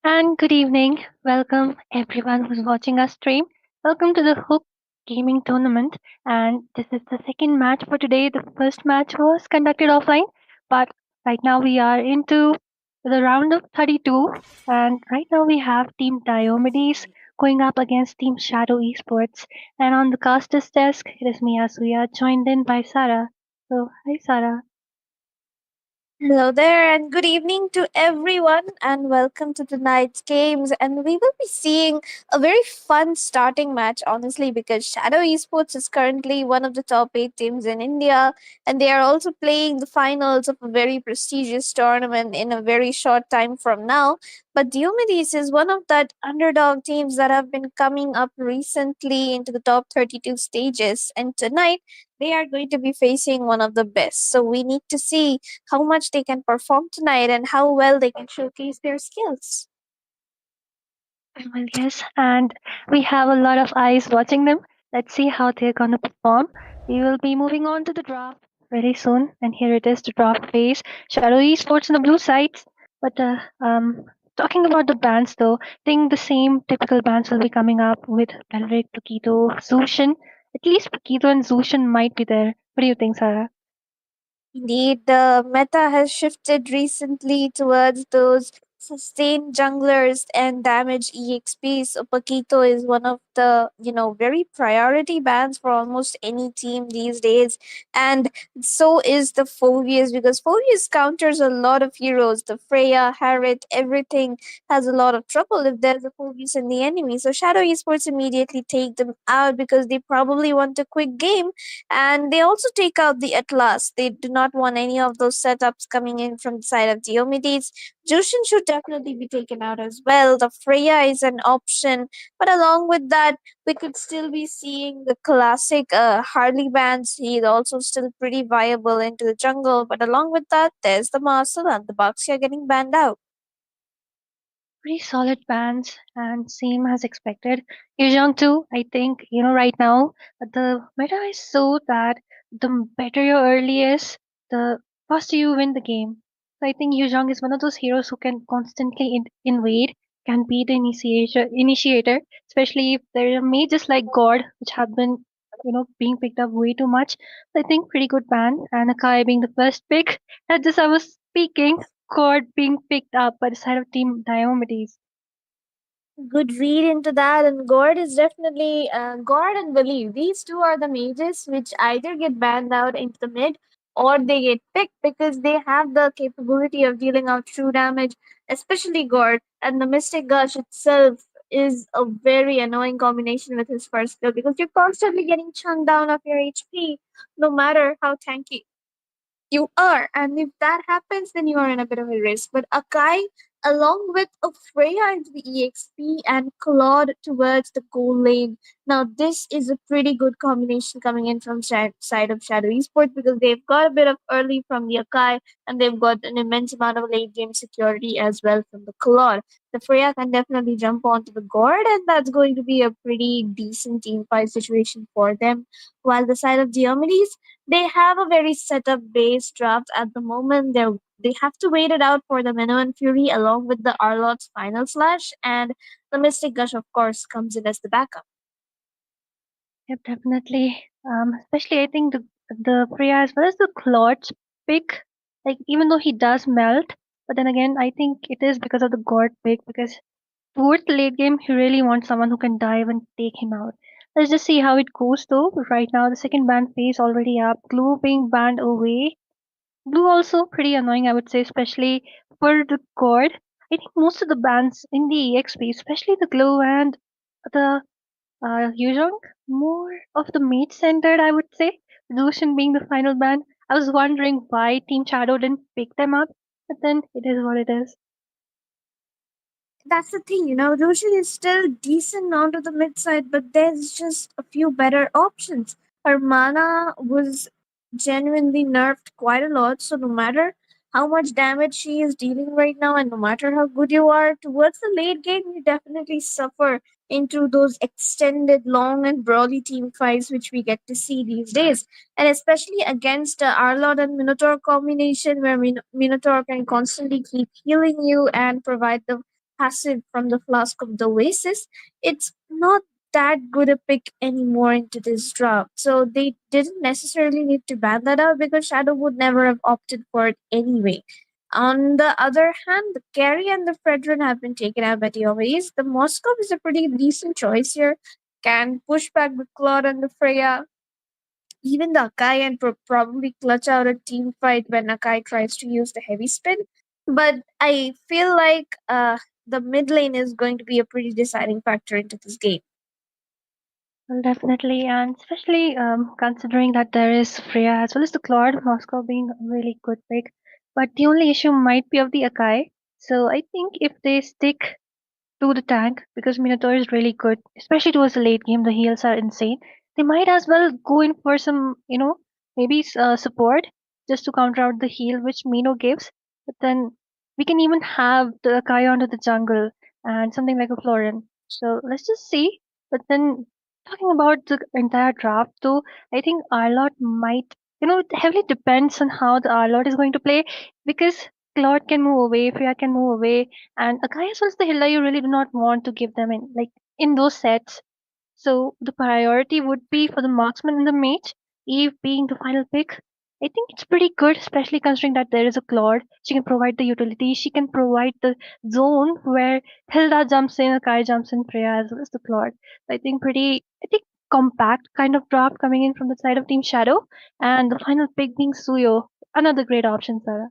And good evening. Welcome everyone who's watching us stream. Welcome to the Hook Gaming Tournament. And this is the second match for today. The first match was conducted offline, but right now we are into the round of 32. And right now we have Team Diomedes going up against Team Shadow Esports. And on the caster's desk, it is me, Asuya, joined in by Sarah. So, hi, Sarah. Hello there, and good evening to everyone, and welcome to tonight's games. And we will be seeing a very fun starting match, honestly, because Shadow Esports is currently one of the top 8 teams in India, and they are also playing the finals of a very prestigious tournament in a very short time from now. But Diomedes is one of that underdog teams that have been coming up recently into the top 32 stages, and tonight they are going to be facing one of the best. So we need to see how much they can perform tonight and how well they can showcase their skills. Well, yes, and we have a lot of eyes watching them. Let's see how they're going to perform. We will be moving on to the draft very soon, and here it is the draft phase. Shadow Esports on the blue sides. But talking about the bands, though, I think the same typical bands will be coming up with Belric, Paquito, Zushin. At least Paquito and Zushin might be there. What do you think, Sarah? Indeed, the meta has shifted recently towards those sustained junglers and damage EXP. So Paquito is one of the, very priority bans for almost any team these days. And so is the Phoveus because Phoveus counters a lot of heroes. The Freya, Harriet, everything has a lot of trouble if there's a Phoveus in the enemy. So Shadow Esports immediately take them out because they probably want a quick game, and they also take out the Atlas. They do not want any of those setups coming in from the side of Diomedes. Jushin should definitely be taken out as well. The Freya is an option, but along with that, we could still be seeing the classic Harley bands. He is also still pretty viable into the jungle, but along with that, there's the Marcel and the Bucks are getting banned out. Pretty solid bands and same as expected. Yuzhong too, I think, right now the meta is so that the better your early is, the faster you win the game. So I think Yuzhong is one of those heroes who can constantly invade, can be the initiator, especially if there are mages like God, which have been, being picked up way too much. So I think pretty good ban, and Akai being the first pick. As just I was speaking, God being picked up by the side of Team Diomedes. Good read into that, and Gord is definitely Gord and Believe. These two are the mages which either get banned out into the mid or they get picked because they have the capability of dealing out true damage, especially Gord. And the Mystic Gush itself is a very annoying combination with his first skill because you're constantly getting chunked down of your HP no matter how tanky you are. And if that happens, then you are in a bit of a risk. But Akai, along with a Freya into the EXP and Claude towards the goal lane. Now, this is a pretty good combination coming in from side of Shadow Esports because they've got a bit of early from the Akai and they've got an immense amount of late game security as well from the Claude. The Freya can definitely jump onto the Gord, and that's going to be a pretty decent team fight situation for them. While the side of Diomedes, they have a very setup based draft at the moment. They have to wait it out for the Minoan Fury along with the Arlot's final slash, and the Mystic Gush, of course, comes in as the backup. Yep, definitely. Especially I think the Priya as well as the Claude's pick, like even though he does melt, but then again I think it is because of the God pick because towards the late game he really wants someone who can dive and take him out. Let's just see how it goes though. Right now the second ban phase already up, Glue being banned away. Blue also pretty annoying I would say, especially for the God. I think most of the bans in the EXP, especially the Glue and the Yuzhong, more of the meat centered, I would say. Lucian being the final ban. I was wondering why Team Shadow didn't pick them up, but then it is what it is. That's the thing, Roshan is still decent onto the mid side, but there's just a few better options. Her mana was genuinely nerfed quite a lot, so no matter how much damage she is dealing right now, and no matter how good you are, towards the late game, you definitely suffer into those extended, long, and brawly team fights which we get to see these days. And especially against Arlot and Minotaur combination, where Minotaur can constantly keep healing you and provide the passive from the Flask of the Oasis, it's not that good a pick anymore into this draft. So they didn't necessarily need to ban that out because Shadow would never have opted for it anyway. On the other hand, the Carry and the Fredrin have been taken out by the Oasis. The Moskov is a pretty decent choice here. Can push back the Claude and the Freya, even the Akai, and probably clutch out a team fight when Akai tries to use the heavy spin. But I feel like the mid lane is going to be a pretty deciding factor into this game. Well, definitely, and especially considering that there is Freya as well as the Claude, Moscow being a really good pick. But the only issue might be of the Akai. So I think if they stick to the tank, because Minotaur is really good, especially towards the late game, the heals are insane. They might as well go in for some, maybe support just to counter out the heal which Mino gives. But then we can even have the Akai onto the jungle and something like a Florin. So let's just see. But then talking about the entire draft, though, I think Arlot might, it heavily depends on how the Arlot is going to play because Claude can move away, Freya can move away, and a guy as well as the Hilda you really do not want to give them in those sets. So the priority would be for the marksman and the mage, Eve being the final pick. I think it's pretty good, especially considering that there is a Claude. She can provide the utility, she can provide the zone where Hilda jumps in, Akai jumps in, Freya as well as the Claude. So I think compact kind of draft coming in from the side of Team Shadow, and the final pick being Suyo. Another great option, Sarah.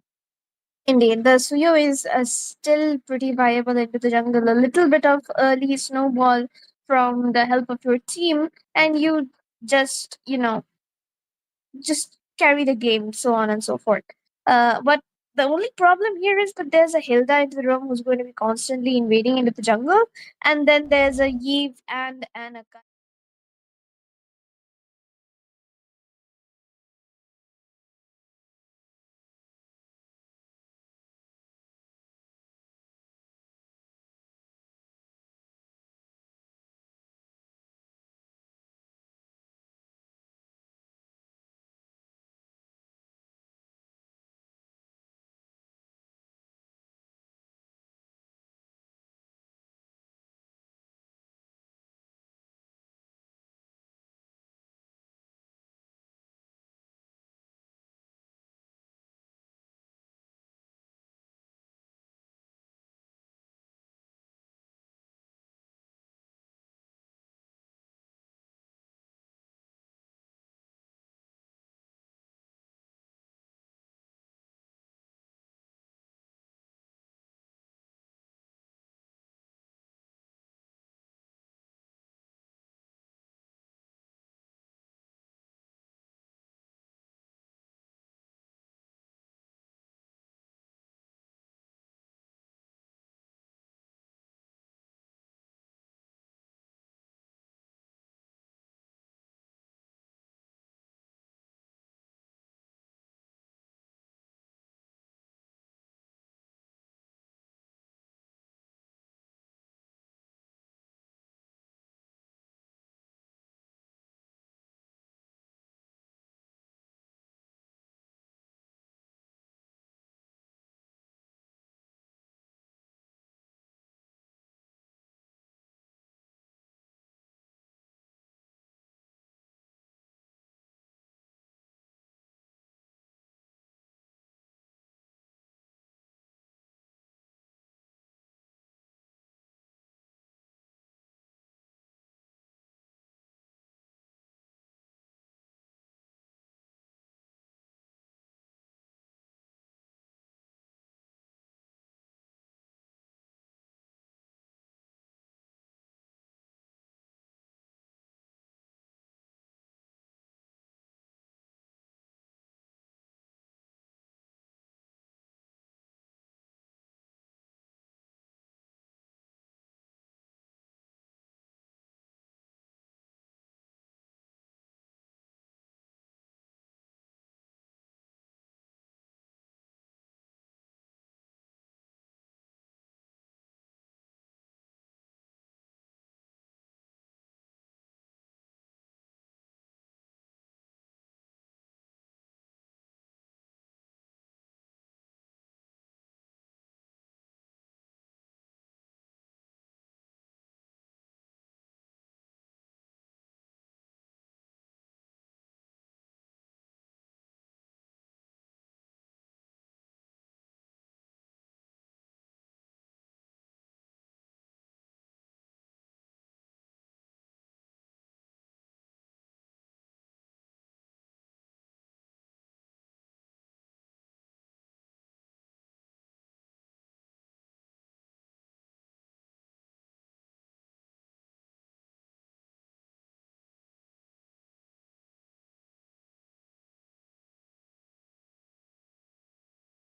Indeed, the Suyo is still pretty viable into the jungle. A little bit of early snowball from the help of your team, and you just, just carry the game, so on and so forth. But the only problem here is that there's a Hilda into the room who's going to be constantly invading into the jungle, and then there's a Yves and an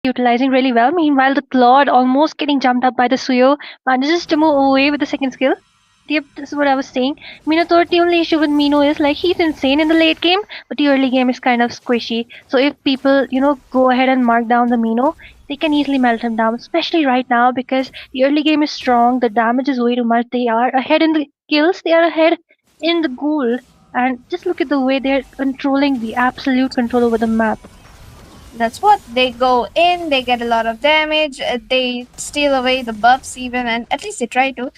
utilizing really well. Meanwhile, the Claude, almost getting jumped up by the Suyo, manages to move away with the second skill. Yep, this is what I was saying. Minotaur, the only issue with Mino is like he's insane in the late game, but the early game is kind of squishy. So if people, go ahead and mark down the Mino, they can easily melt him down, especially right now because the early game is strong, the damage is way too much. They are ahead in the kills, they are ahead in the ghoul. And just look at the way they're controlling the absolute control over the map. That's what they go in, they get a lot of damage, they steal away the buffs even, and at least they try to.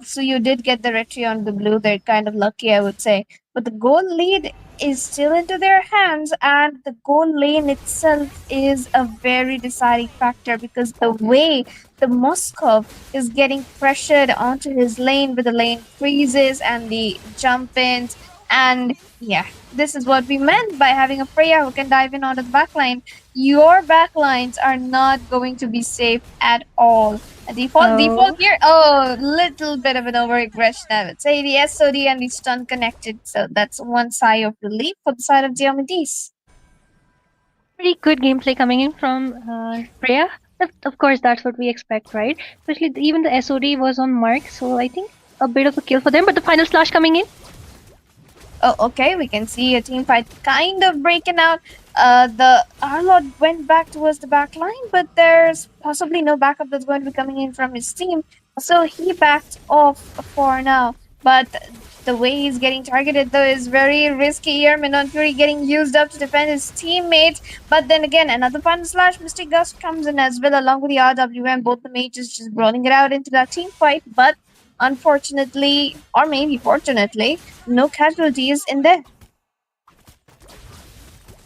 So you did get the retry on the blue. They're kind of lucky, I would say. But the goal lead is still into their hands, and the goal lane itself is a very deciding factor because the way the Moskov is getting pressured onto his lane with the lane freezes and the jump ins, and yeah, this is what we meant by having a Freya who can dive in onto the backline. Your backlines are not going to be safe at all. A default Oh, here, oh, little bit of an over-aggression, I would say. The SOD and the stun connected, so that's one sigh of relief for the side of Diomedes. pretty good gameplay coming in from Freya. Of course, that's what we expect, right? Especially even the SOD was on mark, so I think a bit of a kill for them. But the final slash coming in. Oh, okay. We can see a team fight kind of breaking out. The Arlord went back towards the back line, but there's possibly no backup that's going to be coming in from his team. So he backed off for now. But the way he's getting targeted, though, is very risky here. Minon Fury getting used up to defend his teammates. But then again, another final slash. Mystic Gust comes in as well, along with the RWM. Both the mages just brawling it out into that team fight. But unfortunately, or maybe fortunately, no casualties in there.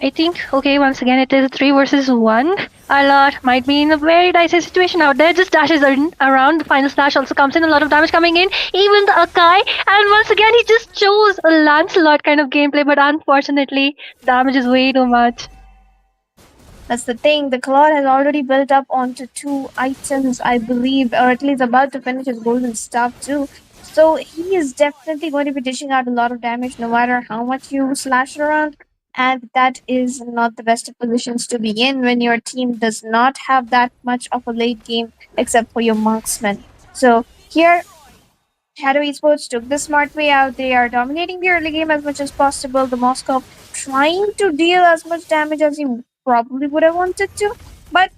I think, okay, once again, it is a 3 versus 1. Our lot might be in a very dicey situation out there. Just dashes around. The final slash also comes in. A lot of damage coming in. Even the Akai. And once again, he just chose a Lancelot kind of gameplay. But unfortunately, damage is way too much. That's the thing. The Claude has already built up onto 2 items, I believe, or at least about to finish his golden staff too. So he is definitely going to be dishing out a lot of damage no matter how much you slash around. And that is not the best of positions to be in when your team does not have that much of a late game except for your marksman. So here Shadow Esports took the smart way out. They are dominating the early game as much as possible. The Moscow trying to deal as much damage as he probably would have wanted to, but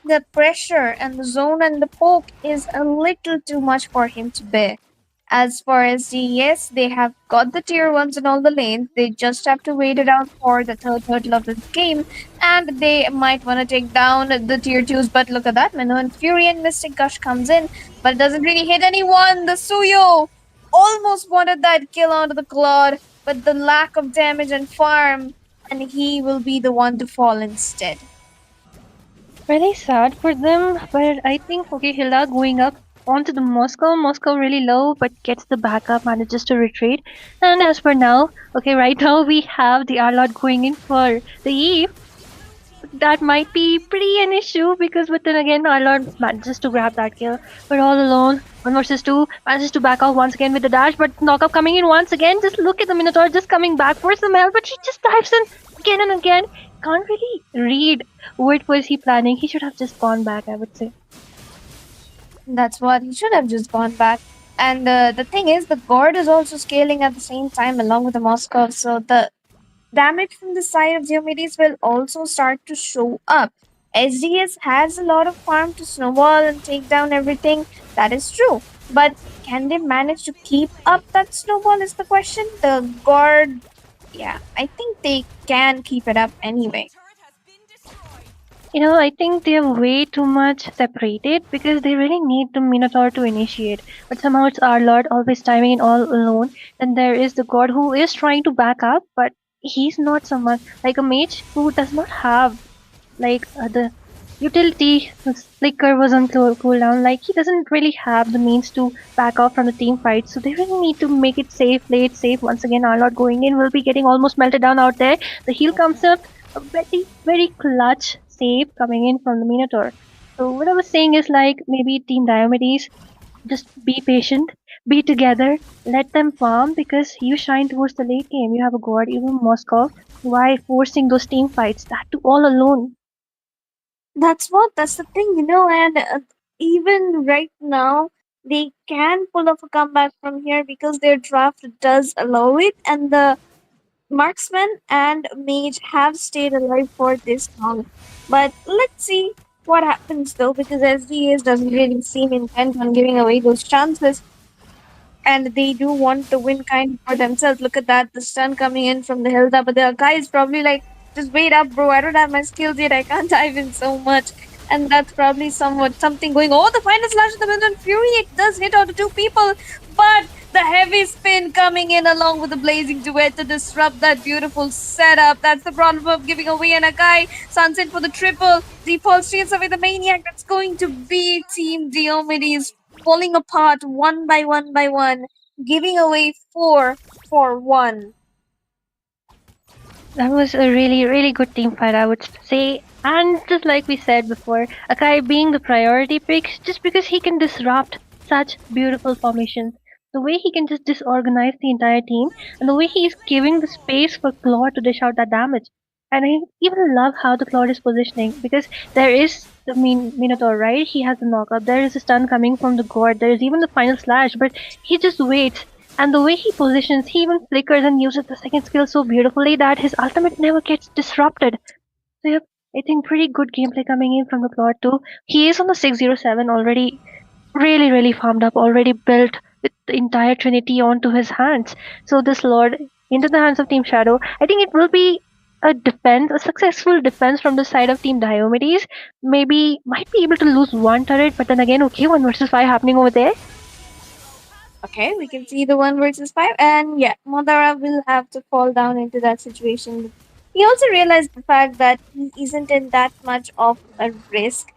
the pressure and the zone and the poke is a little too much for him to bear. As far as the yes, they have got the tier ones in all the lanes. They just have to wait it out for the third hurdle of this game, and they might want to take down the tier twos. But look at that, Manu and Fury and Mystic Gush comes in, but it doesn't really hit anyone. The Suyo almost wanted that kill onto the Claude, but the lack of damage and farm, and he will be the one to fall instead. Really sad for them, but I think okay, Hilda going up onto the Moscow. Moscow really low, but gets the backup, manages to retreat. And as for now, okay, right now we have the Arlot going in for the Eve. That might be pretty an issue because, but then again, Arlot manages to grab that kill. But all alone, 1 versus 2, manages to back off once again with the dash, but knockup coming in once again. Just look at the Minotaur just coming back for some help, but he just dives in again and again. Can't really read what was he planning. He should have just gone back, I would say. That's what he should have just gone back. And the thing is, the Gord is also scaling at the same time along with the Moskov. So the damage from the side of Diomedes will also start to show up. SDS has a lot of farm to snowball and take down everything. That is true. But can they manage to keep up that snowball is the question. The Gord, yeah, I think they can keep it up anyway. I think they're way too much separated because they really need the Minotaur to initiate. But somehow it's our Lord always timing in all alone. Then there is the god who is trying to back up, but he's not someone like a mage who does not have like the utility. The flicker was on cooldown. Like he doesn't really have the means to back off from the team fight. So they really need to make it safe, play it safe. Once again, our Lord going in will be getting almost melted down out there. The heal comes up a very, very clutch save coming in from the Minotaur. So what I was saying is like maybe Team Diomedes, just be patient, be together, let them farm because you shine towards the late game. You have a god, even Moskov. Why forcing those team fights? That too all alone. That's the thing, and even right now, they can pull off a comeback from here because their draft does allow it, and the marksman and mage have stayed alive for this long. But let's see what happens though, because SDAs doesn't really seem intent on giving away those chances, and they do want the win kind for themselves. Look at that, the stun coming in from the Hilda, but the guy is probably like, just wait up, bro. I don't have my skills yet. I can't dive in so much. And that's probably somewhat something going. Oh, the final slash of the Milton Fury. It does hit onto two people, but the heavy spin coming in along with the blazing duet to disrupt that beautiful setup. That's the problem of giving away an Akai. Sunset for the triple. Default steals away the maniac. That's going to be Team Diomedes falling apart one by one, giving away four for one. That was a really, really good team fight, I would say. And just like we said before, Akai being the priority pick just because he can disrupt such beautiful formations. The way he can just disorganize the entire team, and the way he is giving the space for Claude to dish out that damage. And I even love how the Claude is positioning because there is the Minotaur, right? He has the knockup. There is a stun coming from the Gourd. There is even the final slash, but he just waits, and the way he positions, he even flickers and uses the second skill so beautifully that his ultimate never gets disrupted. So yep, I think pretty good gameplay coming in from the Claude too. He is on the 607 already, really, really farmed up, already built with the entire Trinity onto his hands. So this Lord into the hands of Team Shadow, I think it will be a successful defense from the side of Team Diomedes. Maybe might be able to lose one turret, but then again, okay, 1 versus 5 happening over there. Okay, we can see the one versus five, and yeah, Madara will have to fall down into that situation. He also realized the fact that he isn't in that much of a risk,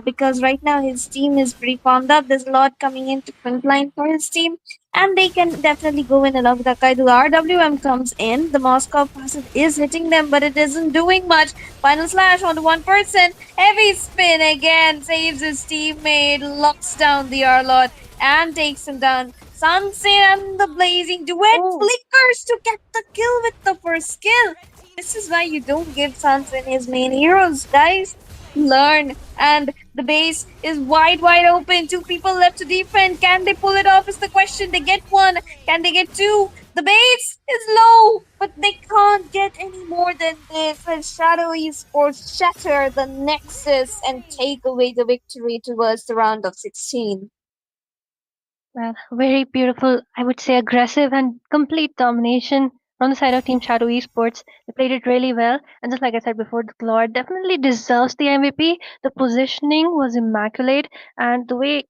because right now his team is pretty formed up. There's a lot coming into front line for his team, and they can definitely go in along with Akai. The RWM comes in. The Moscow passive is hitting them, but it isn't doing much. Final slash on the one person. Heavy spin again saves his teammate, locks down the Arlot and takes him down. Sunset and the blazing duet Oh, flickers to get the kill with the first kill. This is why you don't give Sunset his main heroes, guys. Learn. And the base is wide open. Two people left to defend. Can they pull it off? Is the question. They get one. Can they get two? The base is low, but they can't get any more than this. And Shadow Esports shatter the Nexus and take away the victory towards the round of 16. well, very beautiful, I would say aggressive and complete domination from the side of Team Shadow Esports. They played it really well, and just like I said before, the Claude definitely deserves the MVP. The positioning was immaculate, and the way,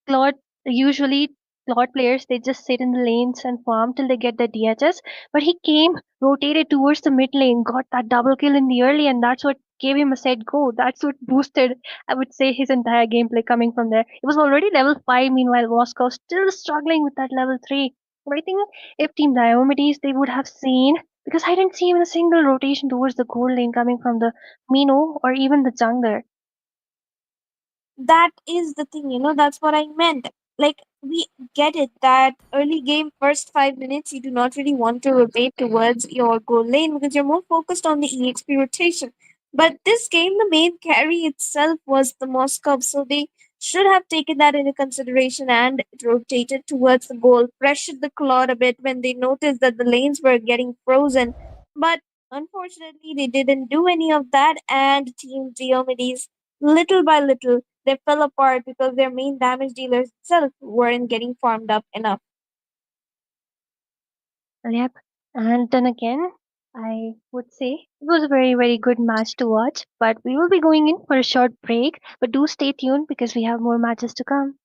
Claude usually Claude players they just sit in the lanes and farm till they get their DHS, but he came, rotated towards the mid lane, got that double kill in the early, and that's what gave him a set go. That's what boosted, I would say, his entire gameplay coming from there. It was already level 5, meanwhile, Moscow still struggling with that level 3. But I think if Team Diomedes, they would have seen, because I didn't see even a single rotation towards the gold lane coming from the Mino or even the jungler. That is the thing, that's what I meant. Like, we get it that early game, first 5 minutes, you do not really want to rotate towards your goal lane because you're more focused on the EXP rotation. But this game, the main carry itself was the Moscow, so they should have taken that into consideration and rotated towards the goal, pressured the Claude a bit when they noticed that the lanes were getting frozen. But unfortunately, they didn't do any of that, and Team Diomedes, little by little, they fell apart because their main damage dealers itself weren't getting farmed up enough. Yep. And then again, I would say it was a very, very good match to watch. But we will be going in for a short break. But do stay tuned because we have more matches to come.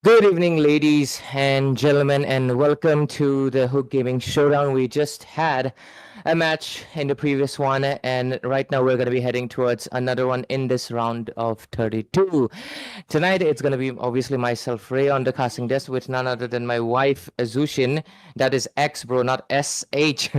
Good evening, ladies and gentlemen, and welcome to the Hook Gaming Showdown. We just had a match in the previous one, and right now we're going to be heading towards another one in this round of 32. Tonight, it's going to be obviously myself, Ray, on the casting desk with none other than my wife, Zushin. That is X, bro, not SH.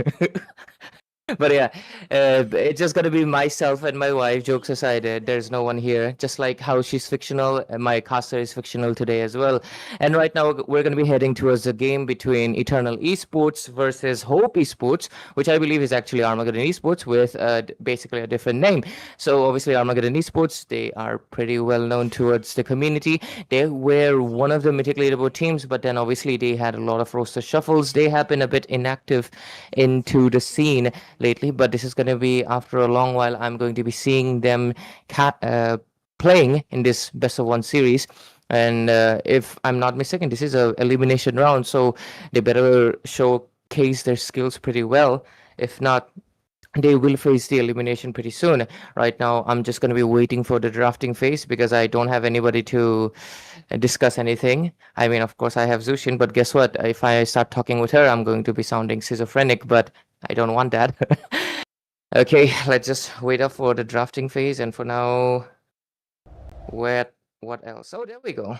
But yeah, it's just gonna be myself and my wife. Jokes aside, there's no one here. Just like how she's fictional, my caster is fictional today as well. And right now, we're gonna be heading towards a game between Eternal Esports versus Hope Esports, which I believe is actually Armageddon Esports with basically a different name. So obviously, Armageddon Esports, they are pretty well known towards the community. They were one of the Mythic Leaderboard teams, but then obviously they had a lot of roster shuffles. They have been a bit inactive into the scene lately, but this is going to be after a long while. I'm going to be seeing them playing in this best of one series. And if I'm not mistaken, this is a elimination round, so they better showcase their skills pretty well. If not, they will face the elimination pretty soon. Right now, I'm just going to be waiting for the drafting phase because I don't have anybody to discuss anything. I mean, of course, I have Zushin, but guess what? If I start talking with her, I'm going to be sounding schizophrenic, but I don't want that. Okay, let's just wait up for the drafting phase. And for now, what else? Oh, there we go.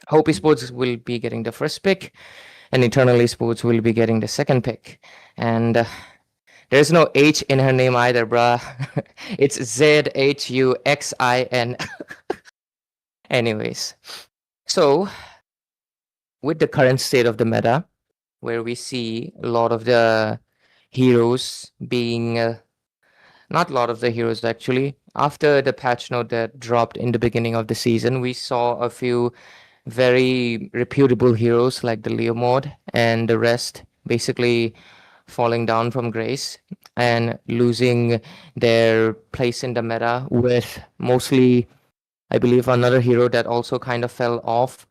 Hope Esports will be getting the first pick, and Eternal Esports will be getting the second pick. And there's no H in her name either, bruh. It's ZHUXIN. Anyways, so with the current state of the meta, where we see a lot of the heroes being not a lot of the heroes actually. After the patch note that dropped in the beginning of the season, we saw a few very reputable heroes like the Leo mod and the rest basically falling down from grace and losing their place in the meta with mostly, I believe, another hero that also kind of fell off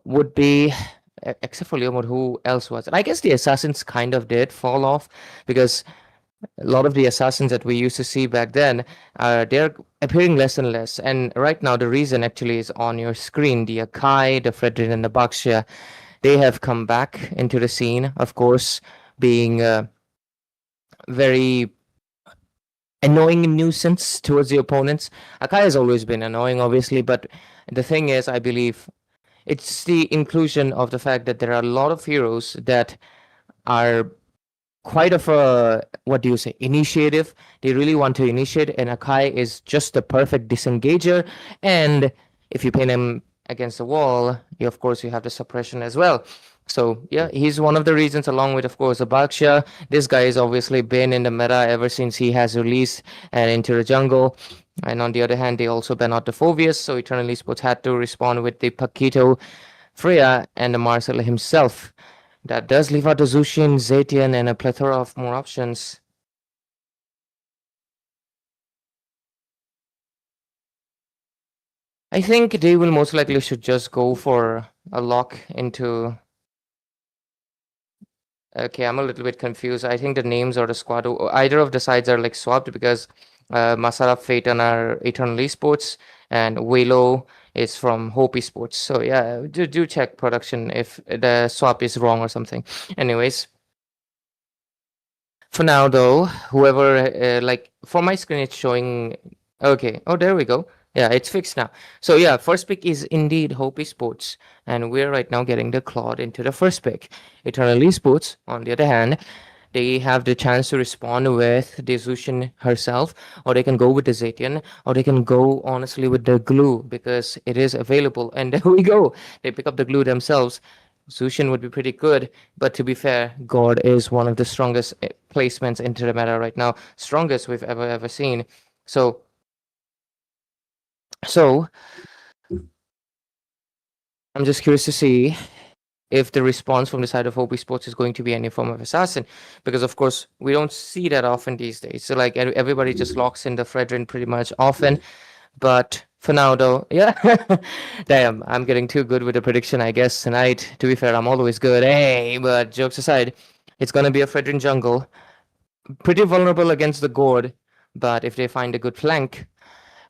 would be except for Leo mod, who else was it? I guess the assassins kind of did fall off because a lot of the assassins that we used to see back then, they're appearing less and less. And right now, the reason actually is on your screen. The Akai, the Fredrin, and the Baxia, they have come back into the scene, of course, being very annoying nuisance towards the opponents. Akai has always been annoying, obviously, but the thing is, I believe it's the inclusion of the fact that there are a lot of heroes that are quite of a, what do you say, initiative. They really want to initiate, and Akai is just the perfect disengager. And if you pin him against the wall, of course you have the suppression as well. So yeah, he's one of the reasons, along with of course Abaksha. This guy has obviously been in the meta ever since he has released and into the jungle. And on the other hand, they also ban out the Phobius, so Eternal Esports had to respond with the Paquito, Freya, and the Marcel himself. That does leave out the Zushin, Zetian, and a plethora of more options. I think they will most likely should just go for a lock into. Okay, I'm a little bit confused. I think the names or the squad, either of the sides are like swapped because Masala Phaeton are Eternal Esports and Walo is from Hope Esports. So yeah, do check production if the swap is wrong or something. Anyways, for now though, whoever like for my screen it's showing. Okay, oh there we go. Yeah, it's fixed now. So yeah, first pick is indeed Hope Esports, and we're right now getting the Claude into the first pick. Eternal Esports, on the other hand, they have the chance to respond with the Zushin herself, or they can go with the Zetian, or they can go honestly with the glue because it is available. And there we go. They pick up the glue themselves. Zushin would be pretty good, but to be fair, God is one of the strongest placements into the meta right now, strongest we've ever seen. So I'm just curious to see if the response from the side of Hope Sports is going to be any form of assassin, because of course we don't see that often these days. So like everybody just locks in the Fredrin pretty much often. But for now though, yeah, damn, I'm getting too good with the prediction, I guess, tonight. To be fair, I'm always good. Hey, but jokes aside, it's gonna be a Fredrin jungle. Pretty vulnerable against the Gourd, but if they find a good flank,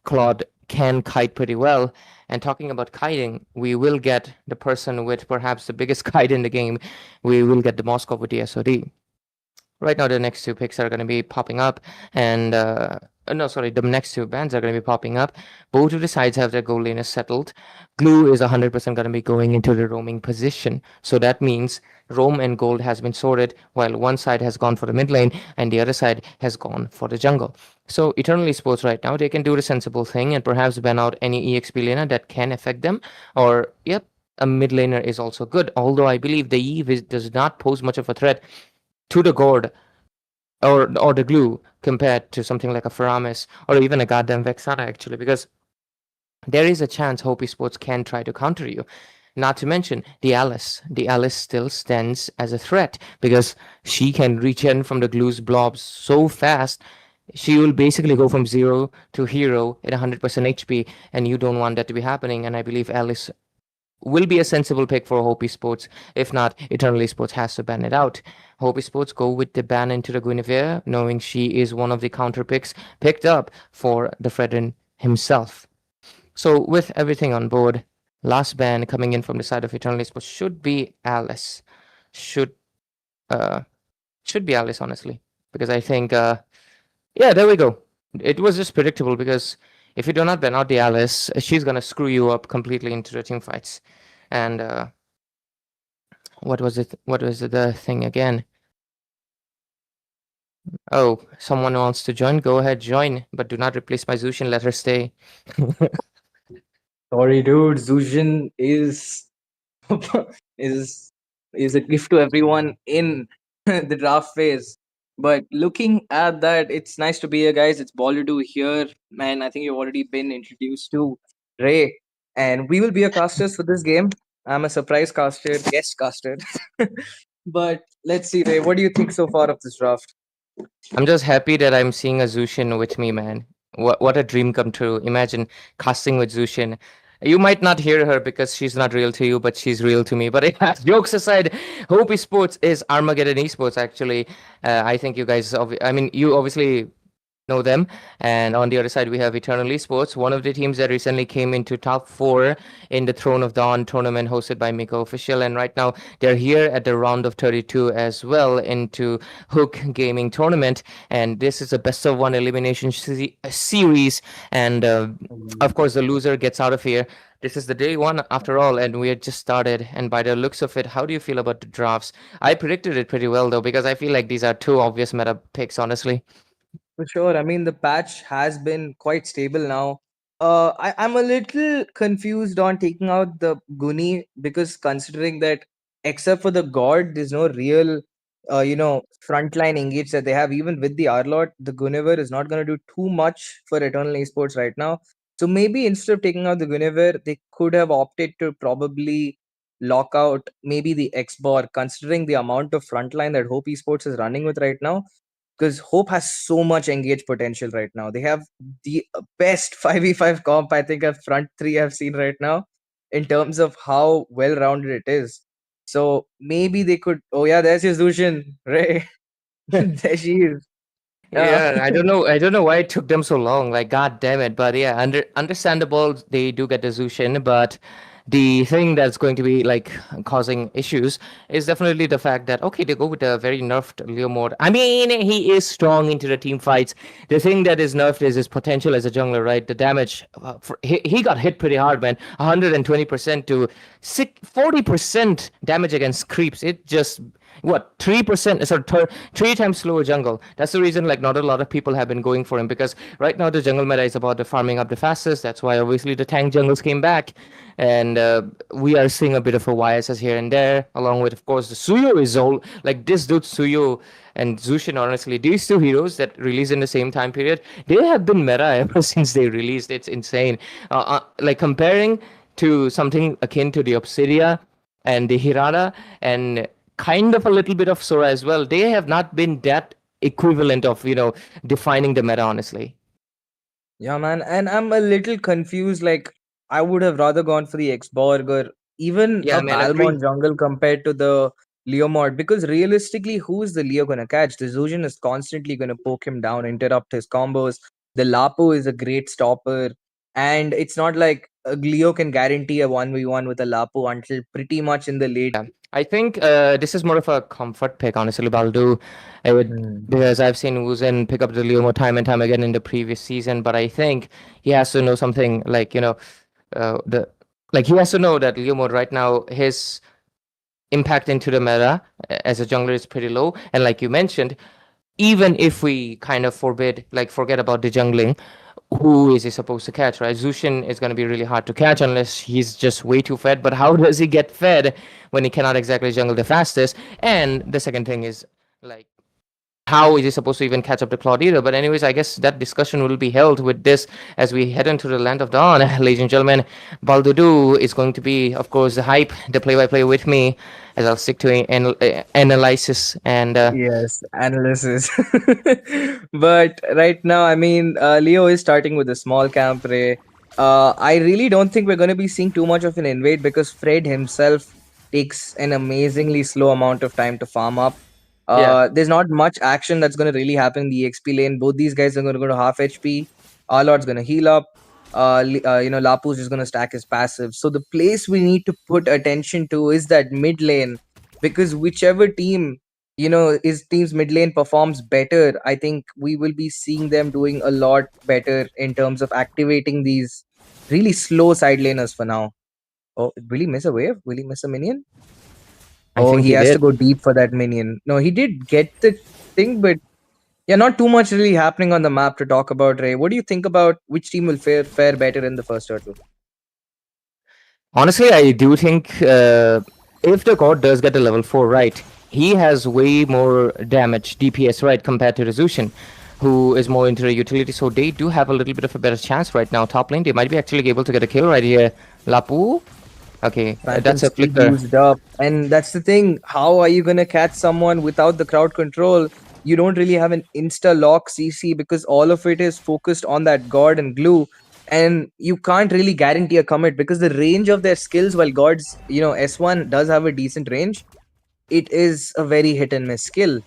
Claude can kite pretty well. And talking about kiting, we will get the person with perhaps the biggest kite in the game. We will get the Moscow with the SOD. Right now, the next two picks are going to be popping up, and no, sorry, the next two bands are going to be popping up. Both of the sides have their goal laners settled. Glue is 100% going to be going into the roaming position, so that means roam and gold has been sorted, while one side has gone for the mid lane and the other side has gone for the jungle. So Eternally Sports right now, they can do the sensible thing and perhaps ban out any EXP laner that can affect them, or yep, a mid laner is also good. Although I believe the Eve does not pose much of a threat to the gourd or the glue compared to something like a Faramis or even a goddamn Vexana actually, because there is a chance Hopi Sports can try to counter you. Not to mention the Alice. The Alice still stands as a threat because she can reach in from the glue's blobs so fast. She will basically go from zero to hero at 100% HP, and you don't want that to be happening. And I believe Alice will be a sensible pick for Hopi Sports. If not, Eternally Sports has to ban it out. Hopi Sports go with the ban into the Guinevere, knowing she is one of the counter picks picked up for the Fredrin himself. So with everything on board, last ban coming in from the side of Eternally Sports should be Alice. Should uh should be Alice, honestly. Because I think yeah, there we go. It was just predictable because if you do not ban out the Alice, she's gonna screw you up completely into the team fights. And what was it? What was the thing again? Oh, someone wants to join. Go ahead, join, but do not replace my Zushin. Let her stay. Sorry, dude. Zujin is is a gift to everyone in the draft phase. But looking at that, it's nice to be here, guys. It's Bollywood here, man. I think you've already been introduced to Ray, and we will be a casters for this game. I'm a surprise caster, guest caster. But let's see, Ray. What do you think so far of this draft? I'm just happy that I'm seeing a Zushin with me, man. What a dream come true. Imagine casting with Zushin. You might not hear her because she's not real to you, but she's real to me. But yeah, jokes aside, Hope Esports is Armageddon Esports. Actually, I think you guys. I mean, you obviously know them. And on the other side, we have Eternal Esports, one of the teams that recently came into top four in the Throne of Dawn tournament hosted by Miko Official. And right now, they're here at the round of 32 as well into Hook Gaming tournament. And this is a best of one elimination series. And of course, the loser gets out of here. This is the day one after all, and we had just started. And by the looks of it, how do you feel about the drafts? I predicted it pretty well, though, because I feel like these are two obvious meta picks, honestly. For sure. I mean, the patch has been quite stable now. I'm a little confused on taking out the Guni because considering that except for the God, there's no real, frontline engage that they have. Even with the Arlot, the Guinevere is not going to do too much for Eternal Esports right now. So maybe instead of taking out the Guinevere, they could have opted to probably lock out maybe the X-Bar, considering the amount of frontline that Hope Esports is running with right now, because Hope has so much engaged potential right now. They have the best 5v5 comp I think at front three I've seen right now in terms of how well rounded it is. So maybe they could. Oh yeah, there's your Zushin, Ray. There she is. Yeah. Yeah, I don't know. I don't know why it took them so long. Like, god damn it. But yeah, understandable. They do get the Zushin, but the thing that's going to be like causing issues is definitely the fact that okay, they go with a very nerfed Leo mode. I mean, he is strong into the team fights. The thing that is nerfed is his potential as a jungler, right? The damage. He got hit pretty hard, man. 120% to 40% damage against creeps. It just what 3%, sorry, 3 times slower jungle. That's the reason like not a lot of people have been going for him, because right now the jungle meta is about the farming up the fastest. That's why obviously the tank jungles came back, and we are seeing a bit of a YSS here and there, along with of course the Suyo is all like this dude Suyo and Zushin. Honestly, these two heroes that released in the same time period, they have been meta ever since they released. It's insane. Like comparing to something akin to the Obsidia and the Hirana and kind of a little bit of Sora as well. They have not been that equivalent of, defining the meta, honestly. Yeah, man. And I'm a little confused. Like, I would have rather gone for the X-Borg or even Yeah, a man, agree. Balmond jungle compared to the Leo mod. Because realistically, who is the Leo going to catch? The Zujin is constantly going to poke him down, interrupt his combos. The Lapu is a great stopper. and it's not like Leo can guarantee a 1v1 with a Lapu until pretty much in the late. Yeah, I think this is more of a comfort pick, honestly, Baldu. I would Hmm. because I've seen Wuzen pick up the Leo time and time again in the previous season, but I think he has to know something like the like he has to know that Leo right now his impact into the meta as a jungler is pretty low, and like you mentioned, even if we kind of forget about the jungling, who is he supposed to catch, right? Zushin is going to be really hard to catch unless he's just way too fed. But how does he get fed when he cannot exactly jungle the fastest? And the second thing is, like, how is he supposed to even catch up to Claude either? But anyways, I guess that discussion will be held with this as we head into the land of dawn. Ladies and gentlemen, Baldudu is going to be, of course, the hype, the play-by-play with me, as I'll stick to analysis and Yes, analysis. But right now, I mean, Leo is starting with a small camp, Ray. I really don't think we're going to be seeing too much of an invade because Fred himself takes an amazingly slow amount of time to farm up. yeah. There's not much action that's going to really happen in the XP lane. Both these guys are going to go to half HP. Arlord's going to heal up. Lapu's just going to stack his passive. So the place we need to put attention to is that mid lane, because whichever team his team's mid lane performs better, I think we will be seeing them doing a lot better in terms of activating these really slow side laners for now. Oh, will he miss a wave? Will he miss a minion? I Oh, think he he has to did. go deep for that minion. No, he did get the thing, but yeah, not too much really happening on the map to talk about, Ray. What do you think about which team will fare better in the first turtle? Honestly, I do think if the god does get a level 4 right, he has way more damage DPS right compared to Rezushin, who is more into the utility. So they do have a little bit of a better chance right now. Top lane, they might be actually able to get a kill right here. Lapu, okay, Phantom that's a speed flicker. used up. And that's the thing. How are you going to catch someone without the crowd control? You don't really have an insta lock CC because all of it is focused on that guard and glue. And you can't really guarantee a commit because the range of their skills, while God's, S1 does have a decent range, it is a very hit and miss skill.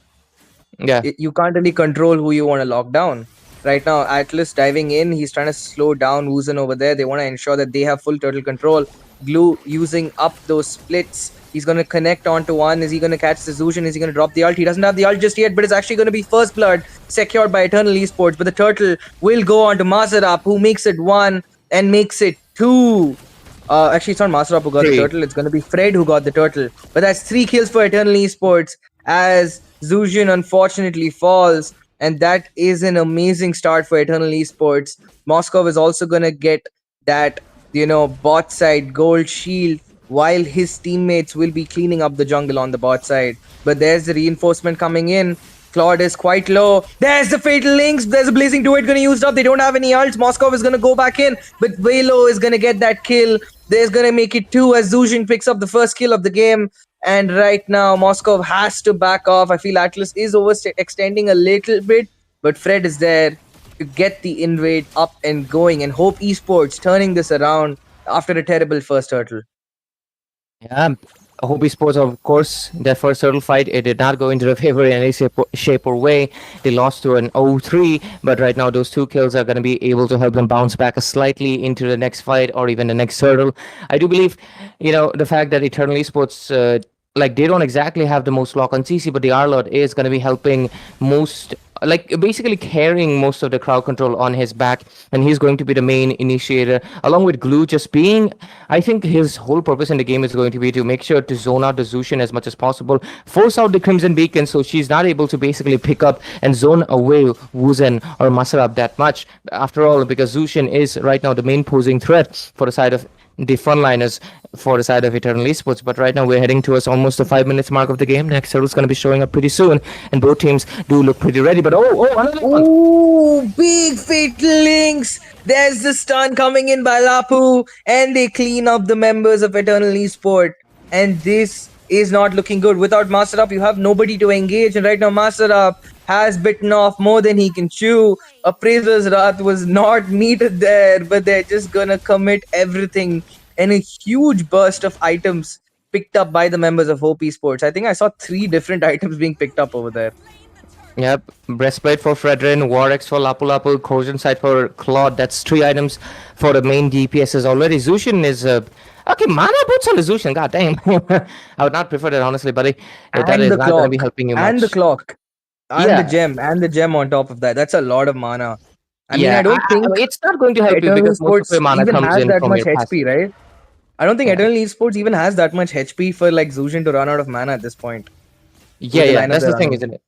Yeah, You can't really control who you want to lock down. Right now, Atlas diving in, he's trying to slow down Wuzan over there. They want to ensure that they have full turtle control. Glue using up those splits. He's going to connect onto one. Is he going to catch the Zushin? Is he going to drop the ult? He doesn't have the ult just yet, but it's actually going to be first blood secured by Eternal Esports. But the turtle will go on to Mazarap, who makes it one and makes it two. Actually, it's not Masterop who got the 3. turtle. It's going to be Fred who got the turtle. But that's 3 kills for Eternal Esports as Zuzhin unfortunately falls. And that is an amazing start for Eternal Esports. Moscow is also going to get that, bot side gold shield while his teammates will be cleaning up the jungle on the bot side. But there's the reinforcement coming in. Claude is quite low. There's the Fatal Links. There's a Blazing Duet going to use up. They don't have any ults. Moskov is going to go back in. But Velo is going to get that kill. There's going to make it 2 as Zuzhin picks up the first kill of the game. And right now, Moskov has to back off. I feel Atlas is overextending a little bit. But Fred is there to get the invade up and going. And Hope Esports turning this around after a terrible first hurdle. Yeah, Hobie Sports, of course, their first turtle fight, it did not go into their favor in any shape or way. They lost to an 0-3, but right now those 2 kills are going to be able to help them bounce back slightly into the next fight or even the next turtle. I do believe, the fact that Eternal Esports, like, they don't exactly have the most lock on CC, but the Arlord is going to be helping most, like, basically carrying most of the crowd control on his back, and he's going to be the main initiator, along with Glue just being, I think his whole purpose in the game is going to be to make sure to zone out the Zushin as much as possible, force out the Crimson Beacon so she's not able to basically pick up and zone away Wuzen or Masarab that much. After all, because Zushin is right now the main posing threat for the side of the frontliners for the side of Eternal Esports. But right now we're heading towards almost the 5 minutes mark of the game. Next turtle's going to be showing up pretty soon, and both teams do look pretty ready. But another one. Ooh, big Fatal Links. There's the stun coming in by Lapu, and they clean up the members of Eternal Esport. And this is not looking good. Without Master you have nobody to engage. And right now, Master has bitten off more than he can chew. Appraiser's Wrath was not needed there, but they're just gonna commit everything. And a huge burst of items picked up by the members of Hope Esports. I think I saw 3 different items being picked up over there. Yep, breastplate for Fredrin, War X for Lapu Lapu, Corrosion Sight for Claude. That's 3 items for the main DPSs already. Zushin is okay. Mana boots on the Zushin. God damn, I would not prefer that honestly, buddy. That And is the not going to be clock. helping you And the much. clock. And Yeah, the gem on top of that. That's a lot of mana. I mean, I yeah. don't I think mean, it's not going to help you Eternal because most of Esports your mana even comes has in that from much your HP, passive. right? I don't think Yeah, Eternal Esports even has that much HP for like Zushin to run out of mana at this point yeah, with the yeah. lineup That's they're the thing, running. isn't it?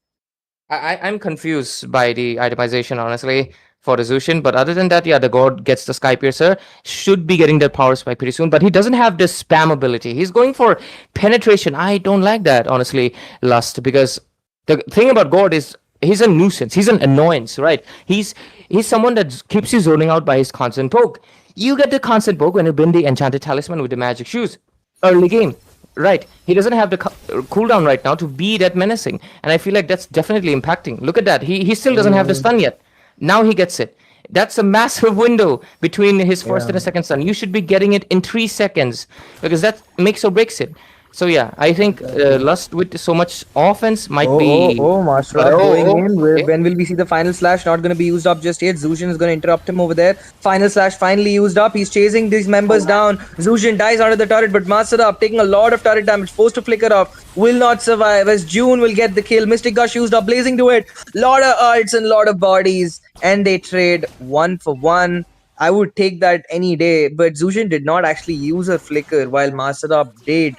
I'm confused by the itemization, honestly, for the Zushin. But other than that, yeah, the God gets the Sky Piercer, should be getting that power spike pretty soon. But he doesn't have this spam ability. He's going for penetration. I don't like that, honestly, Lust, because the thing about God is he's a nuisance. He's an annoyance, right? He's someone that keeps you zoning out by his constant poke. You get the constant poke when you win the Enchanted Talisman with the magic shoes. Early game. Right. He doesn't have the cooldown right now to be that menacing. And I feel like that's definitely impacting. Look at that. He still doesn't have the Mm, stun yet. Now he gets it. That's a massive window between his first yeah. and a second stun. You should be getting it in 3 seconds because that makes or breaks it. So yeah, I think Exactly. Lust with so much offense might Oh, be. Master Oh, Up going oh, in. okay. When will we see the final slash? Not going to be used up just yet. Zushin is going to interrupt him over there. Final slash finally used up. He's chasing these members down. Zushin dies under the turret, but Master Up taking a lot of turret damage, forced to flicker off, will not survive as June will get the kill. Mystic Gush used up, blazing to it. Lot of ults and lot of bodies, and they trade 1 for 1. I would take that any day, but Zushin did not actually use her flicker while Master Up did.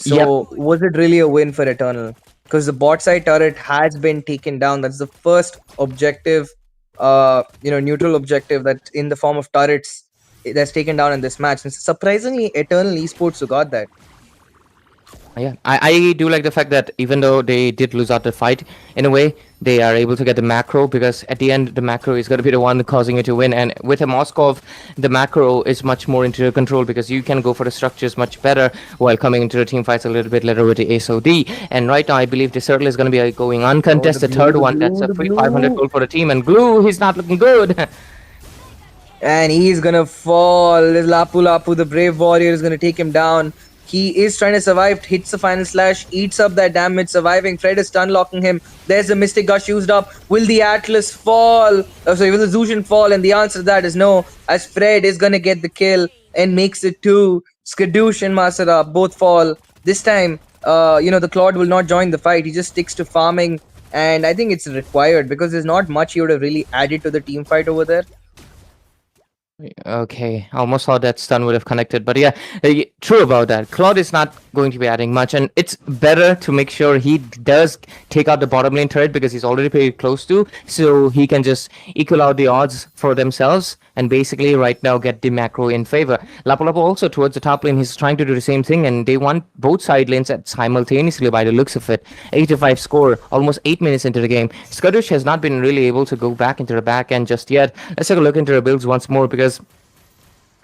Yep. So was it really a win for Eternal? Because the bot side turret has been taken down. That's the first objective, neutral objective that in the form of turrets that's taken down in this match. And surprisingly, Eternal Esports who got that. Yeah, I do like the fact that even though they did lose out the fight, in a way, they are able to get the macro because at the end, the macro is going to be the one causing you to win. And with a Moskov, the macro is much more into your control because you can go for the structures much better while coming into the team fights a little bit later with the SOD. And right now, I believe the circle is going to be going Oh, the uncontested. blue, Third the one, that's blue, a the free 500 blue. gold for the team. And Glue, he's not looking good. And he's gonna fall. Lapu Lapu, the brave warrior, is gonna take him down. He is trying to survive, hits the final slash, eats up that damage, surviving. Fred is stun locking him. There's the Mystic Gush used up. Will the Atlas fall? Oh, sorry, will the Zushin fall? And the answer to that is no, as Fred is gonna get the kill and makes it 2. Skadoosh and Masara both fall. This time, the Claude will not join the fight. He just sticks to farming. And I think it's required because there's not much he would have really added to the team fight over there. Okay, I almost thought that stun would have connected, but yeah, true about that. Claude is not going to be adding much, and it's better to make sure he does take out the bottom lane turret because he's already pretty close to, so he can just equal out the odds for themselves and basically right now get the macro in favor. Lapu Lapu also towards the top lane, he's trying to do the same thing, and they want both side lanes at simultaneously by the looks of it. 85 score, almost 8 minutes into the game. Skirdush has not been really able to go back into the back end just yet. Let's take a look into the builds once more because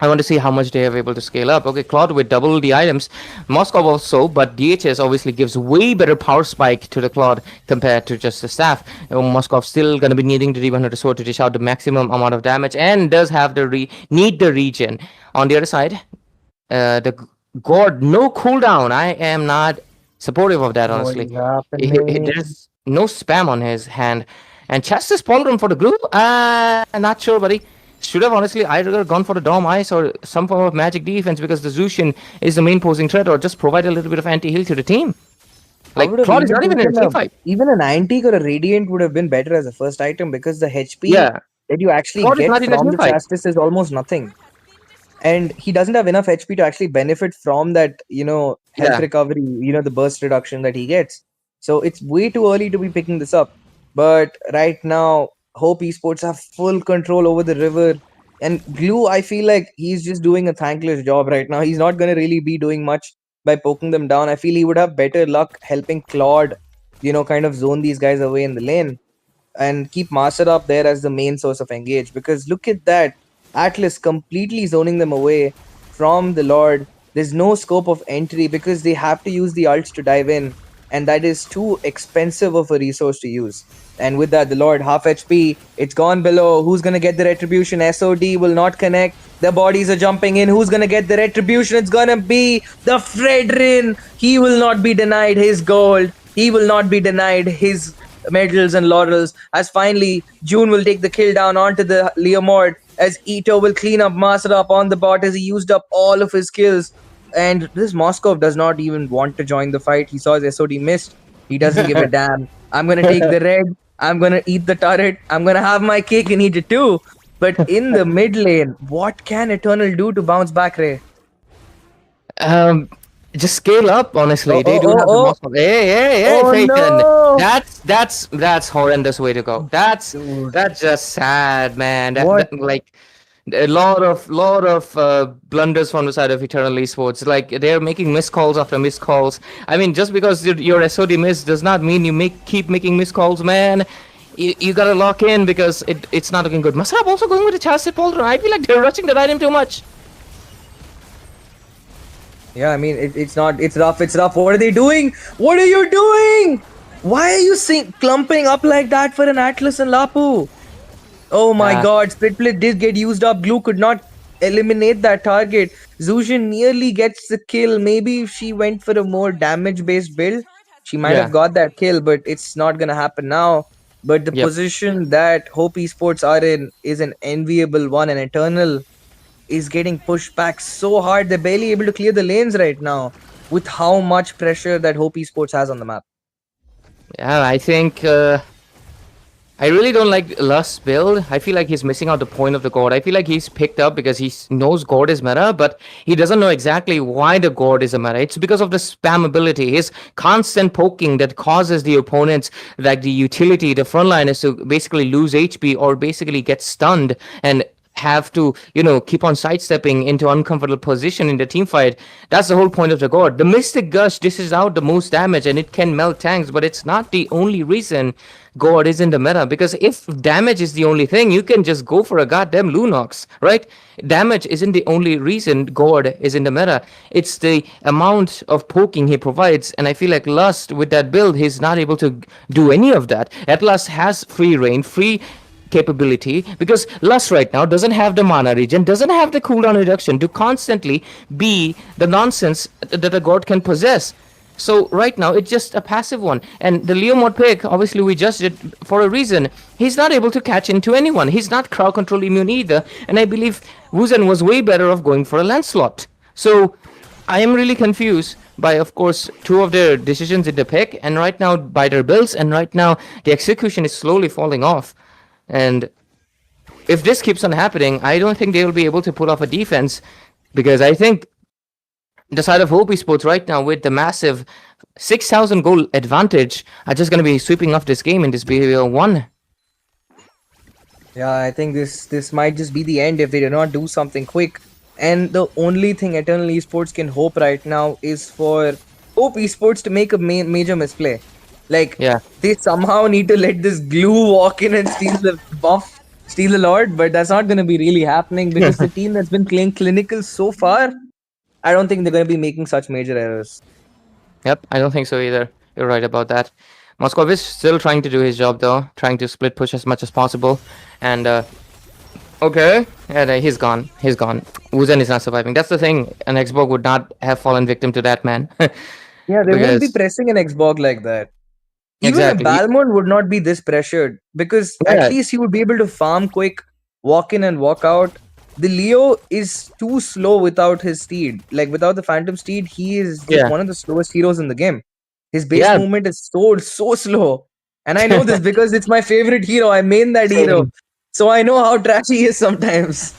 I want to see how much they are able to scale up. Okay, Claude with double the items. Moskov also, but DHS obviously gives way better power spike to the Claude compared to just the staff. Moskov still going to be needing the D100 sword to dish out the maximum amount of damage and does have the need the regen. On the other side, the God, no cooldown. I am not supportive of that, What honestly. is happening? There's no spam on his hand. And Chastis Pauldron for the glue? Not sure, buddy. Should have honestly either gone for the Dom Ice or some form of magic defense because the Zushin is the main posing threat, or just provide a little bit of anti-heal to the team. I Like, would have Claude is even not even in a taken team fight. even an antique or a radiant would have been better as a first item because the HP Yeah, that you actually Claude is get not in a from team the fight. chastis is almost nothing. And he doesn't have enough HP to actually benefit from that, health Yeah. recovery, the burst reduction that he gets. So it's way too early to be picking this up. But right now, Hope Esports have full control over the river. And Glue, I feel like he's just doing a thankless job right now. He's not going to really be doing much by poking them down. I feel he would have better luck helping Claude, kind of zone these guys away in the lane and keep Master up there as the main source of engage. Because look at that. Atlas completely zoning them away from the Lord. There's no scope of entry because they have to use the ults to dive in, and that is too expensive of a resource to use. And with that, the Lord half HP, it's gone below. Who's gonna get the retribution? SOD will not connect. The bodies are jumping in. Who's gonna get the retribution? It's gonna be the Fredrin. He will not be denied his gold. He will not be denied his medals and laurels. As finally, June will take the kill down onto the Leomord, as Ito will clean up Master up on the bot as he used up all of his kills. And this Moskov does not even want to join the fight. He saw his SOD missed. He doesn't give a damn. I'm gonna take the red. I'm gonna eat the turret. I'm gonna have my cake and eat it too. But in the mid lane, what can Eternal do to bounce back, Ray? Um, just scale up. Oh, Honestly, they oh, do oh, have the oh. most. Hey, Oh Phaeton. no! That's horrendous way to go. Dude, That's just sad, man. what? Like a lot of blunders from the side of Eternal Esports. Like they're making missed calls after missed calls. I mean, just because your SOD miss does not mean you keep making missed calls, man. You gotta lock in because it's not looking good. Masab also going with a chassis Polder. I feel like they're rushing the item too much. Yeah, I mean, it's not. It's rough. It's rough. What are they doing? What are you doing? Why are you clumping up like that for an Atlas and Lapu? Oh my Yeah, god, Split did get used up. Glue could not eliminate that target. Zushin nearly gets the kill. Maybe if she went for a more damage based build, she might have yeah, got that kill, but it's not gonna happen now. But the yep. position that Hope Esports are in is an enviable one, and Eternal is getting pushed back so hard. They're barely able to clear the lanes right now with how much pressure that Hope Esports has on the map. Yeah, I think I really don't like Lust's build. I feel like he's missing out the point of the God. I feel like he's picked up because he knows God is meta, but he doesn't know exactly why the God is a meta. It's because of the spam ability, his constant poking that causes the opponents, like the utility, the frontliners to basically lose HP or basically get stunned and have to, keep on sidestepping into uncomfortable position in the team fight. That's the whole point of the god. The Mystic Gush dishes out the most damage and it can melt tanks, but it's not the only reason god is in the meta. Because if damage is the only thing, you can just go for a goddamn Lunox, right? Damage isn't the only reason god is in the meta. It's the amount of poking he provides, and I feel like Lust with that build, he's not able to do any of that. Atlas has free reign, free capability, because Lust right now doesn't have the mana regen, doesn't have the cooldown reduction to constantly be the nonsense that a god can possess. So right now it's just a passive one, and the Leo mod pick, obviously we judged it for a reason. He's not able to catch into anyone. He's not crowd control immune either, and I believe Wuzen was way better off going for a Lancelot. So I am really confused by, of course, two of their decisions in the pick, and right now by their builds, and right now the execution is slowly falling off. And if this keeps on happening, I don't think they will be able to pull off a defense, because I think the side of Hope Esports right now with the massive 6,000 goal advantage are just going to be sweeping off this game in this BWL 1. Yeah, I think this might just be the end if they do not do something quick. And the only thing Eternal Esports can hope right now is for Hope Esports to make a major misplay. Like, Yeah. they somehow need to let this glue walk in and steal the buff, steal the Lord, but that's not going to be really happening because the team that's been playing clinical so far, I don't think they're going to be making such major errors. Yep, I don't think so either. You're right about that. Moskov is still trying to do his job though, trying to split push as much as possible. And okay, and he's gone. He's gone. Wuzen is not surviving. That's the thing. An Xbox would not have fallen victim to that man. Yeah, they won't be Because pressing an Xbox like that. Even a exactly. Balmond would not be this pressured because at Yeah, least he would be able to farm quick, walk in and walk out. The Leo is too slow without his steed. Like without the Phantom steed, he is just yeah, one of the slowest heroes in the game. His base yeah. movement is so slow. And I know this because it's my favorite hero. I main that hero. Same. So I know how trashy he is sometimes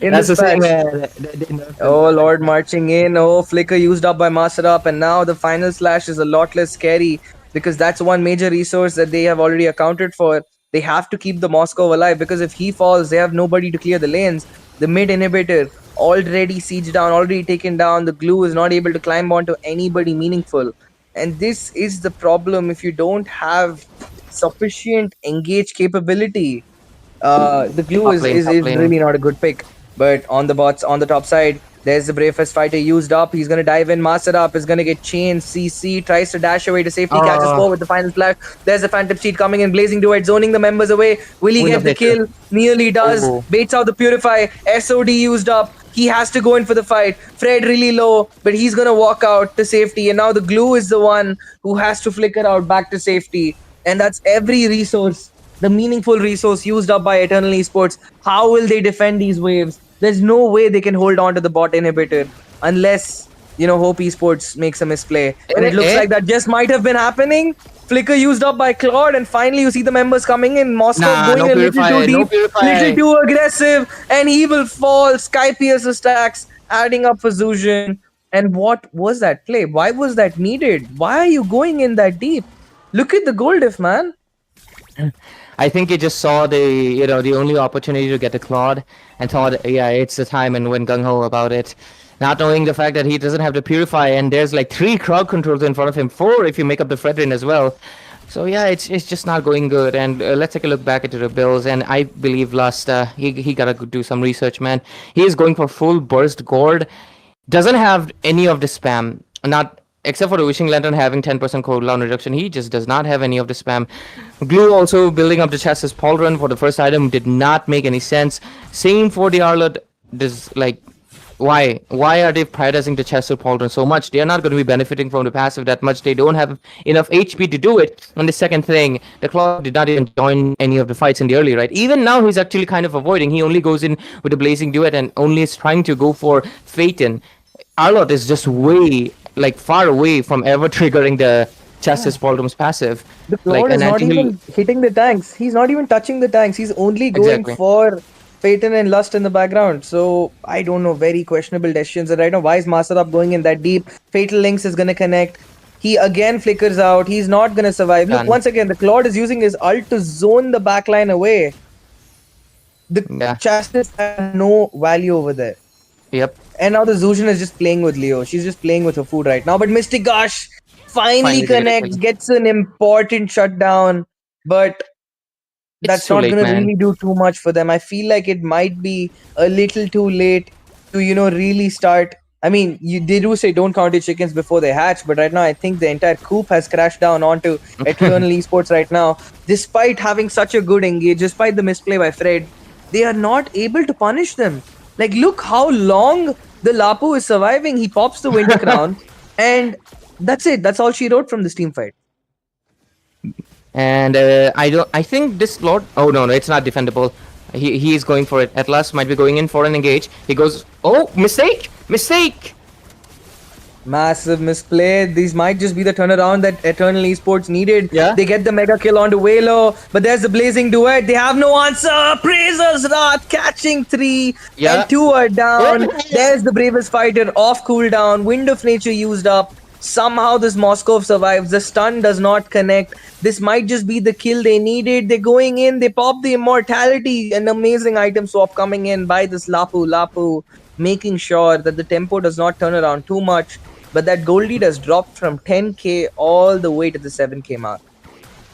in That's this the thing, patch. man. They nerfed him. Oh Lord, marching in. Oh, Flicker used up by Master Up, and now the final slash is a lot less scary because that's one major resource that they have already accounted for. They have to keep the Moscow alive because if he falls, they have nobody to clear the lanes. The mid inhibitor already sieged down, already taken down. The glue is not able to climb onto anybody meaningful, and this is the problem if you don't have sufficient engage capability. The glue Top is, lane, is top is lane. really not a good pick. But on the bots on the top side, there's the bravest fighter used up. He's gonna dive in, master up, is gonna get chained. CC tries to dash away to safety, catches Oh, four with the final flash. There's the Phantom Steed coming in, blazing duet, zoning the members away. Will he Queen get of the Nature. kill? Nearly does. Oh, Baits out the Purify. SOD used up. He has to go in for the fight. Fred really low, but he's gonna walk out to safety. And now the glue is the one who has to flicker out back to safety. And that's every resource, the meaningful resource used up by Eternal Esports. How will they defend these waves? There's no way they can hold on to the bot inhibitor unless, Hope Esports makes a misplay. And it looks Eh? like that just might have been happening. Flicker used up by Claude, and finally you see the members coming in. Moskov Nah, going no a little too purify, no deep, little purify. too aggressive, and he will fall. Sky Piercer stacks, adding up for Zushin. And what was that play? Why was that needed? Why are you going in that deep? Look at the goal diff, man. I think he just saw the only opportunity to get a Claude and thought, yeah, it's the time, and went gung ho about it. Not knowing the fact that he doesn't have to purify, and there's like 3 crowd controls in front of him, 4 if you make up the Fredrin as well. So yeah, it's just not going good. And let's take a look back into the Bills. And I believe Lust, he gotta do some research, man. He is going for full burst gourd. Doesn't have any of the spam. Not except for the wishing lantern having 10% cooldown reduction. He just does not have any of the spam. Glue also building up the chest as pauldron for the first item did not make any sense. Same for the Arlot. This like why are they prioritizing the chest or pauldron so much? They are not going to be benefiting from the passive that much. They don't have enough HP to do it. And the second thing, the Claw did not even join any of the fights in the early, right? Even now he's actually kind of avoiding. He only goes in with the blazing duet and only is trying to go for Phaeton. Arlot is just far away from ever triggering the Chassis Pauldrom's passive. The Like, Claude is and not until even hitting the tanks. He's not even touching the tanks. He's only going exactly. for Phaeton and Lust in the background. So I don't know. Very questionable decisions. And right now, why is Master Up going in that deep? Fatal Links is gonna connect. He again flickers out. He's not gonna survive. Look, Done. once again, the Claude is using his ult to zone the backline away. The Yeah. Chastity had no value over there. Yep. And now the Zushin is just playing with Leo. She's just playing with her food right now. But Mystic Gush finally Finally get it connects, kill. gets an important shutdown. But It's that's too not late, going to man. really do too much for them. I feel like it might be a little too late to, really start. I mean, they do say don't count your chickens before they hatch, but right now I think the entire coop has crashed down onto Eternal Esports right now. Despite having such a good engage, despite the misplay by Fred, they are not able to punish them. Like, look how long the Lapu is surviving. He pops the Winter Crown, and that's it. That's all she wrote from this team fight. And I think this Lord. Oh no, it's not defendable. He is going for it. Atlas might be going in for an engage. He goes. Oh, mistake. Massive misplay. These might just be the turnaround that Eternal Esports needed. Yeah. They get the mega kill onto Velo, but there's the blazing duet. They have no answer. Praisers Wrath catching 3 Yeah. and 2 are down. Yeah. There's the bravest fighter off cooldown. Wind of Nature used up. Somehow this Moskov survives. The stun does not connect. This might just be the kill they needed. They're going in. They pop the immortality. An amazing item swap coming in by this Lapu, making sure that the tempo does not turn around too much. But that gold lead has dropped from 10k all the way to the 7k mark.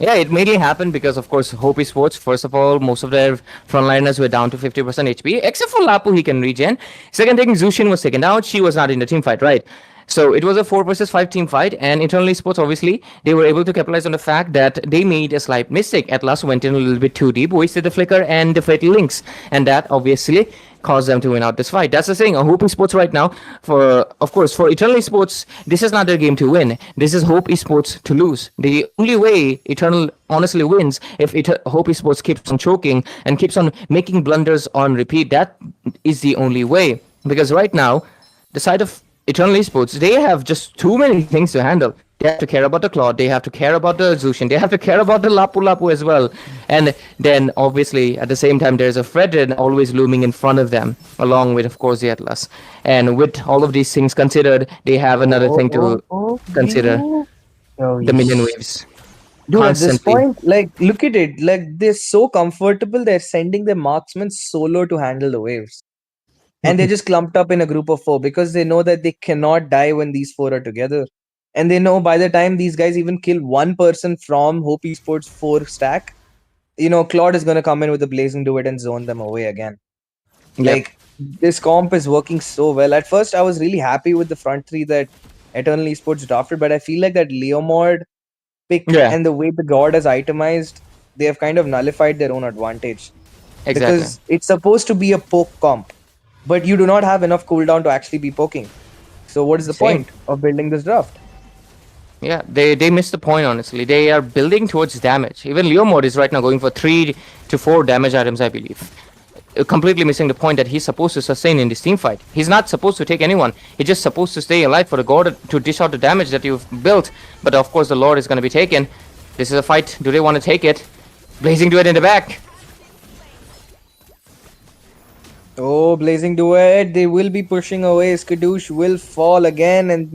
Yeah, it mainly happened because, of course, Hope Esports, first of all, most of their frontliners were down to 50% HP, except for Lapu, he can regen. Second thing, Zushin was taken out. She was not in the team fight, right? So it was a 4 versus 5 team fight, and Eternal Esports, obviously, they were able to capitalize on the fact that they made a slight mistake. Atlas went in a little bit too deep, wasted the flicker and the fatal links, and that obviously caused them to win out this fight. That's the thing. Hope Esports right now, for Eternal Esports, this is not their game to win. This is Hope Esports to lose. The only way Eternal honestly wins if Hope Esports keeps on choking and keeps on making blunders on repeat. That is the only way. Because right now, the side of Eternal Esports, they have just too many things to handle. They have to care about the Claude, they have to care about the Zushin, they have to care about the Lapu as well. And then, obviously, at the same time, there's a Fredrin always looming in front of them, along with, of course, the Atlas. And with all of these things considered, they have another thing to consider, the minion waves. Dude, at this Constantly. point, like, look at it. Like, they're so comfortable, they're sending their marksmen solo to handle the waves. And they're just clumped up in a group of 4 because they know that they cannot die when these 4 are together. And they know by the time these guys even kill one person from Hope Esports 4 stack, Claude is going to come in with a blazing duet and zone them away again. Yep. Like, this comp is working so well. At first, I was really happy with the front 3 that Eternal Esports drafted, but I feel like that Leomord pick and the way the god is itemized, they have kind of nullified their own advantage. Exactly. Because it's supposed to be a poke comp, but you do not have enough cooldown to actually be poking. So what is the Same. point of building this draft? Yeah, they missed the point, honestly. They are building towards damage. Even Leo mode is right now going for 3 to 4 damage items, I believe. Completely missing the point that he's supposed to sustain in this team fight. He's not supposed to take anyone. He's just supposed to stay alive for the god to dish out the damage that you've built. But of course, the Lord is going to be taken. This is a fight. Do they want to take it? Blazing Duet in the back. Oh, Blazing Duet, they will be pushing away. Skadoosh will fall again, and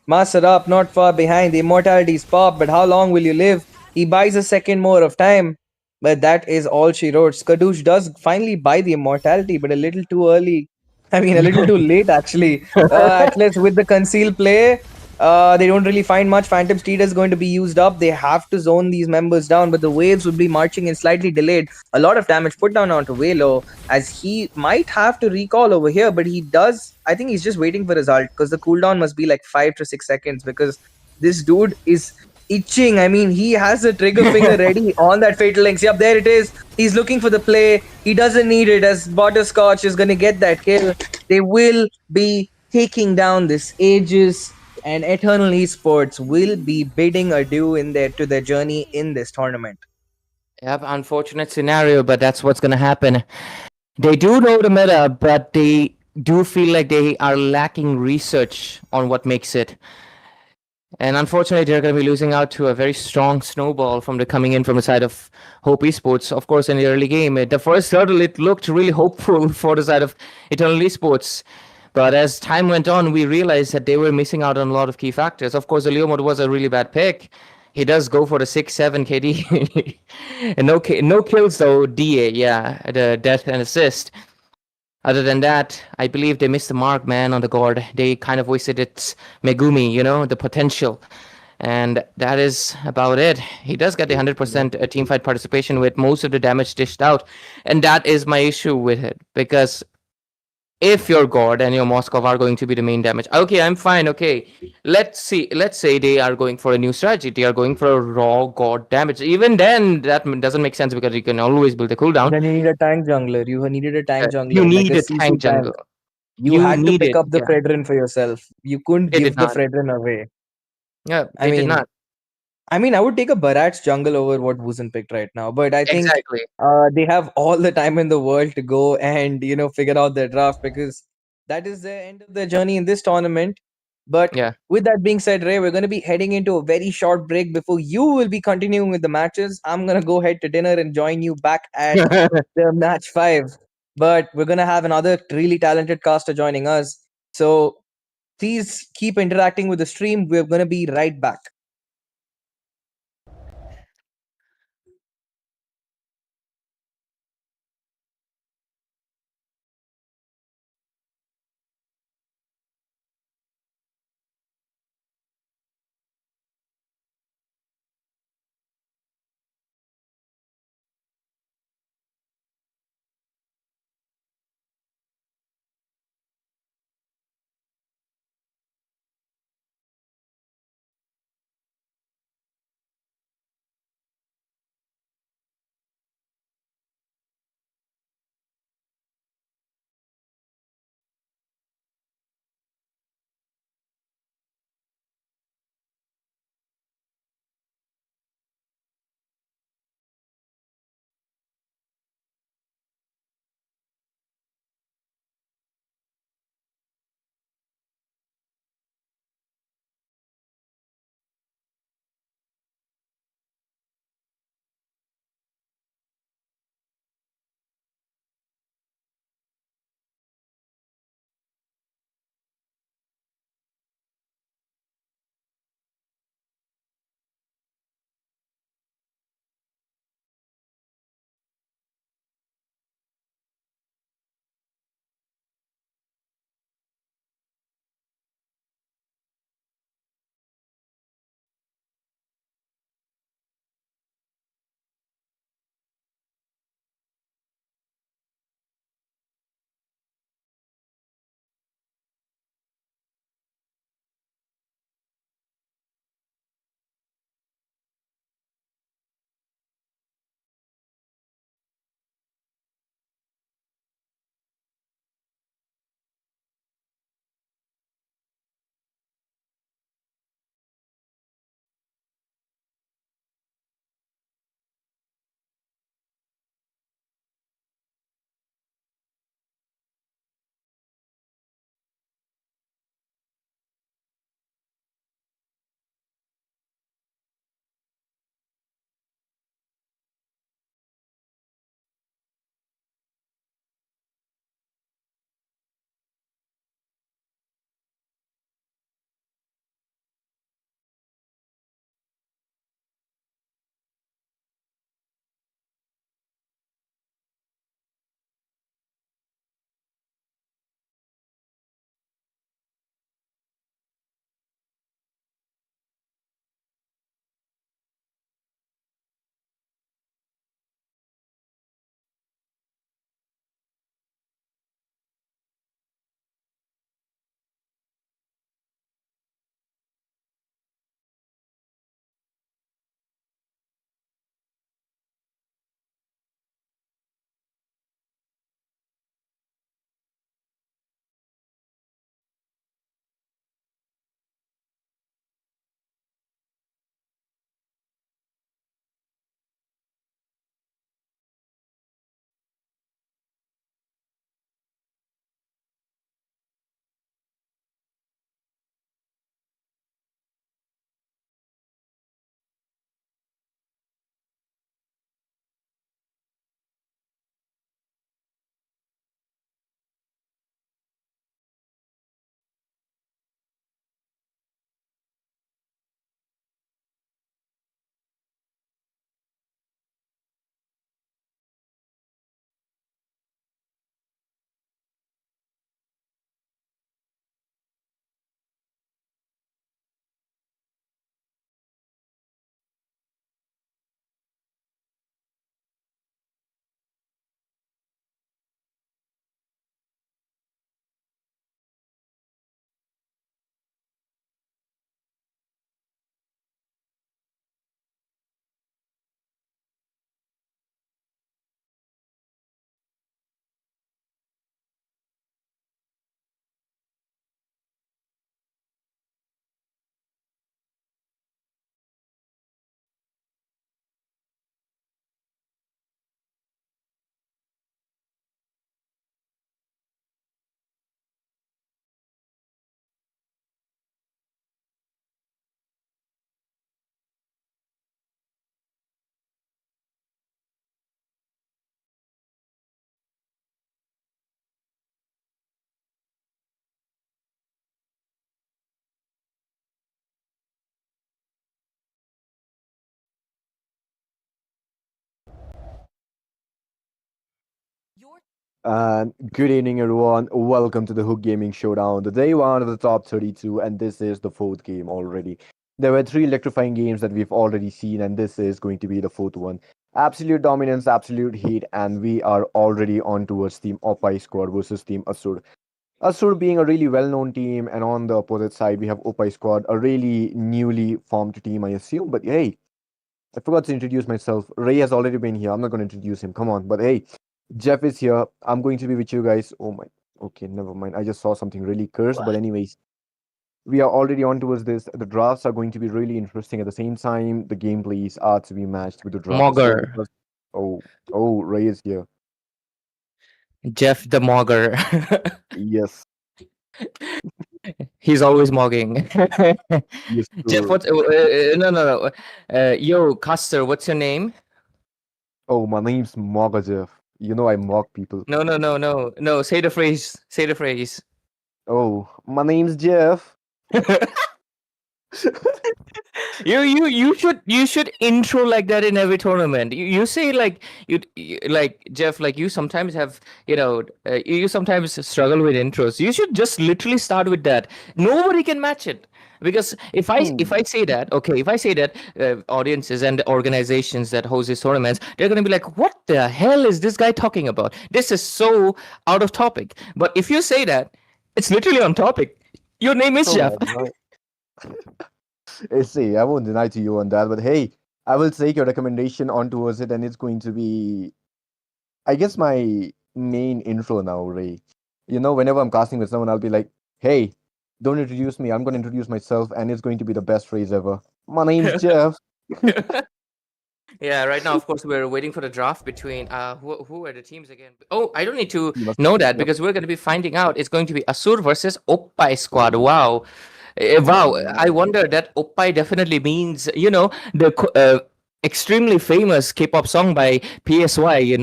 Masarap not far behind. The immortality's pop, but how long will you live? He buys a second more of time, but that is all she wrote. Skadoosh does finally buy the immortality, but a little too early. I mean, a little too late, actually. Atlas with the conceal play. They don't really find much. Phantom Steed is going to be used up. They have to zone these members down, but the waves would be marching in slightly delayed. A lot of damage put down onto Velo, as he might have to recall over here, but he does. I think he's just waiting for his ult because the cooldown must be like 5 to 6 seconds because this dude is itching. I mean, he has the trigger finger ready on that Fatal Links. Yep, there it is. He's looking for the play. He doesn't need it as Butterscotch is going to get that kill. They will be taking down this Aegis, and Eternal Esports will be bidding adieu in their to their journey in this tournament. Yep, unfortunate scenario, but that's what's going to happen. They do know the meta, but they do feel like they are lacking research on what makes it. And unfortunately, they're going to be losing out to a very strong snowball from the coming in from the side of Hope Esports. Of course, in the early game, the first hurdle, it looked really hopeful for the side of Eternal Esports. But as time went on, we realized that they were missing out on a lot of key factors. Of course, the Leo mode was a really bad pick. He does go for the 6-7 KD. And no kills, though, DA, yeah, the death and assist. Other than that, I believe they missed the mark, man, on the guard. They kind of wasted its Megumi, the potential. And that is about it. He does get the 100% team fight participation with most of the damage dished out. And that is my issue with it. Because if your god and your Moskov are going to be the main damage, okay, I'm fine. Okay, let's say they are going for a new strategy. They are going for a raw god damage. Even then, that doesn't make sense because you can always build a cooldown. Then you need a tank jungler. You needed a tank You jungler, like need a a CC tank tank. jungle. You You had to need pick it. up the Yeah, Fredrin for yourself. You couldn't they did give the not. Fredrin away. Yeah, I they did mean, not. I would take a Barat's jungle over what Wuzen picked right now, but I think Exactly. they have all the time in the world to go and figure out their draft because that is the end of their journey in this tournament. But Yeah. with that being said, Ray, we're going to be heading into a very short break before you will be continuing with the matches. I'm going to go head to dinner and join you back at the match 5. But we're going to have another really talented caster joining us. So please keep interacting with the stream. We're going to be right back. And good evening, everyone. Welcome to the Hook Gaming Showdown, the day one of the top 32, and this is the fourth game already. There were three electrifying games that we've already seen, and this is going to be the fourth one. Absolute dominance, absolute heat, and we are already on towards Team Opai Squad versus Team Asur. Asur being a really well known team, and on the opposite side, we have Opai Squad, a really newly formed team, I assume. But hey, I forgot to introduce myself. Ray has already been here. I'm not going to introduce him. Come on. But hey, Jeff is here. I'm going to be with you guys. Oh my. Okay, never mind. I just saw something really cursed. But anyways, we are already on towards this. The drafts are going to be really interesting. At the same time, the gameplays are to be matched with the draft as well. Mogger. Because oh, Ray is here. Jeff the Mogger. Yes, He's always mogging. yes, Jeff, sir. no, no, no. Yo, Custer, what's your name? Oh, my name's Moga Jeff. You know I mock people. No, no, no, no, no. Say the phrase. Say the phrase. Oh, my name's Jeff. You should intro like that in every tournament. You say like like Jeff, like you sometimes have, you sometimes struggle with intros. You should just literally start with that. Nobody can match it. Because if I Hmm. say that, okay, if I say that, audiences and organizations that host these tournaments, they're going to be like, what the hell is this guy talking about? This is so out of topic. But if you say that, it's literally on topic. Your name is Jeff. Oh, my. See, I won't deny to you on that, but hey, I will take your recommendation on towards it, and it's going to be, I guess, my main intro now, Ray. You know, whenever I'm casting with someone, I'll be like, hey, don't introduce me. I'm going to introduce myself, and it's going to be the best phrase ever. My name's Jeff. Yeah, right now, of course, we're waiting for the draft between who are the teams again? Oh, I don't need to You must, know that yep. because we're going to be finding out. It's going to be Asur versus Oppai squad. Wow. Oh, Wow. I man. wonder that Oppai definitely means, the extremely famous K-pop song by PSY,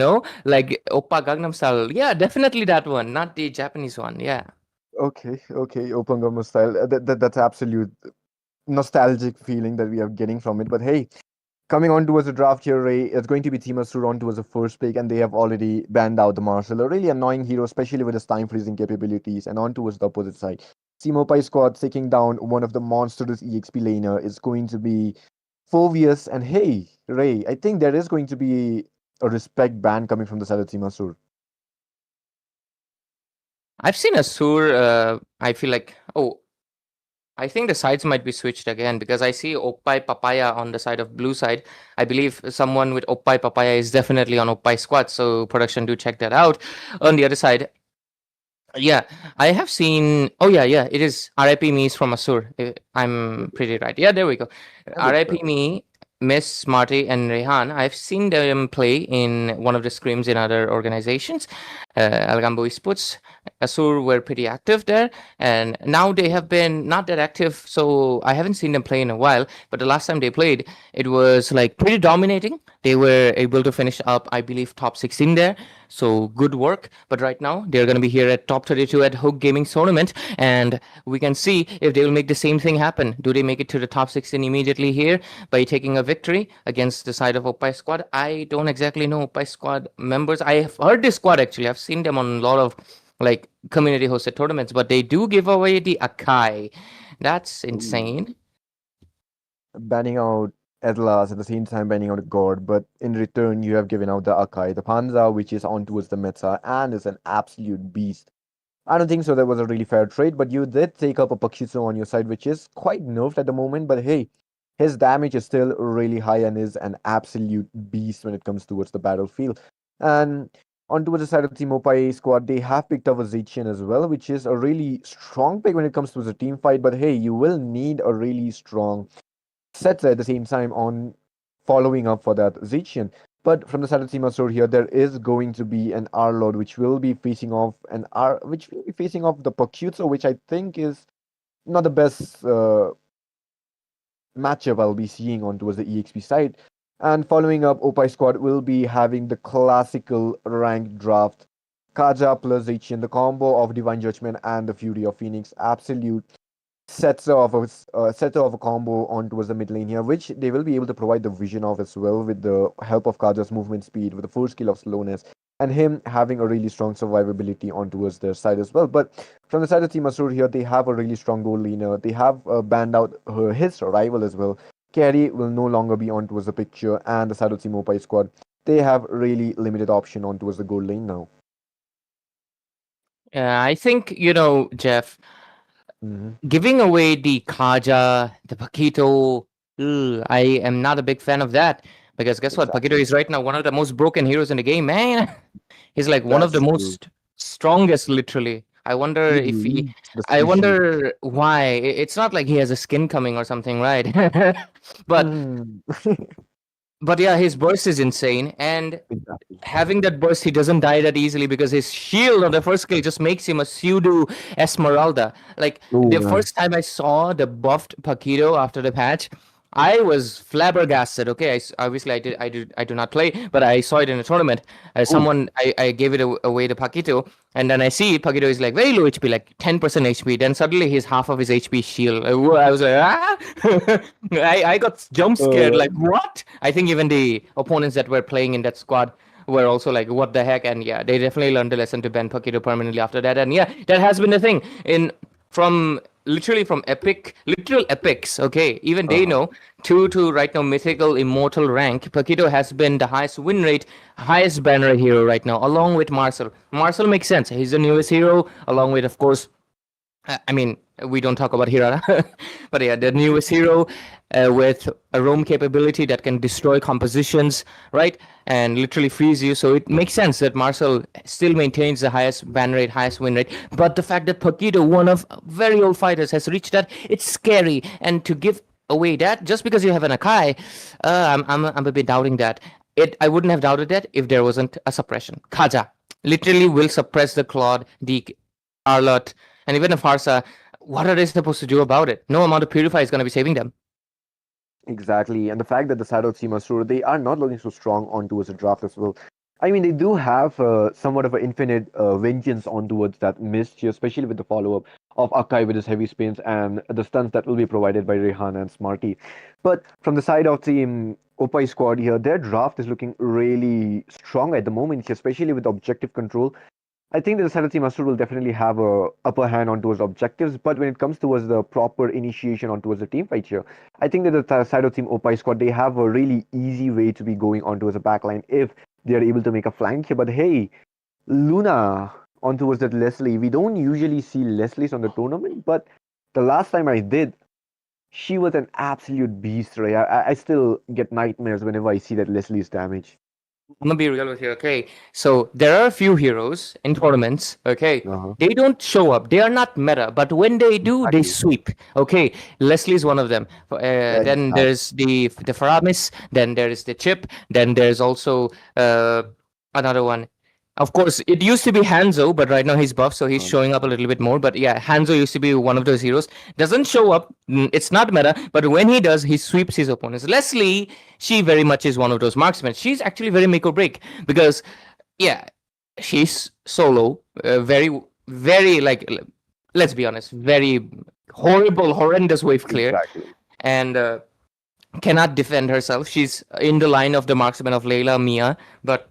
like Oppa Gangnam Style. Yeah, definitely that one, not the Japanese one. Yeah. Okay, Opangama style. That's absolute nostalgic feeling that we are getting from it. But hey, coming on towards the draft here, Ray, it's going to be Team Asur on towards the first pick, and they have already banned out the Marshal, a really annoying hero, especially with his time freezing capabilities. And on towards the opposite side, Simopai squad taking down one of the monstrous EXP laner is going to be Phovius. And hey, Ray, I think there is going to be a respect ban coming from the side of Team Asur. I've seen Asur. I feel like, oh, I think the sides might be switched again because I see Oppai Papaya on the side of blue side. I believe someone with Oppai Papaya is definitely on Oppai squad, so production do check that out. On the other side, yeah, I have seen. Oh yeah, yeah, it is RIP me is from Asur. I'm pretty right. Yeah, there we go. And that's RIP me, Miss Marty and Rehan. I've seen them play in one of the scrims in other organizations. Algambo Esports. Asur were pretty active there, and now they have been not that active. So I haven't seen them play in a while. But the last time they played, it was like pretty dominating. They were able to finish up, I believe, top 16 there. So good work. But right now, they're going to be here at top 32 at Hook Gaming Tournament. And we can see if they will make the same thing happen. Do they make it to the top 16 immediately here by taking a victory against the side of Oppai squad? I don't exactly know Oppai squad members. I have heard this squad actually. I've seen them on a lot of like community hosted tournaments, but they do give away the Akai. That's true. insane. Banning out Atlas at the same time banning out a god, but in return you have given out the Akai, the Panza, which is on towards the meta and is an absolute beast. I don't think so that was a really fair trade, but you did take up a Pakshitsu on your side, which is quite nerfed at the moment, but hey, his damage is still really high and is an absolute beast when it comes towards the battlefield. And on towards the side of the Mopai squad, they have picked up a Zichian as well, which is a really strong pick when it comes to the team fight, but hey, you will need a really strong sets at the same time on following up for that Zichian. But from the side of Team Asur here, there is going to be an R Lord which will be facing off which will be facing off the Pakutsu, which I think is not the best matchup I'll be seeing on towards the EXP side. And following up, Opai squad will be having the classical ranked draft. Kaja plus Zichian, the combo of Divine Judgment and the Fury of Phoenix. Absolute sets of a combo on towards the mid lane here, which they will be able to provide the vision of as well with the help of Kaja's movement speed, with the first skill of slowness, and him having a really strong survivability on towards their side as well. But from the side of Team Asur here, they have a really strong goal leaner. They have banned out his rival as well. Carry will no longer be on towards the picture, and the side of Team Mopai squad, they have really limited option on towards the goal lane now. I think, Jeff, Hmm. giving away the Kaja, the Paquito, I am not a big fan of that. Because guess what? Paquito Exactly. is right now one of the most broken heroes in the game, man. He's like one of the That's true. most strongest, literally. I wonder He if he. leads the I species. wonder why. It's not like he has a skin coming or something, right? but Mm. but yeah, his burst is insane, and Exactly. having that burst, he doesn't die that easily because his shield on the first skill just makes him a pseudo Esmeralda. Like Oh the man. first time I saw the buffed Paquito after the patch, I was flabbergasted. Okay, obviously I do not play, but I saw it in a tournament. Oh. I gave it away to Paquito, and then I see Paquito is like very low HP, like 10% HP. Then suddenly he's half of his HP shield. I was like, ah! I got jump scared. Uh, Like what? I think even the opponents that were playing in that squad were also like, what the heck? And yeah, they definitely learned the lesson to ban Paquito permanently after that. And yeah, that has been the thing in from literally from literal epics. Okay, even they uh-huh. know to right now mythical immortal rank. Paquito has been the highest win rate, highest ban rate hero right now, along with Marcel. Marcel makes sense. He's the newest hero, along with of course I mean, we don't talk about Hirara, but yeah, the newest hero with a roam capability that can destroy compositions, right? And literally freeze you. So it makes sense that Marcel still maintains the highest ban rate, highest win rate. But the fact that Paquito, one of very old fighters, has reached that, it's scary. And to give away that just because you have an Akai, I'm a bit doubting that. I wouldn't have doubted that if there wasn't a suppression. Kaja literally will suppress the Claude, the Arlott, and even if Farsa, what are they supposed to do about it? No amount of Purify is going to be saving them. Exactly. And the fact that the side of Team Asur, they are not looking so strong on towards the draft as well. I mean, they do have somewhat of an infinite vengeance on towards that mist here, especially with the follow-up of Akai with his heavy spins and the stunts that will be provided by Rehan and Smarty. But from the side of Team Opai squad here, their draft is looking really strong at the moment, especially with objective control. I think that the Sanity Master will definitely have a upper hand on towards objectives, but when it comes towards the proper initiation on towards the team fight here, I think that the side of Team Opai squad, they have a really easy way to be going on towards the backline if they are able to make a flank here. But hey, Luna on towards that Leslie. We don't usually see Leslie's on the tournament, but the last time I did, she was an absolute beast, right? I still get nightmares whenever I see that Leslie's damage. I'm gonna be real with you, okay? So there are a few heroes in tournaments, okay? Uh-huh. They don't show up. They are not meta, but when they do, they Exactly. sweep. Okay, Leslie is one of them. Then Exactly. there's the Faramis. Then there is the Chip. Then there's also another one. Of course, it used to be Hanzo, but right now he's buff, so he's showing up a little bit more. But yeah, Hanzo used to be one of those heroes. Doesn't show up. It's not meta, but when he does, he sweeps his opponents. Leslie, she very much is one of those marksmen. She's actually very make or break because, yeah, she's solo, very like, let's be honest, very horrible, horrendous wave clear, Exactly. and cannot defend herself. She's in the line of the marksman of Layla, Mia, but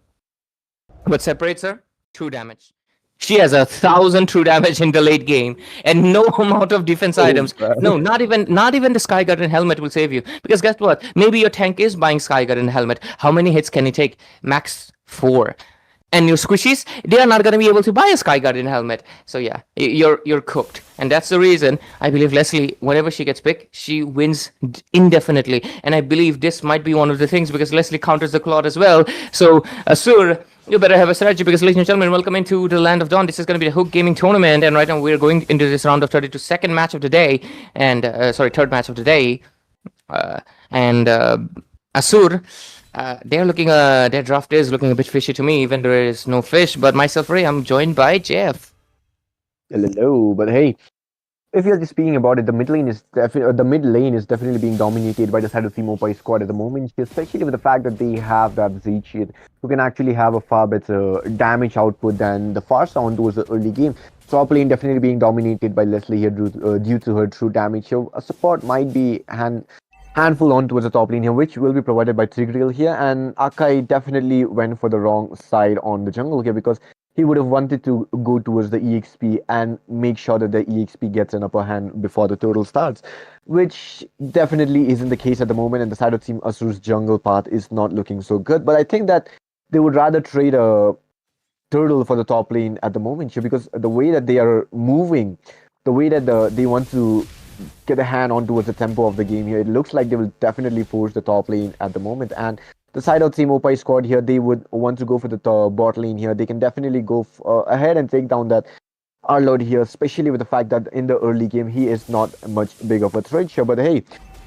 what separates her? True damage. She has 1,000 true damage in the late game, and no amount of defense Oh, items. man. No, not even the Sky Garden helmet will save you. Because guess what? Maybe your tank is buying Sky Garden helmet. How many hits can he take? Max 4. And your squishies, they are not going to be able to buy a Sky Garden helmet. So yeah, you're cooked, and that's the reason I believe Leslie, whenever she gets picked, she wins indefinitely. And I believe this might be one of the things because Leslie counters the Claude as well. So Asur, you better have a strategy because, ladies and gentlemen, welcome into the Land of Dawn. This is going to be the Hook Gaming Tournament, and right now we're going into this round of 32, second match of the day, and third match of the day, and Asur. They're looking. Their draft is looking a bit fishy to me, even there is no fish. But myself, Ray, I'm joined by Jeff. Hello, but hey, if you're just speaking about it, the mid lane is definitely being dominated by the side of Team Opai squad at the moment, especially with the fact that they have that Z who can actually have a far better damage output than the far sound towards the early game. top lane definitely being dominated by Leslie here due to her true damage. So a support might be handful on towards the top lane here, which will be provided by Tigreal here. And Akai definitely went for the wrong side on the jungle here because he would have wanted to go towards the EXP and make sure that the EXP gets an upper hand before the turtle starts, which definitely isn't the case at the moment. And the side of Team Asur's jungle path is not looking so good. But I think that they would rather trade a turtle for the top lane at the moment here because the way that they are moving, the way that they want to get a hand on towards the tempo of the game here, it looks like they will definitely force the top lane at the moment. And the side of Team Opai squad here, they would want to go for the bot lane here. They can definitely go ahead and take down that Arlord here, especially with the fact that in the early game he is not much big of a threat here. But hey,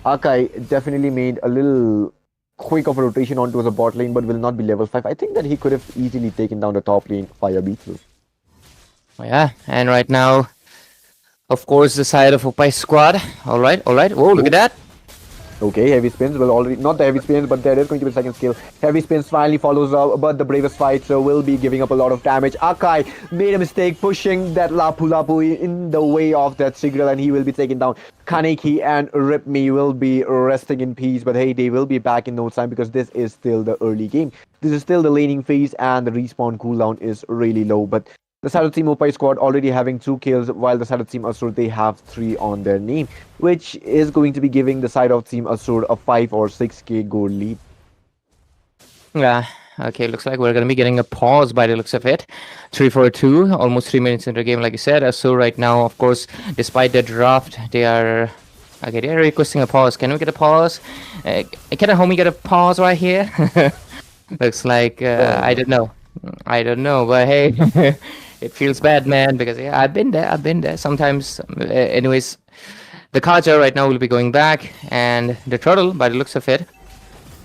Akai definitely made a little quick of a rotation onto the bot lane, but will not be level 5. I think that he could have easily taken down the top lane via beat-through. Oh, yeah, and right now, of course, the side of Opai squad. All right. Whoa, look at that. Okay, heavy spins will already, not the heavy spins, but there is going to be a second skill. Heavy spins finally follows up, but the bravest fighter will be giving up a lot of damage. Akai made a mistake pushing that Lapu Lapu in the way of that Sigral, and he will be taken down. Kaneki and Ripme will be resting in peace, but hey, they will be back in no time because this is still the early game. This is still the laning phase, and the respawn cooldown is really low, but the side of Team Opai squad already having 2 kills, while the side of Team Asur, they have 3 on their name, which is going to be giving the side of Team Asur a 5 or 6k gold lead. Yeah. Okay, looks like we're going to be getting a pause by the looks of it. 3-4-2, almost 3 minutes into the game, like you said. So right now, of course, despite the draft, they are... Okay, they are requesting a pause. Can we get a pause? Can a homie get a pause right here? Looks like... I don't know. But hey... It feels bad, man, because yeah, I've been there. Sometimes, anyways, the Kaja right now will be going back, and the turtle, by the looks of it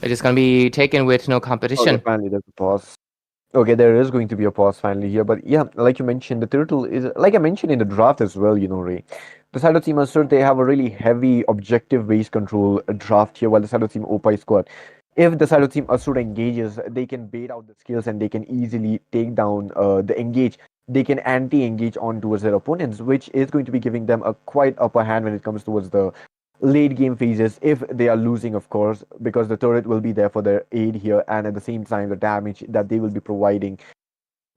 is going to be taken with no competition. Okay, finally, there's a pause. Okay, there is going to be a pause finally here, but yeah, like you mentioned, the turtle is, like I mentioned in the draft as well, Ray. The side of Team Asur, they have a really heavy objective-based control draft here, while the side of Team Opai squad, if the side of Team Asur engages, they can bait out the skills and they can easily take down the engage. They can anti-engage on towards their opponents, which is going to be giving them a quite upper hand when it comes towards the late game phases, if they are losing, of course, because the turret will be there for their aid here, and at the same time the damage that they will be providing.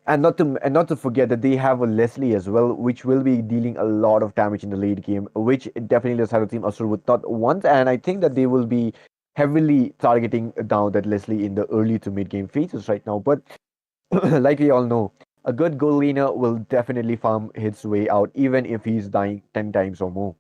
And not to forget that they have a Leslie as well, which will be dealing a lot of damage in the late game, which definitely the side of Team Asur would not want, and I think that they will be heavily targeting down that Leslie in the early to mid game phases right now. But like we all know, a good goal laner will definitely farm his way out, even if he's dying 10 times or more.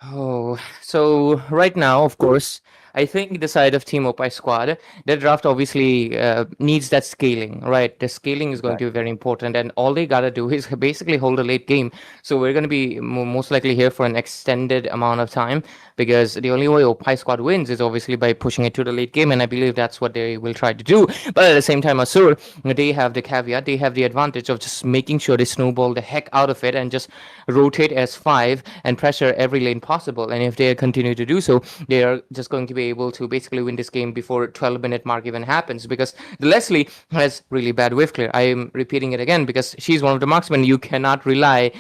Oh, so right now, of course, I think the side of Team Opai squad, their draft obviously needs that scaling, right? The scaling is going to be very important, and all they gotta do is basically hold a late game. So we're going to be most likely here for an extended amount of time, because the only way Opai squad wins is obviously by pushing it to the late game, and I believe that's what they will try to do. But at the same time, Asur, they have the caveat, they have the advantage of just making sure they snowball the heck out of it and just rotate S5 and pressure every lane possible. And if they continue to do so, they are just going to be able to basically win this game before 12-minute mark even happens, because the Leslie has really bad whiff clear. I am repeating it again because she's one of the marksmen you cannot rely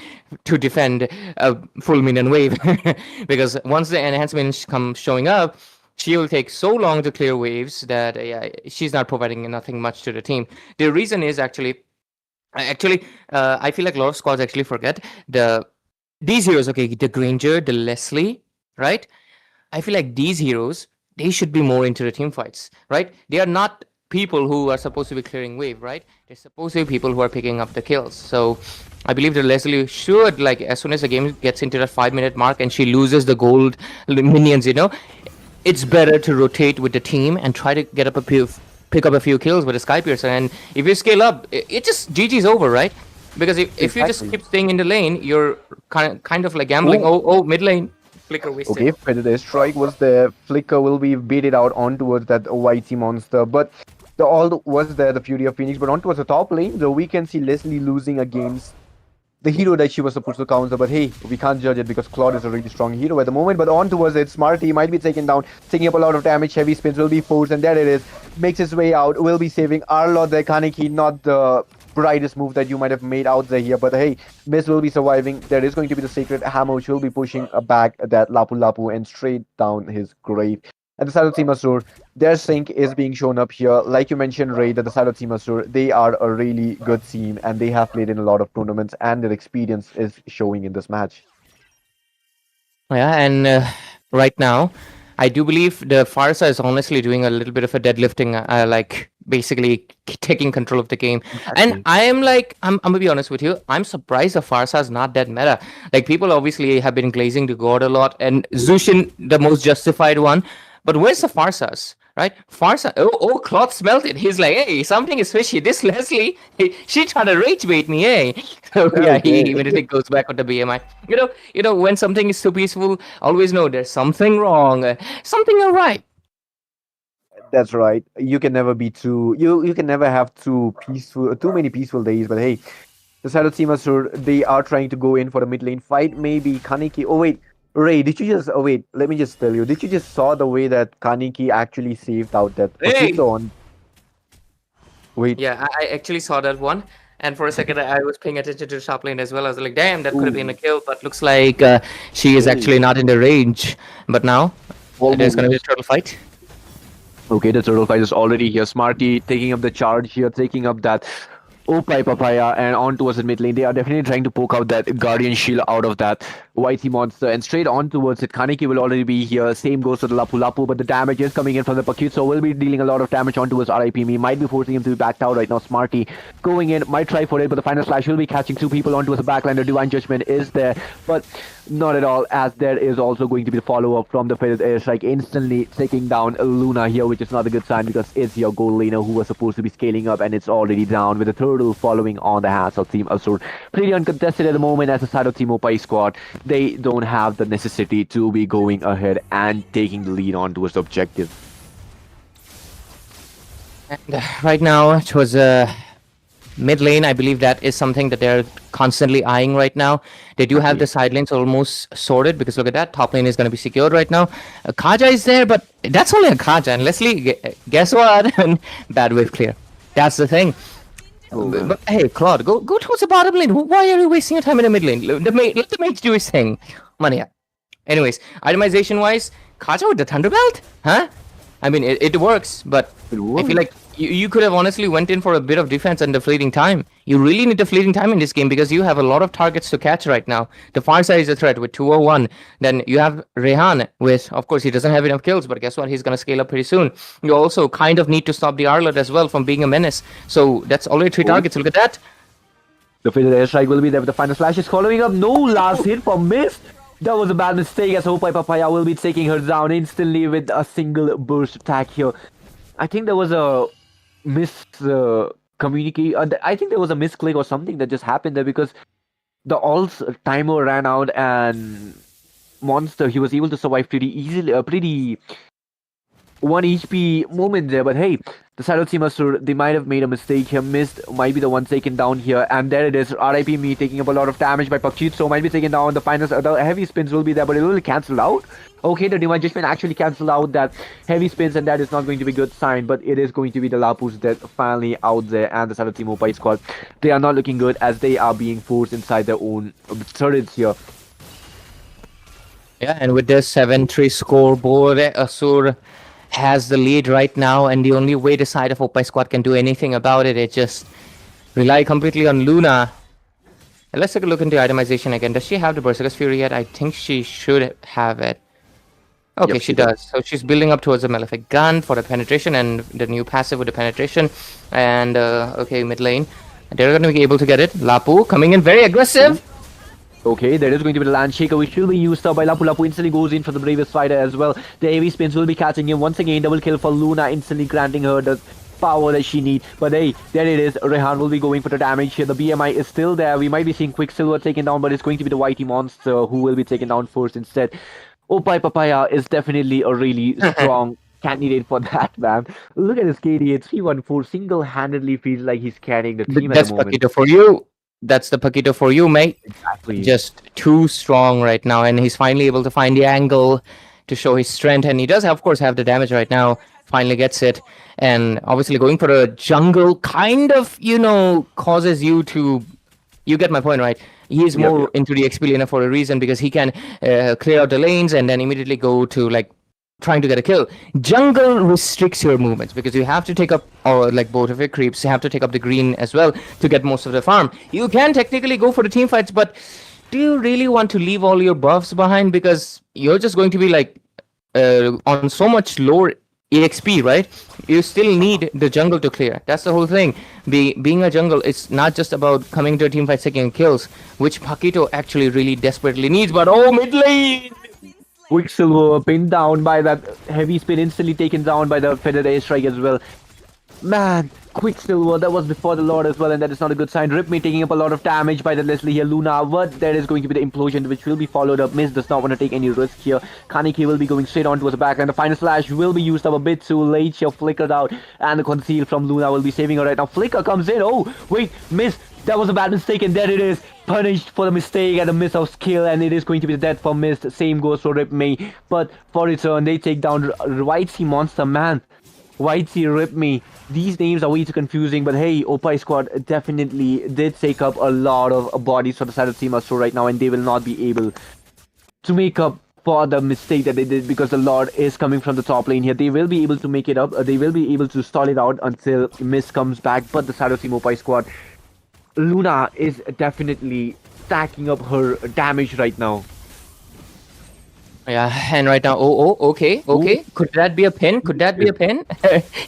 to defend a full minion wave because once the enhancements come showing up, she'll take so long to clear waves that she's not providing nothing much to the team. The reason is actually I feel like a lot of squads actually forget these heroes. Okay, the Granger, the Leslie, right? I feel like these heroes, they should be more into the team fights, right? They are not people who are supposed to be clearing wave, right? They're supposed to be people who are picking up the kills. So I believe that Leslie should, like, as soon as the game gets into that 5-minute mark and she loses the gold minions, it's better to rotate with the team and try to get up pick up a few kills with a Sky Piercer. And if you scale up, it just GG's over, right? Because if you just keep staying in the lane, you're kind of like gambling. Oh, mid lane. Flicker wasted. Okay, Predator Strike was there. Flicker will be baited out on towards that YT monster. But the all was there, the Fury of Phoenix. But on towards the top lane, though, we can see Leslie losing against the hero that she was supposed to counter. But hey, we can't judge it because Claude is a really strong hero at the moment. But on towards it, Smarty might be taken down, taking up a lot of damage. Heavy spins will be forced, and there it is. Makes his way out, will be saving Arlord there. Kaneki, not the brightest move that you might have made out there here. But hey, Miss will be surviving. There is going to be the Sacred Hammer, which will be pushing back that Lapu Lapu and straight down his grave. At the side of Team Asur, their sync is being shown up here. Like you mentioned, Ray, that the side of Team Asur, they are a really good team and they have played in a lot of tournaments and their experience is showing in this match. Yeah, and right now, I do believe the Farsa is honestly doing a little bit of a deadlifting, like basically taking control of the game. And Exactly. I am like, I'm gonna be honest with you, I'm surprised the Farsa is not that meta. Like people obviously have been glazing the god a lot, and Zushin the most justified one. But where's the Farsas? Right? Farsa, Cloth smelt it. He's like, hey, something is fishy. This Leslie, she tried to rage bait me, eh? So yeah, he Okay. immediately goes back with the BMI. When something is too peaceful, always know there's something wrong, something alright. That's right. You can never be you can never have too many peaceful days. But hey, the side of Team Asur, they are trying to go in for the mid lane fight. Maybe Kaneki. Oh wait, Ray, did you just? Oh wait, let me just tell you. Did you just saw the way that Kaneki actually saved out that Hey! Pakito on? Wait. Yeah, I actually saw that one. And for a second, I was paying attention to the top lane as well. I was like, damn, that could have been a Ooh. kill, but looks like she is Okay. actually not in the range. But now, there's going to be a Almost. turtle fight. Okay, the turtle fight is already here. Smarty taking up the charge here, taking up that Opai Papaya and on towards the mid lane. They are definitely trying to poke out that Guardian Shield out of that YT monster and straight on towards it. Kaneki will already be here. Same goes to the Lapu Lapu, but the damage is coming in from the Pakut, so will be dealing a lot of damage on towards RIP. Me might be forcing him to be backed out right now. Smarty going in, might try for it, but the final slash will be catching two people onto the backline. The Divine Judgment is there, but not at all, as there is also going to be the follow-up from the Faded Airstrike, instantly taking down Luna here, which is not a good sign because it's your gold laner who was supposed to be scaling up and it's already down with the turtle following on the hands of Team Asur. Pretty uncontested at the moment as the side of Team Opai squad. They don't have the necessity to be going ahead and taking the lead on towards the objective. And right now, towards mid lane, I believe that is something that they're constantly eyeing right now. They do have the side lanes almost sorted because look at that, top lane is going to be secured right now. Kaja is there, but that's only a Kaja. And Leslie, guess what? Bad wave clear. That's the thing. But hey, Claude, go towards the bottom lane. Why are you wasting your time in the mid lane? Let the mage do his thing. Money up. Anyways, itemization wise, Kaja with the Thunderbelt? Huh? I mean, it works, but I feel like you could have honestly went in for a bit of defense and the fleeting time. You really need the fleeting time in this game because you have a lot of targets to catch right now. The far side is a threat with 201. Then you have Rehan with, of course, he doesn't have enough kills, but guess what? He's going to scale up pretty soon. You also kind of need to stop the Arlot as well from being a menace. So that's already 3 targets. Look at that. The Faded Airstrike will be there, but the final slash is following up. No last hit for Mist. That was a bad mistake as Opai Papaya will be taking her down instantly with a single burst attack here. I think there was a I think there was a misclick or something that just happened there because the All's timer ran out and Monster, he was able to survive pretty easily, pretty 1 HP moment there, but hey, the side of Team Asur, they might have made a mistake here. Mist might be the one taken down here, and there it is. RIP me taking up a lot of damage by Pakchitso might be taken down. The final, the heavy spins will be there, but it will cancel out. Okay, the Divine Judgment actually cancelled out that heavy spins, and that is not going to be a good sign, but it is going to be the Lapus that finally out there, and the side of Team Opai squad, they are not looking good as they are being forced inside their own turrets here. Yeah, and with this 7-3 scoreboard, Asur has the lead right now, and the only way the side of Opai squad can do anything about it is just rely completely on Luna. And let's take a look into itemization again. Does she have the Berserker's Fury yet? I think she should have it. Okay, Yep, she she does. does. So she's building up towards the Malefic Gun for the penetration and the new passive with the penetration. And, okay, mid lane. They're going to be able to get it. Lapu coming in very aggressive. Okay, there is going to be the Land Shaker, which will be used up by Lapu Lapu. Instantly goes in for the Bravest Fighter as well. The heavy spins will be catching him once again. Double kill for Luna, instantly granting her the power that she needs. But hey, there it is. Rehan will be going for the damage here. The BMI is still there. We might be seeing Quicksilver taken down, but it's going to be the YT Monster who will be taken down first instead. Opai Papaya is definitely a really strong candidate for that, man. Look at his KDA 314. Single-handedly feels like he's carrying the team That's at the moment. Paquito for you. That's the Paquito for you, mate. Exactly. Just too strong right now, and he's finally able to find the angle to show his strength. And he does, of course, have the damage right now. finally gets it. And obviously going for a jungle kind of, causes you to, you get my point, right? He is Yep, more yep. into the XP laner for a reason, because he can clear out the lanes and then immediately go to like trying to get a kill. Jungle restricts your movements because you have to take up, or like both of your creeps, you have to take up the green as well to get most of the farm. You can technically go for the team fights, but do you really want to leave all your buffs behind? Because you're just going to be like on so much lower EXP, right? You still need the jungle to clear. That's the whole thing. Being a jungle, it's not just about coming to a team fight taking kills, which Paquito actually really desperately needs. But oh, mid lane! Quicksilver pinned down by that heavy spin, instantly taken down by the feathered airstrike as well. Man, Quicksilver, that was before the Lord as well, and that is not a good sign. Ripme taking up a lot of damage by the Leslie here. Luna, but there is going to be the implosion, which will be followed up. Miz does not want to take any risk here. Kaneki will be going straight on towards the back, and the final slash will be used up a bit too late. She flickered out, and the conceal from Luna will be saving her right now. Flicker comes in. Oh, wait, Miz, that was a bad mistake, and there it is. Punished for the mistake and a miss of skill, and it is going to be the death for Miz. Same goes for Ripme, but for return, they take down White Sea Monster, man. White Sea, Ripme. These names are way too confusing, but hey, Opai squad definitely did take up a lot of bodies for the side of Team Astro right now, and they will not be able to make up for the mistake that they did because the Lord is coming from the top lane here. They will be able to make it up. They will be able to stall it out until Miss comes back, but the side of Team Opai squad, Luna is definitely stacking up her damage right now. Yeah, and right now, okay. Could that be a pin? Could that be a pin?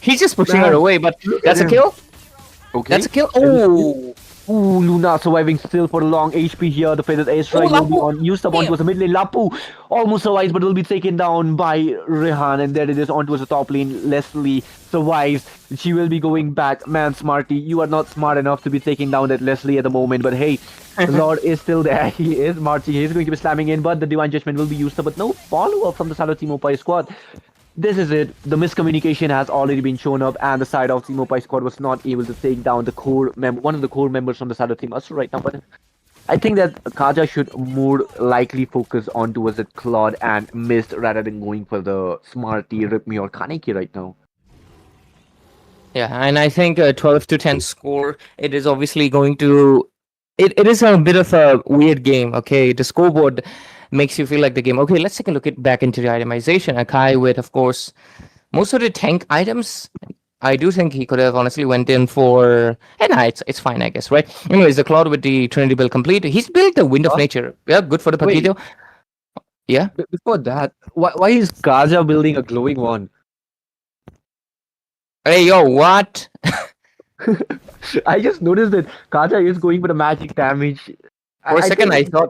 He's just pushing her Man, away, but look that's at a him. kill. Okay. That's a kill. Oh, Ooh, Luna surviving still for a long HP here. The feathered airstrike will be Lapu. on used up onto the mid lane. Lapu almost survives, but will be taken down by Rehan, and there it is onto the top lane. Leslie survives. She will be going back. Man, Smarty, you are not smart enough to be taking down that Leslie at the moment. But hey, the Lord is still there. He is marching. He is going to be slamming in, but the Divine Judgment will be used up. But no follow up from the side of Team Opai squad. This is it. The miscommunication has already been shown up, and the side of Team Opai squad was not able to take down the one of the core members from the side of Team Astro right now. But I think that Kaja should more likely focus on towards the Claude and Mist rather than going for the Smarty, Ripme, or Kaneki right now. yeah, and I think a 12-10 score. It is obviously going to. It is a bit of a weird game. Okay, the scoreboard makes you feel like the game. Okay, let's take a look back into the itemization. Akai with, of course, most of the tank items. I do think he could have honestly went in for. And it's fine, I guess, right? Anyways, the Cloud with the Trinity build complete. He's built the Wind of Nature. Yeah, good for the Wait. Paquito. Yeah. Before that, why is Kaja building a glowing one? Hey, yo, what? I just noticed that Kaja is going for the magic damage. For a second, I think- thought,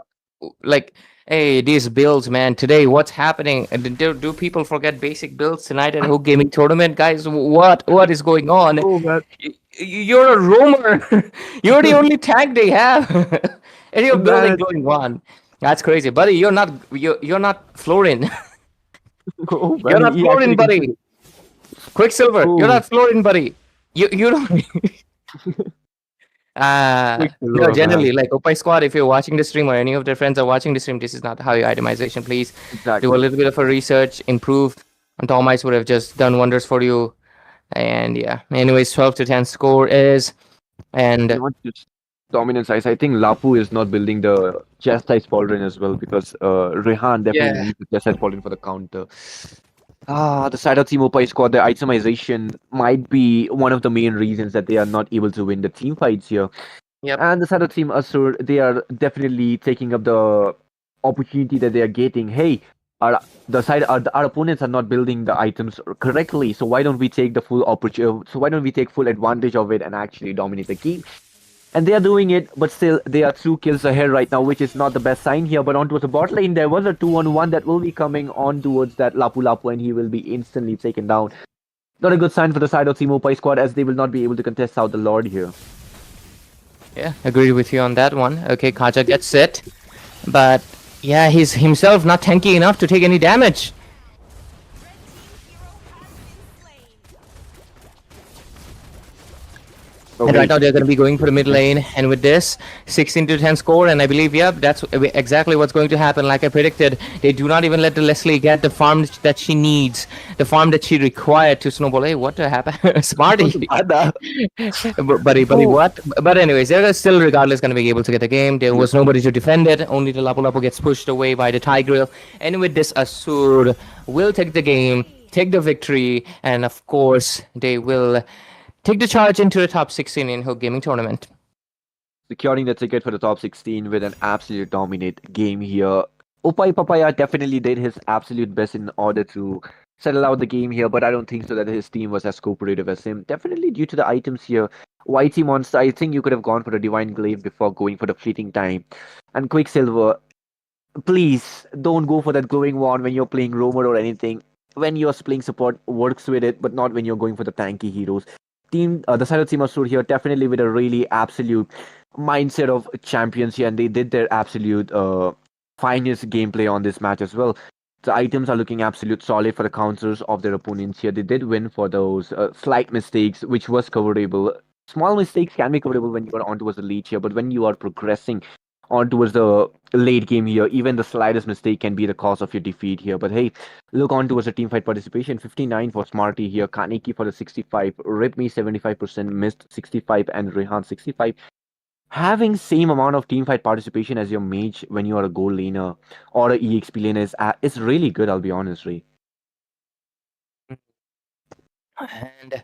like, hey, these builds, man. Today, what's happening? And do people forget basic builds tonight at Hook Gaming Tournament, guys? What is going on? Oh man, You're a roamer. You're the only tag they have, and you're building Man. going on. That's crazy, buddy. You're not Florin. oh, man. You're not he Florin, actually buddy. considered- Quicksilver, Oh. you're not Florin, buddy. You don't. No, Quicksilver, generally, man. like Opai Squad, if you're watching the stream or any of their friends are watching the stream, this is not how your itemization. Please Exactly. do a little bit of a research, improve. And Tomites would have just done wonders for you. And yeah, anyways, 12-10 score is, and Not just dominance size. I think Lapu is not building the chest size pauldron as well because Rehan definitely Yeah. needs the chest size pauldron for the counter. The side of Team Opai squad, the itemization might be one of the main reasons that they are not able to win the team fights here. Yep. And the side of Team Asur, they are definitely taking up the opportunity that they are getting. Hey, our opponents are not building the items correctly, so why don't we take the full opportunity? So why don't we take full advantage of it and actually dominate the game? And they are doing it, but still they are 2 kills ahead right now, which is not the best sign here. But on towards the bot lane, there was a 2-on-1 that will be coming on towards that Lapu Lapu, and he will be instantly taken down. Not a good sign for the side of Team Opai squad, as they will not be able to contest out the Lord here. yeah, agree with you on that one. Okay, Kaja gets it, but yeah, he's himself not tanky enough to take any damage. And right Okay. now they're going to be going for the mid lane, and with this 16 to 10 score, and I believe, yep, that's exactly what's going to happen. Like I predicted, they do not even let the Leslie get the farm that she needs, the farm that she required to snowball. Hey, what the happened? Smarty. Ada. Buddy, Oh, what? But anyways, they're still regardless going to be able to get the game. There yep. was nobody to defend it. Only the Lapu Lapu gets pushed away by the Tigreal. And with this, Asur will take the game, take the victory, and of course, they will take the charge into the top 16 in Hook Gaming Tournament. Securing the ticket for the top 16 with an absolute dominate game here. Upai Papaya definitely did his absolute best in order to settle out the game here, but I don't think so that his team was as cooperative as him. Definitely due to the items here. Whitey Monster, I think you could have gone for the Divine Glaive before going for the Fleeting Time. And Quicksilver, please don't go for that glowing wand when you're playing roamer or anything. When you're playing support, works with it, but not when you're going for the tanky heroes. The side of Team Asur here definitely with a really absolute mindset of champions here, and they did their absolute finest gameplay on this match as well. The items are looking absolute solid for the counters of their opponents here. They did win for those slight mistakes, which was coverable. Small mistakes can be coverable when you are on towards the lead here, but when you are progressing on towards the late game here, even the slightest mistake can be the cause of your defeat here. But hey, look on towards the team fight participation. 59 for Smarty here, Kaneki for the 65, Ripme 75%, Mist 65, and Rehan 65. Having same amount of team fight participation as your mage when you are a gold laner or a EXP laner is really good. I'll be honest, Ray. And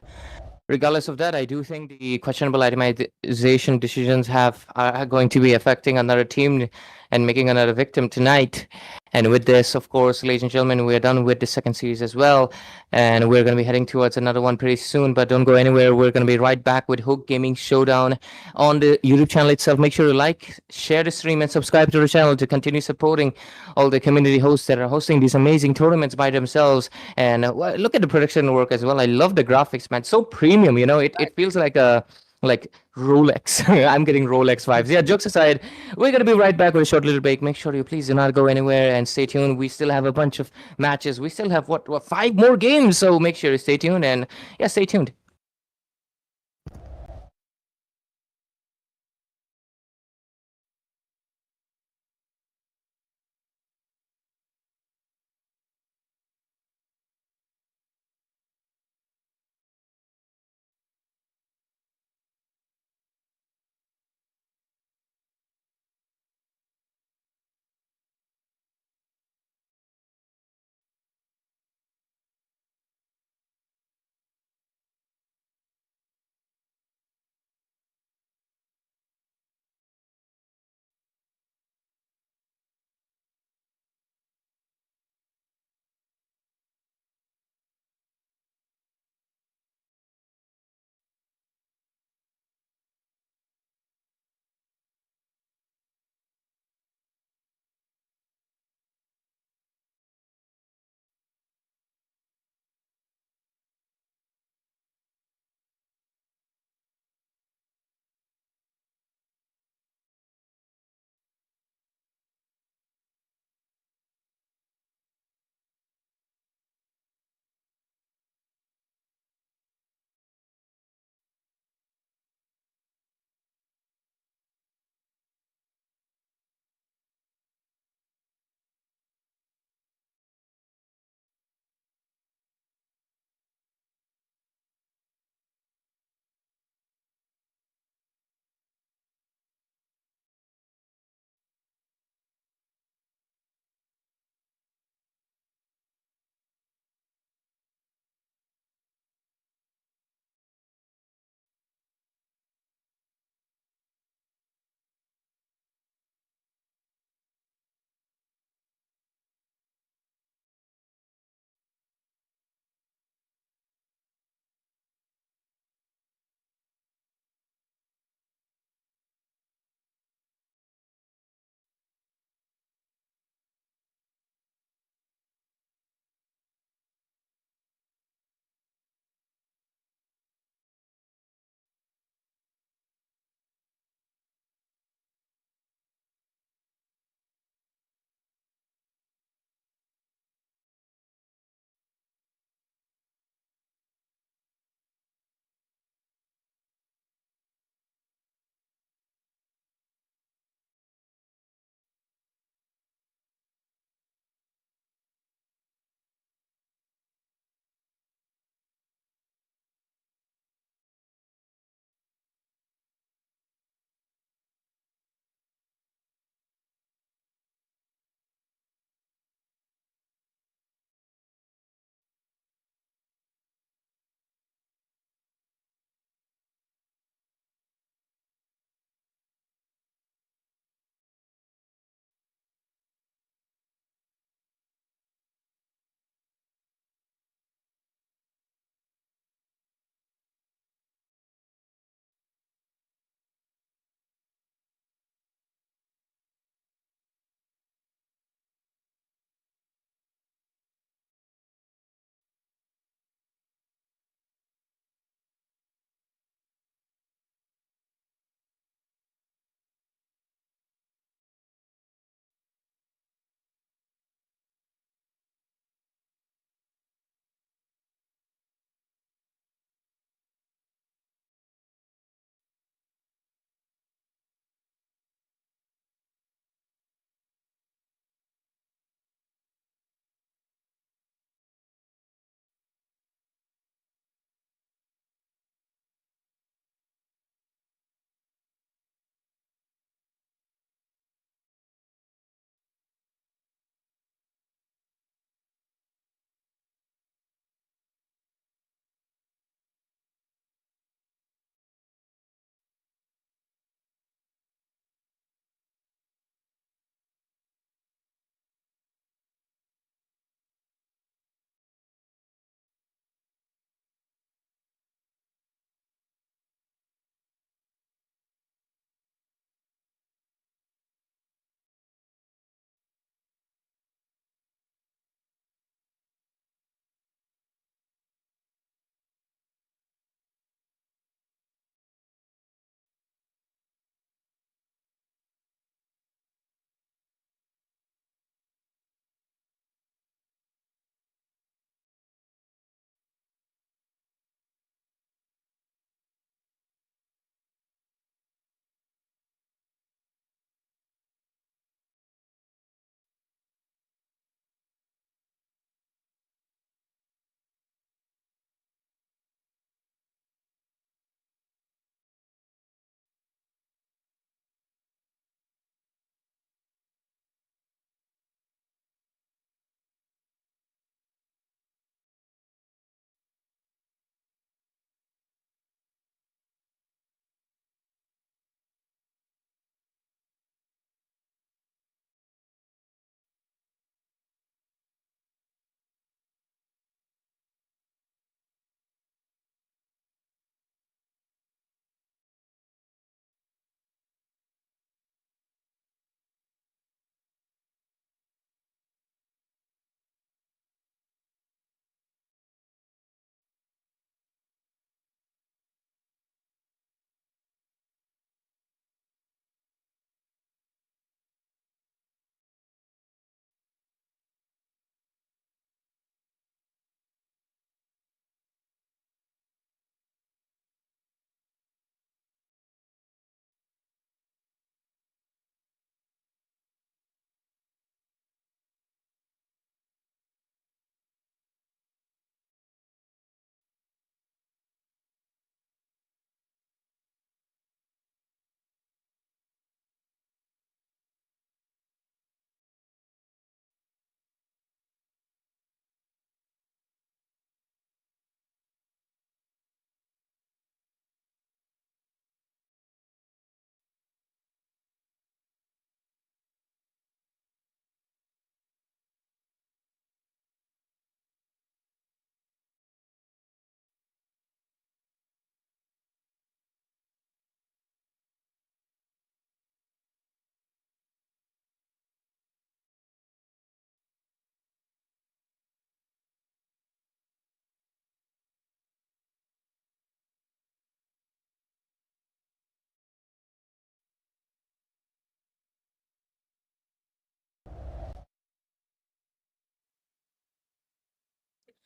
regardless of that, I do think the questionable itemization decisions are going to be affecting another team and making another victim tonight. And with this, of course, ladies and gentlemen, we're done with the second series as well. And we're going to be heading towards another one pretty soon. But don't go anywhere. We're going to be right back with Hook Gaming Showdown on the YouTube channel itself. Make sure to like, share the stream, and subscribe to the channel to continue supporting all the community hosts that are hosting these amazing tournaments by themselves. And look at the production work as well. I love the graphics, man. So premium, it feels like a like Rolex. I'm getting Rolex vibes. Yeah, jokes aside, we're gonna be right back with a short little break. Make sure you please do not go anywhere and stay tuned. We still have a bunch of matches. We still have what 5 more games. So make sure you stay tuned and yeah, stay tuned.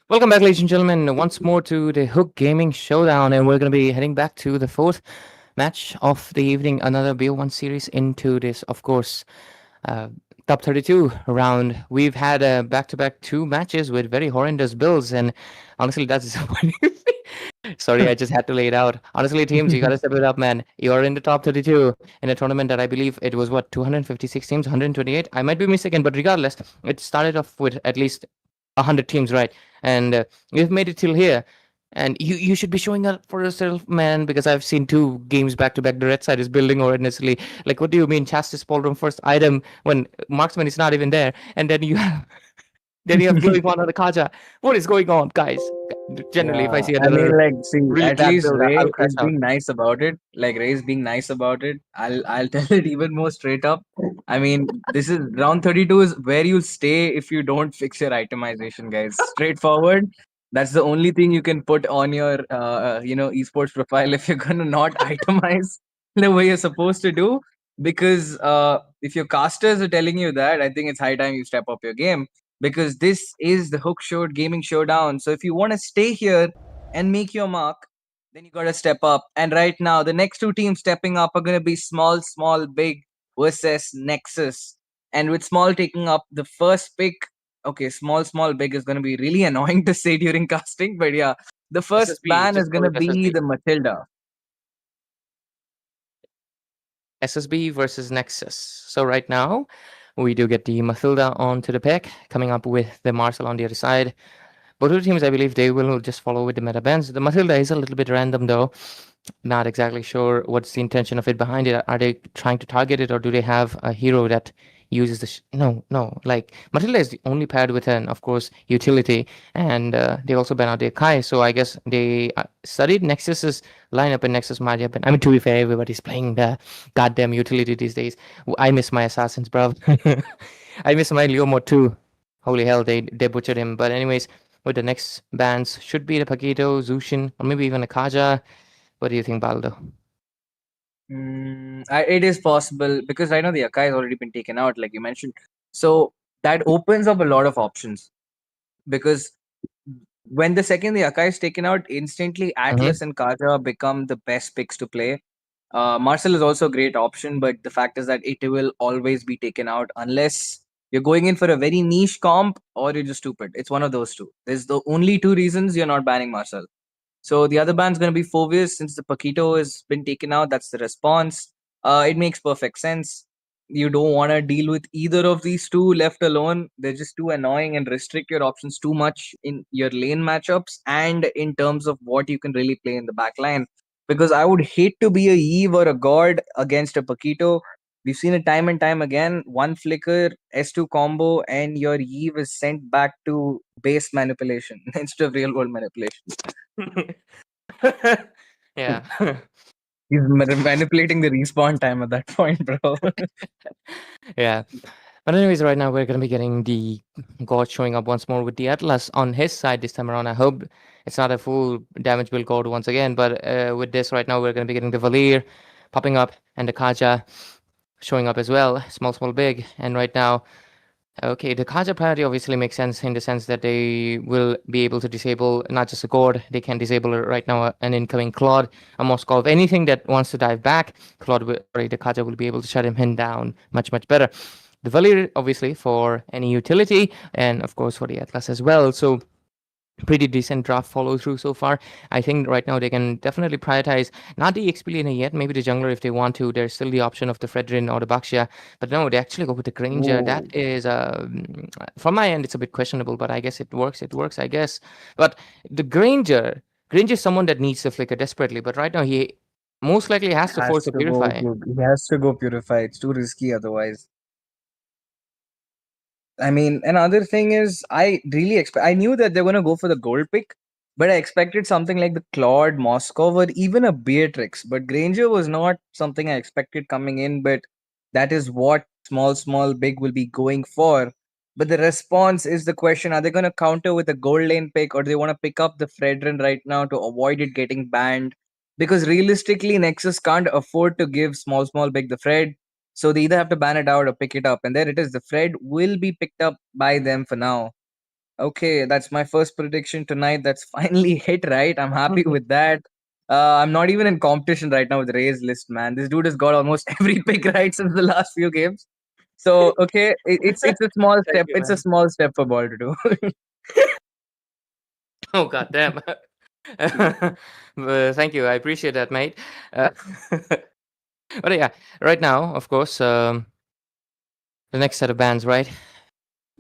Welcome back, ladies and gentlemen, once more to the Hook Gaming Showdown, and we're going to be heading back to the fourth match of the evening, another BO1 series into this, of course, uh, top 32 round. We've had back-to-back two matches with very horrendous builds, and honestly, that's disappointing. Sorry, I just had to lay it out. Honestly, teams, you got to step it up, man. You're in the top 32 in a tournament that I believe it was what 256 teams, 128. I might be mistaken, but regardless, it started off with at least 100 teams, right? And you've made it till here. And you should be showing up for yourself, man, because I've seen two games back to back. The red side is building horrendously. Like, what do you mean, Chastis Ballroom first item when marksman is not even there, and then you have then you have glowing one on the Kaja. What is going on, guys? Generally, if I Yeah, see I mean, another like, see, really at bad least build, I'll Ray crash is out. being nice about it. Like Ray is being nice about it. I'll tell it even more straight up. I mean, this is round 32 is where you'll stay if you don't fix your itemization, guys. Straightforward. That's the only thing you can put on your esports profile if you're gonna not itemize the way you're supposed to do. Because if your casters are telling you that, I think it's high time you step up your game because this is the Hook Show Gaming Showdown. So if you want to stay here and make your mark, then you got to step up. And right now, the next two teams stepping up are going to be Small, Big versus Nexus. And with Small taking up the first pick, okay, Small, Big is going to be really annoying to say during casting, but yeah, the first SSB, ban is just going call to it be SSB. the Matilda. SSB versus Nexus. So right now, we do get the Mathilda onto the pick, coming up with the Marcel on the other side. Both of the teams, I believe, they will just follow with the meta bans. The Matilda is a little bit random, though. Not exactly sure what's the intention of it behind it. Are they trying to target it, or do they have a hero that uses the? No. Like Matilda is the only paired with an, of course, utility, and they also ban out their Kai. So I guess they studied Nexus's lineup, and Nexus might have been. I mean, to be fair, everybody's playing the goddamn utility these days. I miss my assassins, bro. I miss my Leo mode too. Holy hell, they butchered him. But anyways, with the next bans should be the Paquito, Zushin, or maybe even a Kaja. What do you think, Baldo? It is possible because I know the Akai has already been taken out, like you mentioned. So that opens up a lot of options because when the second the Akai is taken out, instantly Mm-hmm. Atlas and Kaja become the best picks to play. Marcel is also a great option, but the fact is that it will always be taken out unless you're going in for a very niche comp or you're just stupid. It's one of those two. There's the only two reasons you're not banning Marcel. So the other band's going to be Phobius since the Paquito has been taken out. That's the response. It makes perfect sense. You don't want to deal with either of these two left alone. They're just too annoying and restrict your options too much in your lane matchups and in terms of what you can really play in the back line. Because I would hate to be a Eve or a God against a Paquito. We've seen it time and time again. One flicker, S2 combo, and your Eve is sent back to base manipulation instead of real world manipulation. Yeah. He's manipulating the respawn time at that point, bro. Yeah. But anyways, right now we're gonna be getting the God showing up once more with the Atlas on his side this time around. I hope it's not a full damage build God once again, but with this right now we're gonna be getting the Valir popping up and the Kaja showing up as well. Small, big. And right now, okay, the Kaja priority obviously makes sense in the sense that they will be able to disable not just a God, they can disable right now an incoming Claude, a Moskov, anything that wants to dive back. Claude, sorry, the Kaja will be able to shut him down much better. The Valir, obviously, for any utility, and of course for the Atlas as well. So pretty decent draft follow through so far. I think right now they can definitely prioritize not the XP laner yet, maybe the jungler if they want to. There's still the option of the Fredrin or the Baxia, but no, they actually go with the Granger. That Ooh. is, from my end, it's a bit questionable, but I guess it works. It works, I guess. But the Granger is someone that needs the flicker desperately, but right now he most likely has to Has force a to go. purify. He has to go purify. It's too risky otherwise. I mean, another thing is, I really expect. I knew that they're gonna go for the gold pick, but I expected something like the Claude, Moskov, or even a Beatrix. But Granger was not something I expected coming in. But that is what Big will be going for. But the response is the question: are they gonna counter with a gold lane pick, or do they want to pick up the Fredrin right now to avoid it getting banned? Because realistically, Nexus can't afford to give Big the Fred, so they either have to ban it out or pick it up. And there it is. The Fred will be picked up by them for now. Okay, that's my first prediction tonight. That's finally hit right. I'm happy with that. I'm not even in competition right now with Ray's list, man. This dude has got almost every pick right since the last few games. So okay, it's a small Thank step. you, It's a man. small step for Ball to do. Oh god damn. Thank you. I appreciate that, mate. Uh, but yeah, right now, of course, the next set of bands, right?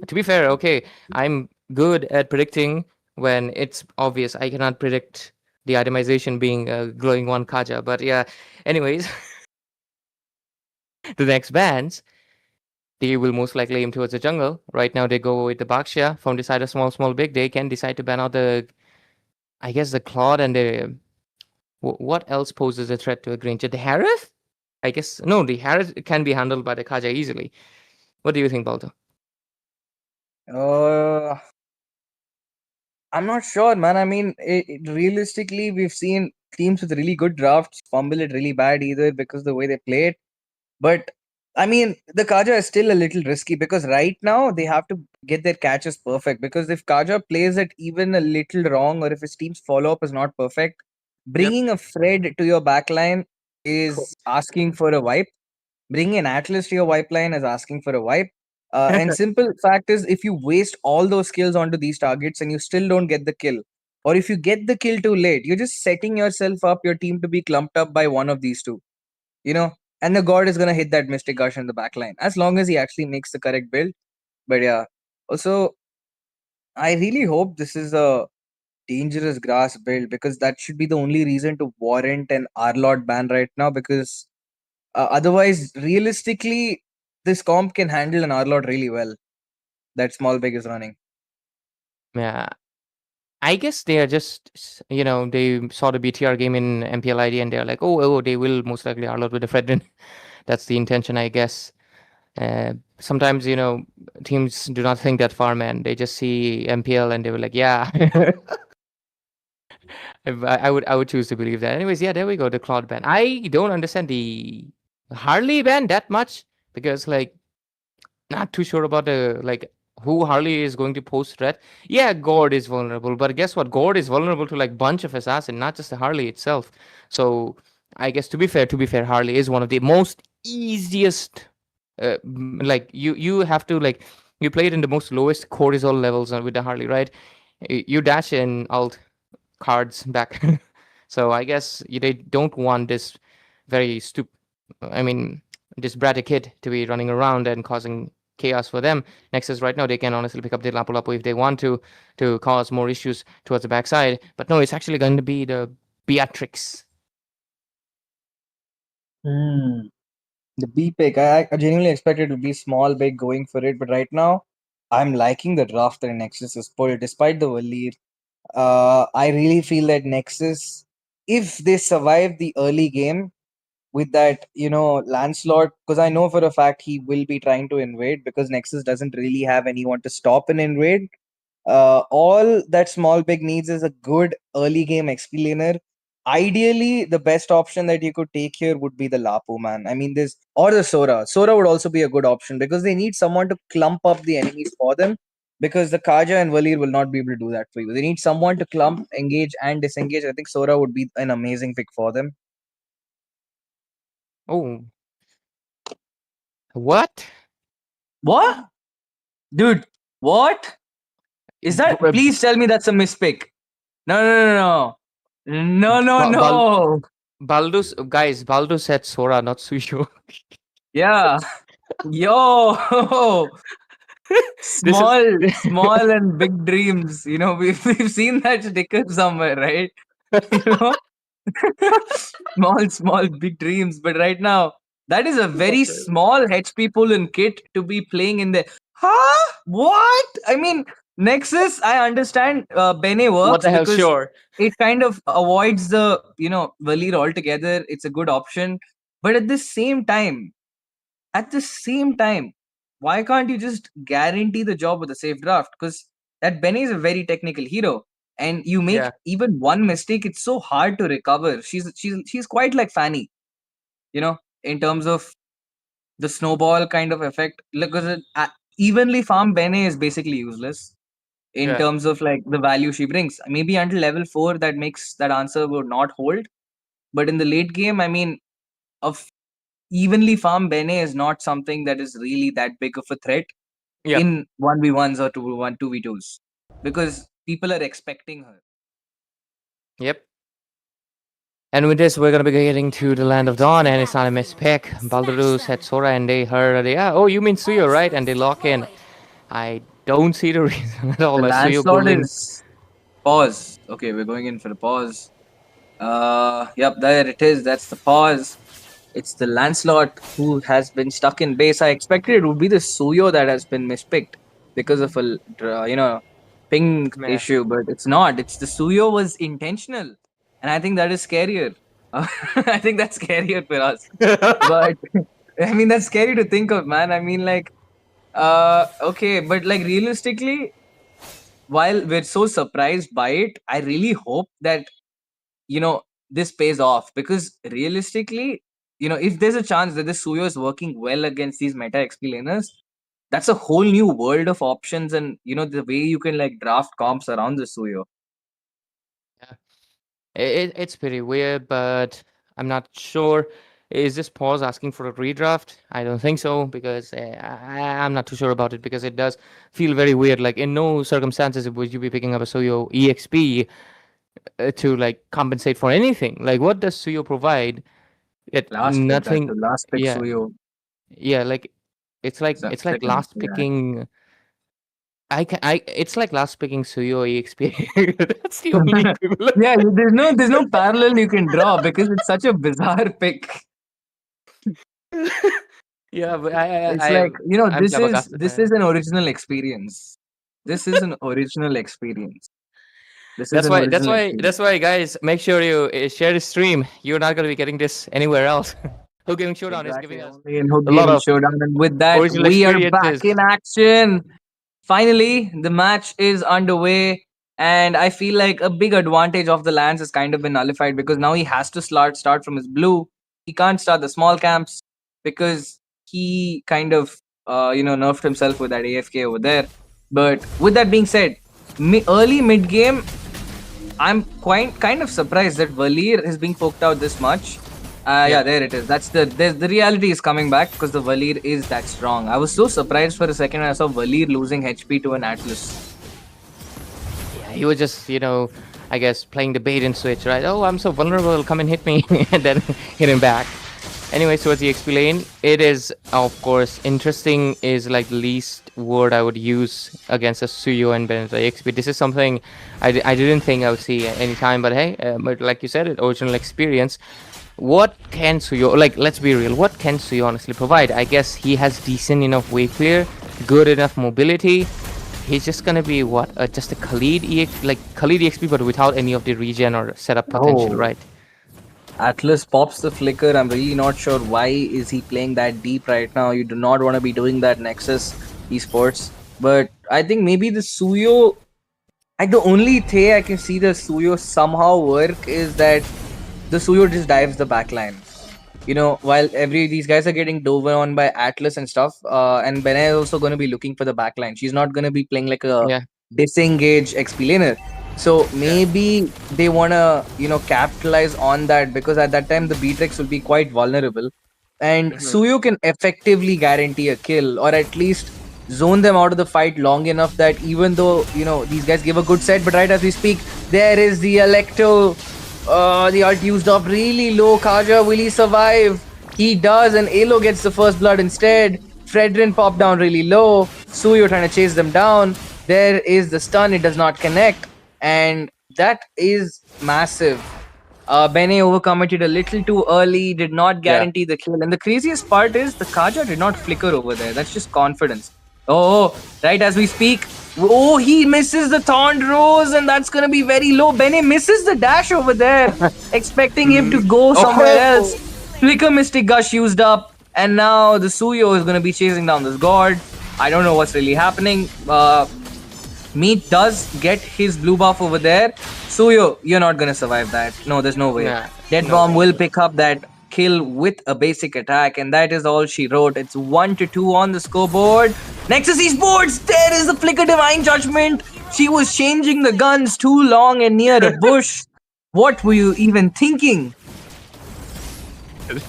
To be fair, okay, I'm good at predicting when it's obvious. I cannot predict the itemization being glowing one Kaja. But yeah, anyways, the next bands, they will most likely aim towards the jungle. Right now, they go with the Bakshia. From the side of small, small, big, they can decide to ban out the, I guess, the Claude and the. What else poses a threat to a Granger? The Harith? I guess. No, the Harith can be handled by the Kaja easily. What do you think, Balto? uh, I'm not sure, man. I mean, realistically, we've seen teams with really good drafts fumble it really bad either because the way they play it. But I mean, the Kaja is still a little risky because right now they have to get their catches perfect. Because if Kaja plays it even a little wrong, or if his team's follow up is not perfect, Yep. bringing a Fred to your backline is asking for a wipe. Bringing an Atlas to your wipe line is asking for a wipe. And simple fact is, if you waste all those skills onto these targets and you still don't get the kill, or if you get the kill too late, you're just setting yourself up, your team to be clumped up by one of these two, you know. And the god is gonna hit that Mystic Gush in the back line as long as he actually makes the correct build. But yeah, also I really hope this is a dangerous grass build because that should be the only reason to warrant an Arlord ban right now. Because otherwise, realistically, this comp can handle an Arlord really well. That small big is running. Yeah, I guess they are just, they saw the BTR game in MPL ID and they're like, oh, they will most likely Arlot with the Fredrin. That's the intention, I guess. Sometimes, teams do not think that far, man. They just see MPL and they were like, yeah. I would choose to believe that. Anyways, yeah, there we go, the Claude ban. I don't understand the Harley ban that much because, like, not too sure about the like who Harley is going to pose threat. Yeah, Gord is vulnerable, but guess what? Gord is vulnerable to like bunch of assassin, not just the Harley itself. So I guess to be fair, Harley is one of the most easiest. Like you have to like you play it in the most lowest cortisol levels with the Harley, right? You dash in alt cards back. So I guess they don't want this very stupid. I mean, this bratty kid to be running around and causing chaos for them. Nexus right now they can honestly pick up the Lapu Lapu if they want to cause more issues towards the backside. But no, it's actually going to be the Beatrix. Hmm. The B pick, I genuinely expected to be small, big going for it, but right now I'm liking the draft that Nexus has pulled, despite the lead. I really feel that Nexus, if they survive the early game with that, Lancelot, because I know for a fact he will be trying to invade because Nexus doesn't really have anyone to stop an invade. All that small big needs is a good early game XP laner. Ideally, the best option that you could take here would be the Lapu, man. I mean, this or the Sora. Sora would also be a good option because they need someone to clump up the enemies for them. Because the Kaja and Valir will not be able to do that for you. They need someone to clump, engage, and disengage. I think Sora would be an amazing pick for them. Oh, what? What? Dude, what? Is that? B- Please tell me that's a mispick. No, no, no, no. No, no, Ba- Bal- no. Baldus, guys, Baldus said Sora, not Suyo. Yeah. Yo. This is Small and big dreams. We've seen that sticker somewhere, right? You know, small, big dreams. But right now, that is a very small HP pull and kit to be playing in the. Huh? What? I mean, Nexus, I understand Bene what works the hell? because Sure. it kind of avoids the, Valir altogether. It's a good option. But at the same time, why can't you just guarantee the job with a safe draft? Because that Benny is a very technical hero, and you make Yeah. even one mistake, it's so hard to recover. She's quite like Fanny, in terms of the snowball kind of effect. Because evenly farmed Bene is basically useless. in Yeah. terms of like the value she brings. Maybe until level 4 that makes that answer would not hold. But in the late game, I mean, of evenly farm Bene is not something that is really that big of a threat Yep. in 1v1s or 2v2s because people are expecting her. Yep. And with this, we're gonna be getting to the Land of Dawn, and it's not a mispick. Baldur said Sora, and they heard, yeah, oh, you mean Suyo, right? And they lock in. I don't see the reason at all The why Suyo Lancelot going. is pause. Okay, we're going in for the pause. Yep, there it is. That's the pause. It's the Lancelot who has been stuck in base. I expected it would be the Suyo that has been mispicked because of a ping Meh. issue, but it's not. It's the Suyo was intentional, and I think that is scarier. I think that's scarier for us. But I mean, that's scary to think of, man. I mean, like, okay, but like realistically, while we're so surprised by it, I really hope that this pays off because realistically, if there's a chance that this Suyo is working well against these meta XP laners, that's a whole new world of options and the way you can like draft comps around the Suyo. Yeah. It's pretty weird, but I'm not sure. Is this pause asking for a redraft? I don't think so because I'm not too sure about it because it does feel very weird. Like in no circumstances would you be picking up a Suyo EXP to like compensate for anything. Like what does Suyo provide? It Last pick, that's the nothing. last pick Yeah, Suyo. yeah. Like it's like Second, last yeah. picking. It's like last picking Suyo EXP. That's the only equivalent. Yeah, there's no parallel you can draw because it's such a bizarre pick. Yeah, but It's like I'm flabbergasted, this man. is an original experience. This is an original experience. This is an original experience. That's why, guys, make sure you share the stream. You're not gonna be getting this anywhere else. Hook Gaming Showdown is Exactly, giving us only in Hook a lot Gaming of Showdown. And with that, original we are back experiences. in action. Finally, the match is underway. And I feel like a big advantage of the lands has kind of been nullified because now he has to start from his blue. He can't start the small camps because he kind of nerfed himself with that AFK over there. But with that being said, early mid game, I'm quite kind of surprised that Valir is being poked out this much. Yeah, there it is. That's the reality is coming back because the Valir is that strong. I was so surprised for a second when I saw Valir losing HP to an Atlas. Yeah, he was just, I guess playing the bait and switch, right? Oh, I'm so vulnerable, come and hit me, and then hit him back. Anyways, towards the explain, it is of course interesting is like the least word I would use against a Suyo and Beneta XP. This is something I didn't think I would see anytime, but hey, but like you said, it original experience. What can Suyo, like, let's be real, what can Suyo honestly provide? I guess he has decent enough wave clear, good enough mobility. He's just gonna be what, just a Khalid Khalid EXP, but without any of the regen or setup potential, Oh, right? Atlas pops the flicker. I'm really not sure why is he playing that deep right now. You do not want to be doing that Nexus esports. But I think maybe the Suyo, like the only way I can see the Suyo somehow work is that the Suyo just dives the backline. While these guys are getting dove on by Atlas and stuff, and Bene is also going to be looking for the backline. She's not going to be playing like a Yeah. disengage XP laner. So Yeah. maybe they want to, capitalize on that because at that time the Beatrix will be quite vulnerable. And Suyu can effectively guarantee a kill or at least zone them out of the fight long enough that even though, these guys give a good set, but right as we speak, there is the Electo. The ult used up really low. Kaja, will he survive? He does, and Elo gets the first blood instead. Fredrin popped down really low. Suyo trying to chase them down. There is the stun, it does not connect. And that is massive. Bene overcommitted a little too early, did not guarantee the kill. And the craziest part is the Kaja did not flicker over there. That's just confidence. Oh, right as we speak. Oh, he misses the Taunt Rose, and that's going to be very low. Bene misses the dash over there, expecting him to go somewhere else. Flicker Mystic Gush used up, and now the Suyo is going to be chasing down this god. I don't know what's really happening. Meat does get his blue buff over there. Suyo, you're not gonna survive that. No, there's no way. Nah, Dead no Bomb way. will pick up that kill with a basic attack, and that is all she wrote. It's 1-2 on the scoreboard. Nexus Esports, there is the Flicker Divine Judgment. She was changing the guns too long and near a bush. What were you even thinking?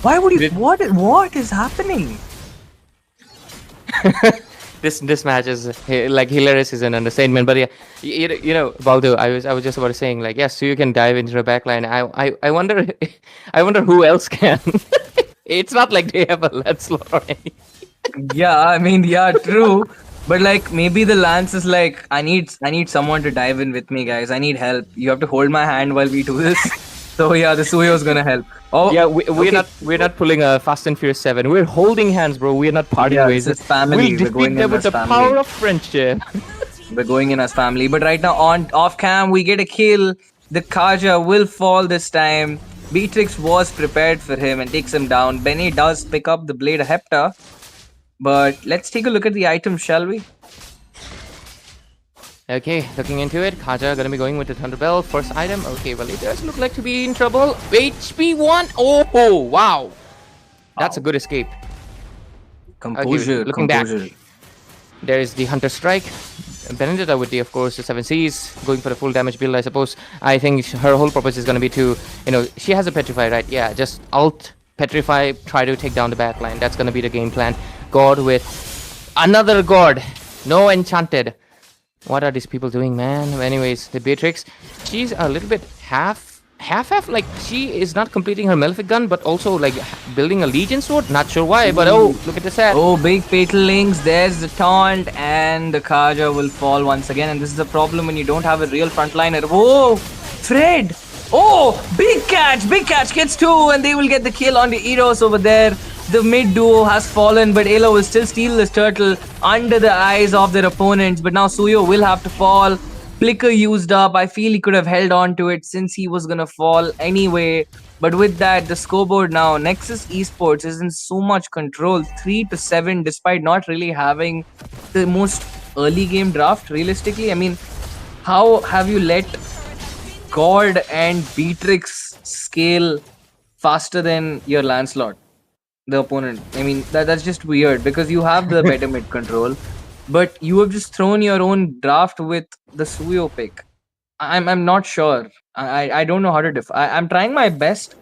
Why would you? What is happening? This match is like hilarious is an understatement, but yeah, you know, Baldo, I was just about to saying like yes, so you can dive into the backline. I wonder I wonder who else can. It's not like they have a Lancelot or anything. Yeah, I mean, yeah, true. But like maybe the Lance is like, I need someone to dive in with me, guys. I need help. You have to hold my hand while we do this. So yeah, the Suyo's gonna help. Oh Yeah, we're okay. not pulling a Fast and Furious 7. We're holding hands, bro. We're not parting Yeah, ways. this is family. We'll We're defeat going them in with as the family. power of friendship. We're going in as family. But right now on off cam we get a kill. The Kaja will fall this time. Beatrix was prepared for him and takes him down. Benny does pick up the blade of Hepta. But let's take a look at the item, shall we? Okay, looking into it, Kaja gonna be going with the Thunderbell. First item. Okay, well, it does look like to be in trouble. HP 1. Oh, wow. That's a good escape. Composure, looking back. composure. There is the Hunter Strike. Benedetta with the, of course, the 7Cs, going for the full damage build, I suppose. I think her whole purpose is going to be to, you know, she has a Petrify, right? Yeah, just alt, Petrify, try to take down the backline. That's going to be the game plan. God with another God. No Enchanted. What are these people doing, man? Anyways, the Beatrix, she's a little bit half, like she is not completing her Malefic gun, but also like building a Legion sword. Not sure why, but oh, look at the set. Oh, big fatal links. There's the taunt, and the Kaja will fall once again. And this is the problem when you don't have a real frontliner. Whoa, Fred! Oh, big catch gets two, and they will get the kill on the Eros over there. The mid duo has fallen, but Elo will still steal this turtle under the eyes of their opponents. But now Suyo will have to fall. Flicker used up. I feel he could have held on to it since he was gonna fall anyway. But with that, the scoreboard now, Nexus Esports is in so much control, 3-7, despite not really having the most early game draft. Realistically, I mean, how have you let God and Beatrix scale faster than your Lancelot, the opponent? I mean, that's just weird because you have the better mid control, but you have just thrown your own draft with the Suyo pick. I'm not sure. I don't know how to I'm trying my best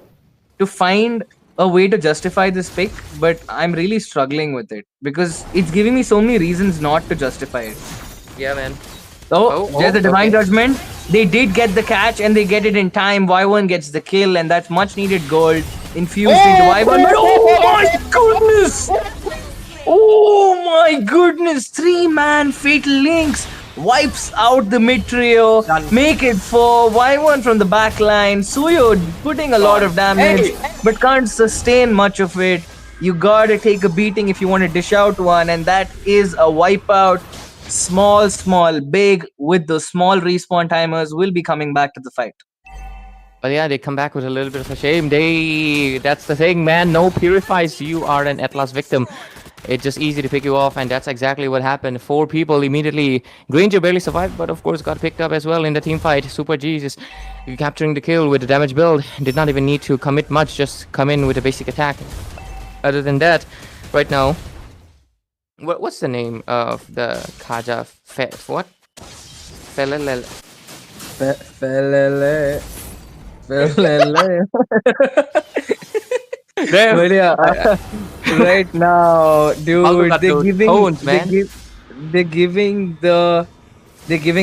to find a way to justify this pick, but I'm really struggling with it because it's giving me so many reasons not to justify it. Yeah, man. So there's a divine okay. judgment. They did get the catch and they get it in time. Y1 gets the kill, and that's much needed gold infused into Y1. But oh my goodness! Oh my goodness! 3-man fatal links wipes out the mid trio. Make it 4. Y1 from the back line. Suyo putting a lot of damage, but can't sustain much of it. You gotta take a beating if you want to dish out one, and that is a wipeout. Small, big, with the small respawn timers will be coming back to the fight. But yeah, they come back with a little bit of a shame. That's the thing, man. No purifies. You are an Atlas victim. It's just easy to pick you off, and that's exactly what happened. 4 people immediately. Granger barely survived, but of course got picked up as well in the team fight. Super Jesus capturing the kill with the damage build. Did not even need to commit much, just come in with a basic attack. Other than that, right now, what's the name of the Kaja? What? Felele. Felele. Damn. But yeah, right now, dude, they're giving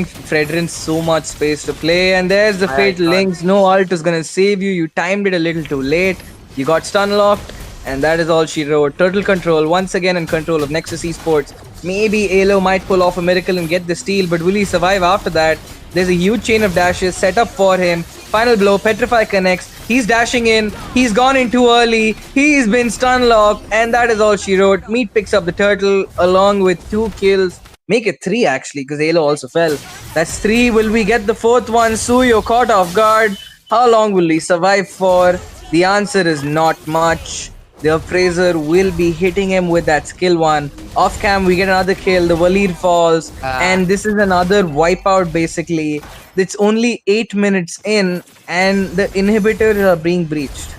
Fredrin so much space to play, and there's the fatal links. No ult is gonna save you. You timed it a little too late. You got stun locked, and that is all she wrote. Turtle control once again in control of Nexus Esports. Maybe Elo might pull off a miracle and get the steal, but will he survive after that? There's a huge chain of dashes set up for him. Final blow, Petrify connects. He's dashing in. He's gone in too early. He's been stun locked, and that is all she wrote. Meat picks up the turtle along with 2 kills. Make it 3 actually, because Elo also fell. That's 3. Will we get the 4th one? Suyo caught off guard. How long will he survive for? The answer is not much. The Appraiser will be hitting him with that skill one. Off cam, we get another kill. The Valir falls. And this is another wipeout basically. It's only 8 minutes in, and the inhibitors are being breached.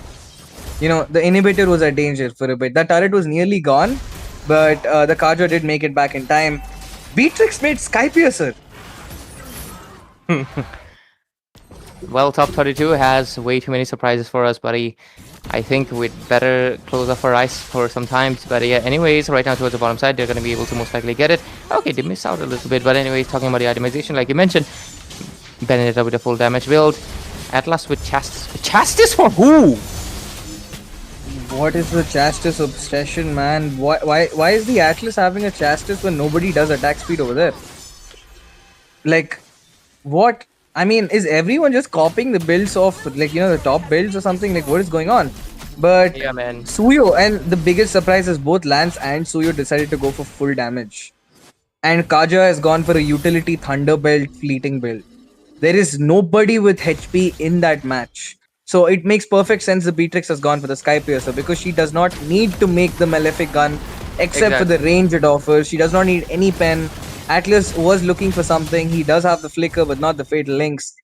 You know, the inhibitor was a danger for a bit. That turret was nearly gone, but the Kaja did make it back in time. Beatrix made Skypiercer. Well, top 32 has way too many surprises for us, buddy. I think we'd better close off our eyes for some time. But yeah, anyways, right now towards the bottom side, they're going to be able to most likely get it. Okay, they miss out a little bit. But anyways, talking about the itemization, like you mentioned, Benedetta with a full damage build. Atlas with Chastis. Chastis for who? What is the Chastis obsession, man? Why is the Atlas having a Chastis when nobody does attack speed over there? Like, what? I mean, is everyone just copying the builds of, like, the top builds or something? Like, what is going on? But Yeah, man. Suyo, and the biggest surprise is both Lance and Suyo decided to go for full damage. And Kaja has gone for a utility Thunder Belt fleeting build. There is nobody with HP in that match. So it makes perfect sense the Beatrix has gone for the Sky Piercer because she does not need to make the Malefic gun except for the range it offers. She does not need any pen. Atlas was looking for something. He does have the Flicker but not the Fatal Links.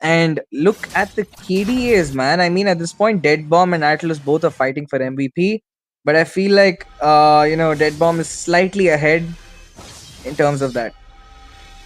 And look at the KDAs, man. I mean, at this point, Dead Bomb and Atlas both are fighting for MVP. But I feel like, Dead Bomb is slightly ahead in terms of that.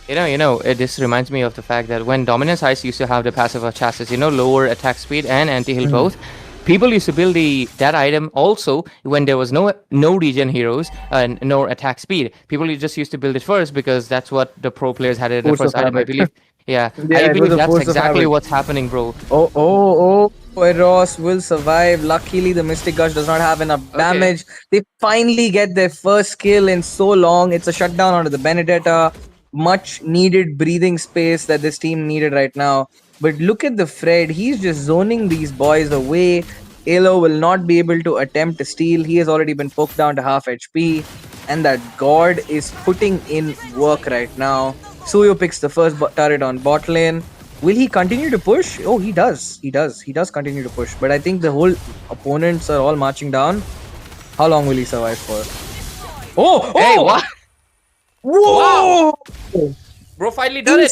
This reminds me of the fact that when Dominance Ice used to have the passive of Chassis, lower attack speed and anti-heal both, people used to build that item also when there was no regen heroes and no attack speed. People just used to build it first because that's what the pro players had in the Force first of item, I habit. believe. Yeah, Yeah, I it was believe a that's force of exactly habit. what's happening, bro. Oh, Eros will survive. Luckily, the Mystic Gush does not have enough damage. They finally get their first kill in so long. It's a shutdown onto the Benedetta. Much needed breathing space that this team needed right now. But look at the Fred. He's just zoning these boys away. Elo will not be able to attempt to steal. He has already been poked down to half HP. And that God is putting in work right now. Suyo picks the first turret on bot lane. Will he continue to push? Oh, he does. He does continue to push. But I think the whole opponents are all marching down. How long will he survive for? Oh! Hey, what? Whoa! Bro finally done it.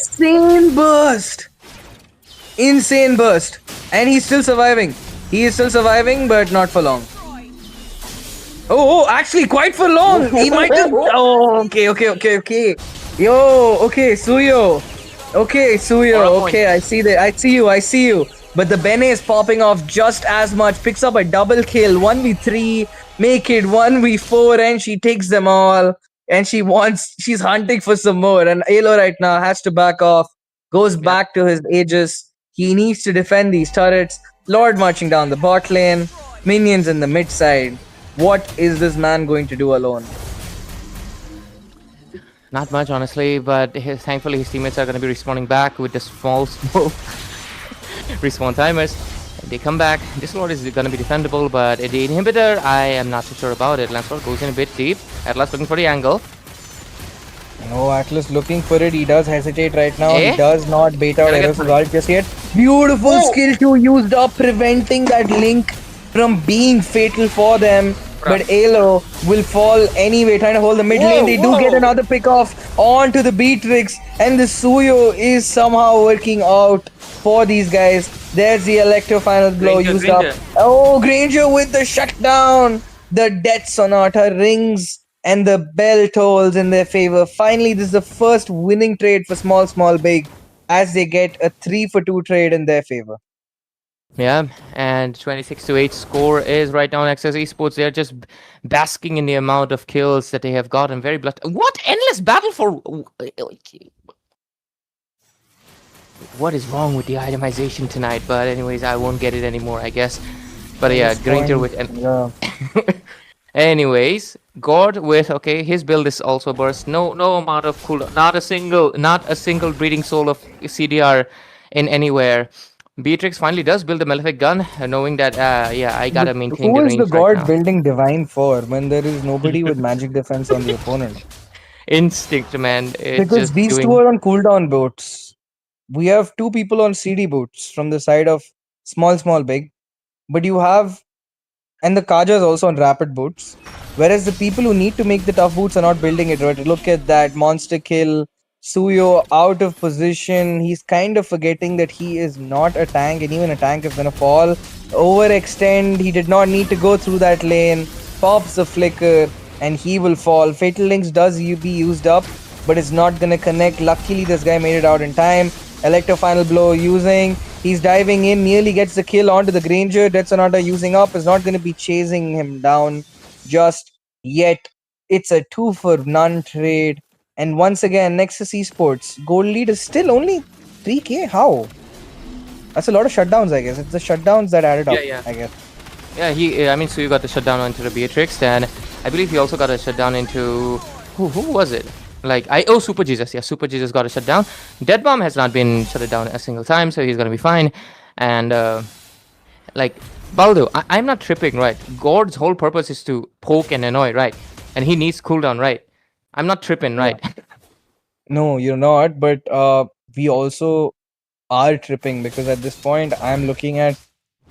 Insane burst. And he's still surviving. He is still surviving, but not for long. Oh, actually, quite for long. He might have. Oh, okay. Yo, okay, Suyo. Okay, I see you. But the Bene is popping off just as much. Picks up a double kill. 1v3. Make it 1v4. And she takes them all. And she's hunting for some more. And Elo right now has to back off. Goes back to his Aegis. He needs to defend these turrets. Lord marching down the bot lane. Minions in the mid side. What is this man going to do alone? Not much, honestly, but thankfully his teammates are going to be respawning back with the small respawn timers. They come back. This Lord is going to be defendable, but the inhibitor, I am not too sure about it. Lancelot goes in a bit deep. Atlas looking for the angle. No, Atlas looking for it. He does hesitate right now. Eh? He does not bait out Gonna get Eros' ult just yet. Beautiful skill 2 used up, preventing that link from being fatal for them. But Elo will fall anyway, trying to hold the mid lane. They do get another pick off onto the Beatrix. And the Suyo is somehow working out for these guys. There's the Electro final blow used up. Oh, Granger with the shutdown. The Death Sonata rings and the bell tolls in their favor. Finally, this is the first winning trade for small, big as they get a 3-for-2 trade in their favor. Yeah, and 26-8 score is right now on XS Esports. They're just basking in the amount of kills that they have gotten. Very blood. What endless battle for? What is wrong with the itemization tonight? But anyways, I won't get it anymore, I guess. But yeah, Granger with. Anyways, God with his build is also burst. No amount of cooldown. Not a single breeding soul of CDR in anywhere. Beatrix finally does build a Malefic gun, knowing that I gotta maintain the range. Who is the God right now. building Divine for when there is nobody with magic defense on the opponent? Instinct, man. It's Because just these two are on cooldown boats. We have 2 people on CD boats from the side of small, big. But you have, and the Kaja is also on rapid boats. Whereas the people who need to make the tough boots are not building it right. Look at that monster kill. Suyo out of position. He's kind of forgetting that he is not a tank, and even a tank is gonna fall. Overextend. He did not need to go through that lane. Pops the flicker, and he will fall. Fatal Links does be used up, but it's not gonna connect. Luckily, this guy made it out in time. Electro final blow using. He's diving in, nearly gets the kill onto the Granger. Death Sonata using up is not going to be chasing him down just yet. It's a 2 for none trade. And once again, Nexus Esports gold lead is still only 3k. How? That's a lot of shutdowns, I guess. It's the shutdowns that added up, Yeah. I guess. Yeah, I mean, Suyu got the shutdown into the Beatrix, and I believe he also got a shutdown into who was it? Super Jesus. Yeah, Super Jesus got a shutdown. Dead Bomb has not been shut down a single time, so he's gonna be fine. And like Baldo, I'm not tripping, right? Gord's whole purpose is to poke and annoy, right? And he needs cooldown, right? I'm not tripping, right? No, you're not. But we also are tripping because at this point, I'm looking at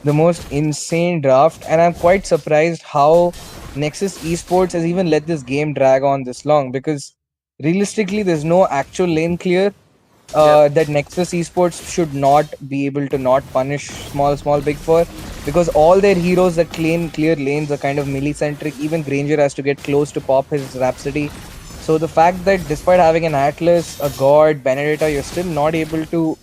the most insane draft, and I'm quite surprised how Nexus Esports has even let this game drag on this long. Because realistically, there's no actual lane clear. That Nexus Esports should not be able to not punish small big for, because all their heroes that clear lanes are kind of melee centric. Even Granger has to get close to pop his Rhapsody. So the fact that despite having an Atlas, a God, Benedetta, you're still not able to,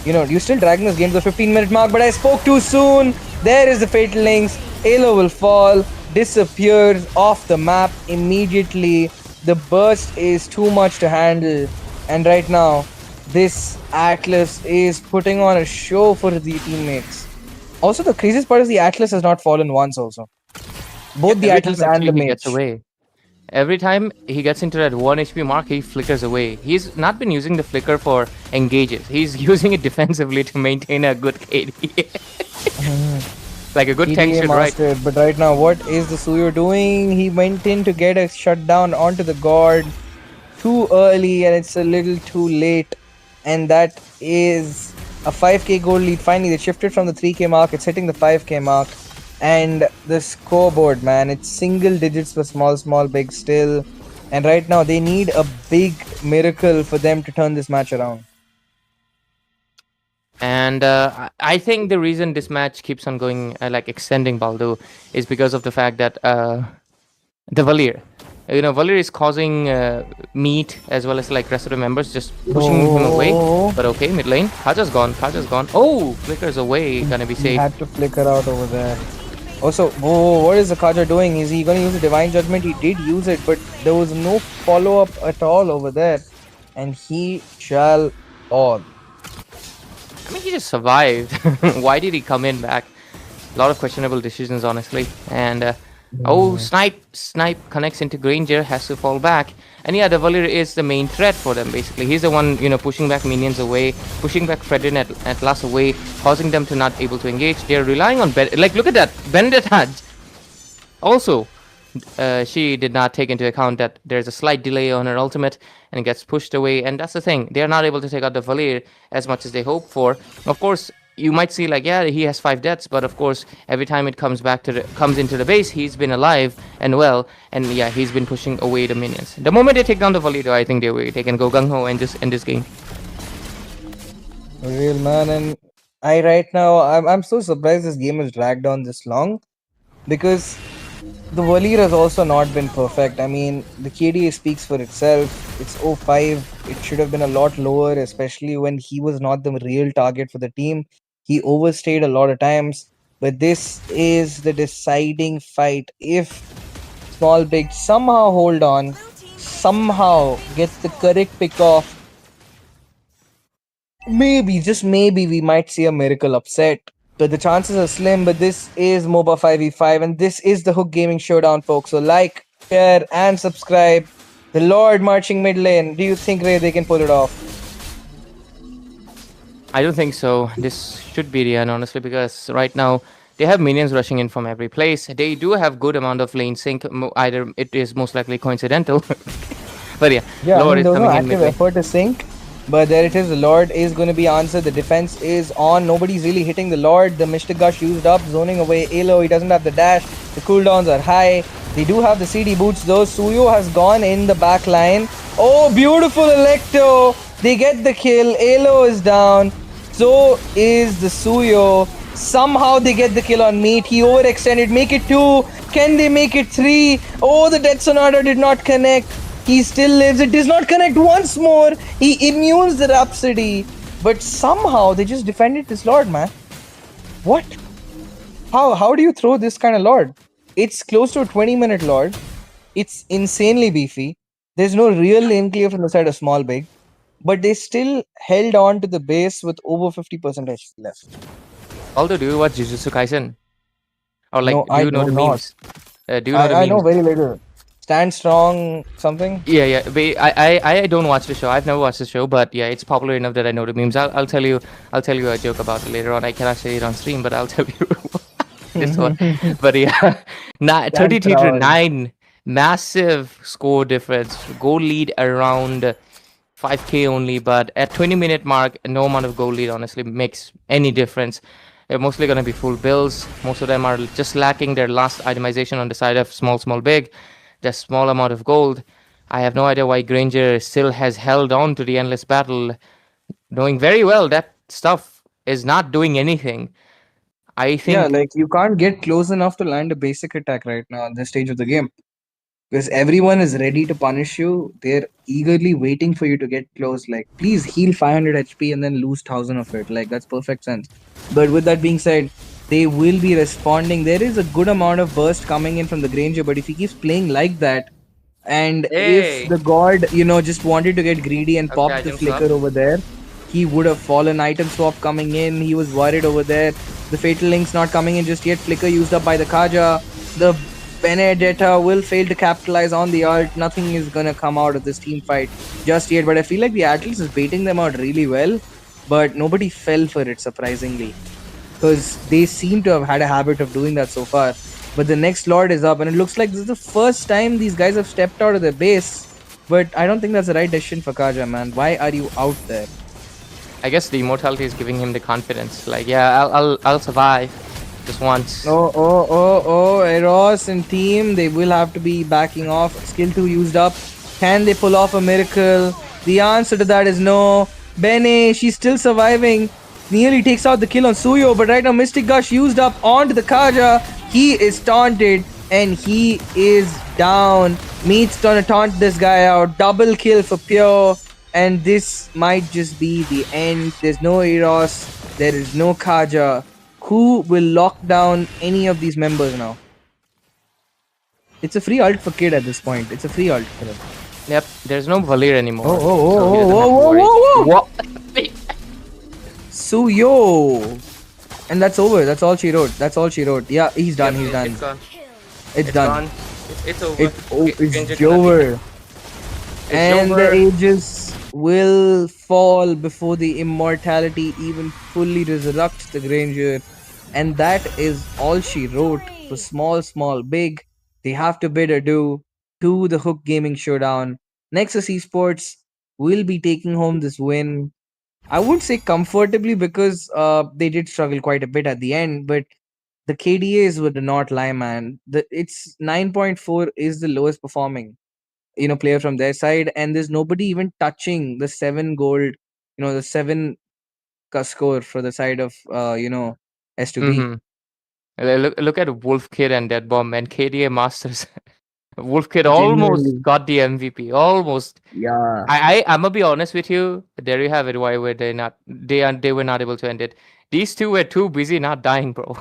you're still dragging this game to the 15-minute mark, but I spoke too soon. There is the Fatal Links. Elo will fall, disappears off the map immediately. The burst is too much to handle, and right now, this Atlas is putting on a show for the teammates. Also, the craziest part is the Atlas has not fallen once also. Both the Every time Atlas and actually the he gets Mage. away. Every time he gets into that 1 HP mark, he flickers away. He's not been using the flicker for engages. He's using it defensively to maintain a good KD. Like a good tank TDA should, right? mastered, but right now, what is the Suyo doing? He went in to get a shutdown onto the guard too early, and it's a little too late. And that is a 5k gold lead. Finally, they shifted from the 3k mark. It's hitting the 5k mark. And the scoreboard, man, it's single digits for small, big still. And right now, they need a big miracle for them to turn this match around. And I think the reason this match keeps on going, like extending Baldo, is because of the fact that the Valir. Valir is causing Meat as well as like rest of the members just pushing him away. But okay, mid lane. Kaja's gone. Oh, flickers away. Gonna be He safe. had to flicker out over there. Also, what is the Kaja doing? Is he going to use the Divine Judgment? He did use it, but there was no follow-up at all over there. And he shall all. I mean, he just survived. Why did he come in back? A lot of questionable decisions, honestly. And Snipe connects into Granger, has to fall back. And yeah, the Valir is the main threat for them, basically. He's the one, pushing back minions away, pushing back Fredrin at last away, causing them to not able to engage. They're relying on look at that, Benedetta. Also, she did not take into account that there's a slight delay on her ultimate and it gets pushed away, and that's the thing. They're not able to take out the Valir as much as they hope for. Of course, you might see he has 5 deaths, but of course, every time it comes into the base, he's been alive and well, and yeah, he's been pushing away the minions. The moment they take down the Valir, I think they can go gung-ho and just end this game. Real man, and I'm so surprised this game has dragged on this long, because the Valir has also not been perfect. I mean, the KDA speaks for itself. It's 05. It should have been a lot lower, especially when he was not the real target for the team. He overstayed a lot of times. But this is the deciding fight. If Small Big somehow hold on, somehow gets the correct pick off, maybe, just maybe, we might see a miracle upset. But the chances are slim. But this is Moba 5v5, and this is the Hook Gaming Showdown, folks. So like, share, and subscribe. The Lord marching mid lane. Do you think, Ray, they can pull it off? I don't think so. This should be the end, honestly, because right now they have minions rushing in from every place. They do have good amount of lane sync. Either it is most likely coincidental, but yeah, I Lord mean, is there was no coming in active mid lane. effort to sync. But there it is. The Lord is going to be answered. The defense is on. Nobody's really hitting the Lord. The Mystic Gush used up, zoning away Elo. He doesn't have the dash. The cooldowns are high. They do have the CD boots though. Suyo has gone in the back line. Oh, beautiful Electo. They get the kill. Elo is down. So is the Suyo. Somehow they get the kill on Meat. He overextended. Make it 2. Can they make it 3? Oh, the Death Sonata did not connect. He still lives. It does not connect once more. He immunes the Rhapsody. but somehow they just defended this Lord, man. What? How do you throw this kind of Lord? It's close to a 20-minute Lord. It's insanely beefy. There's no real lane clear from the side of small big, but they still held on to the base with over 50% HP left. Although, do you watch Jujutsu Kaisen? Or No, like, do I you know do the not. memes? Do you know the I know memes? very little. Stand strong, something. Yeah, yeah. I don't watch the show. I've never watched the show, but yeah, it's popular enough that I know the memes. I'll tell you a joke about it later on. I cannot say it on stream, but I'll tell you this one. But yeah, Stand 33 to proud. 9, massive score difference. Goal lead around 5k only, but at 20-minute mark, no amount of goal lead honestly makes any difference. They're mostly going to be full bills. Most of them are just lacking their last itemization on the side of small, big. Just small amount of gold. I have no idea why Granger still has held on to the endless battle, knowing very well that stuff is not doing anything. I Yeah, think. like you can't get close enough to land a basic attack right now at this stage of the game. Because everyone is ready to punish you. They're eagerly waiting for you to get close. Like, please heal 500 HP and then lose 1000 of it. Like, that's perfect sense. But with that being said, they will be responding. There is a good amount of burst coming in from the Granger, but if he keeps playing like that, and if Hey! the god, just wanted to get greedy and Okay, pop the item swap. flicker over there, he would have fallen. Item swap coming in. He was worried over there. The Fatal Link's not coming in just yet. Flicker used up by the Kaja. The Benedetta will fail to capitalize on the ult. Nothing is gonna come out of this team fight just yet. But I feel like the Atlas is baiting them out really well. But nobody fell for it, surprisingly, because they seem to have had a habit of doing that so far. But the next Lord is up, and it looks like this is the first time these guys have stepped out of their base. But I don't think that's the right decision for Kaja, man. Why are you out there? I guess the immortality is giving him the confidence. Like, yeah, I'll survive just once. Eros and team, they will have to be backing off. Skill 2 used up. Can they pull off a miracle? The answer to that is no. Bene, she's still surviving. Nearly takes out the kill on Suyo, but right now Mystic Gush used up onto the Kaja. He is taunted and he is down. Meat's gonna taunt this guy out. Double kill for Pure. And this might just be the end. There's no Eros. There is no Kaja. Who will lock down any of these members now? It's a free ult for Kid at this point. It's a free ult for him. Yep, there's no Valir anymore. Oh, So he doesn't have to whoa, worry. whoa, whoa! What? Suyo! And that's over. That's all she wrote. That's all she wrote. Yeah, he's done. Yep, He's done. It's gone. It's done. Gone. It's over. It's Granger cannot be- over. It's And the over. ages will fall before the immortality even fully resurrects the Granger. And that is all she wrote for small, big. They have to bid adieu to the Hook Gaming Showdown. Nexus Esports will be taking home this win. I would say comfortably, because they did struggle quite a bit at the end, but the KDAs would not lie, man. It's 9.4 is the lowest performing player from their side, and there's nobody even touching the 7 gold, the 7 score for the side of S2B. Mm-hmm. Look at Wolf Kid and Dead Bomb and KDA Masters. Wolf Kid almost Genuinely, got the MVP. Almost. yeah. I'm gonna be honest with you. There you have it. Why were they not? They were not able to end it. These two were too busy not dying, bro.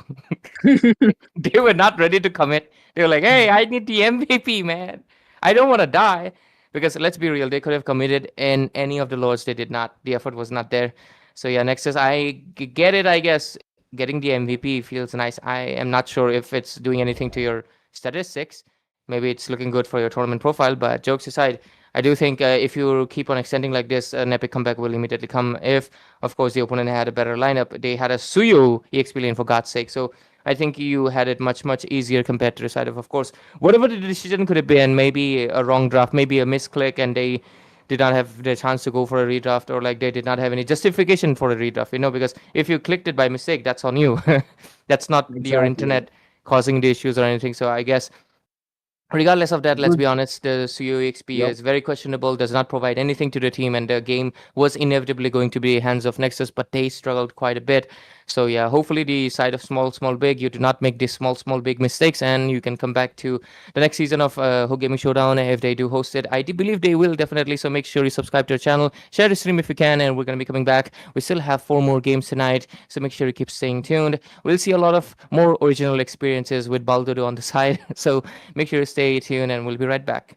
They were not ready to commit. They were like, "Hey, I need the MVP, man. I don't want to die." Because let's be real, they could have committed in any of the lords. They did not. The effort was not there. So yeah, Nexus, get it. I guess getting the MVP feels nice. I am not sure if it's doing anything to your statistics. Maybe it's looking good for your tournament profile. But jokes aside, I do think if you keep on extending like this, an epic comeback will immediately come. If, of course, the opponent had a better lineup, they had a Suyu EXP lane for God's sake. So I think you had it much easier compared to the side of course, whatever the decision could have been, maybe a wrong draft, maybe a misclick, and they did not have the chance to go for a redraft, or like they did not have any justification for a redraft, because if you clicked it by mistake, that's on you. That's not your Exactly. internet causing the issues or anything. So I guess regardless of that, let's Good. be honest, the Suyo XP Yep. is very questionable, does not provide anything to the team, and the game was inevitably going to be hands of Nexus, but they struggled quite a bit. So yeah, hopefully the side of small, small, big, you do not make these small, small, big mistakes, and you can come back to the next season of Hook Gaming Showdown if they do host it. I do believe they will definitely. So make sure you subscribe to our channel, share the stream if you can, and we're gonna be coming back. We still have 4 more games tonight, so make sure you keep staying tuned. We'll see a lot of more original experiences with Baldudo on the side. So make sure you stay tuned, and we'll be right back.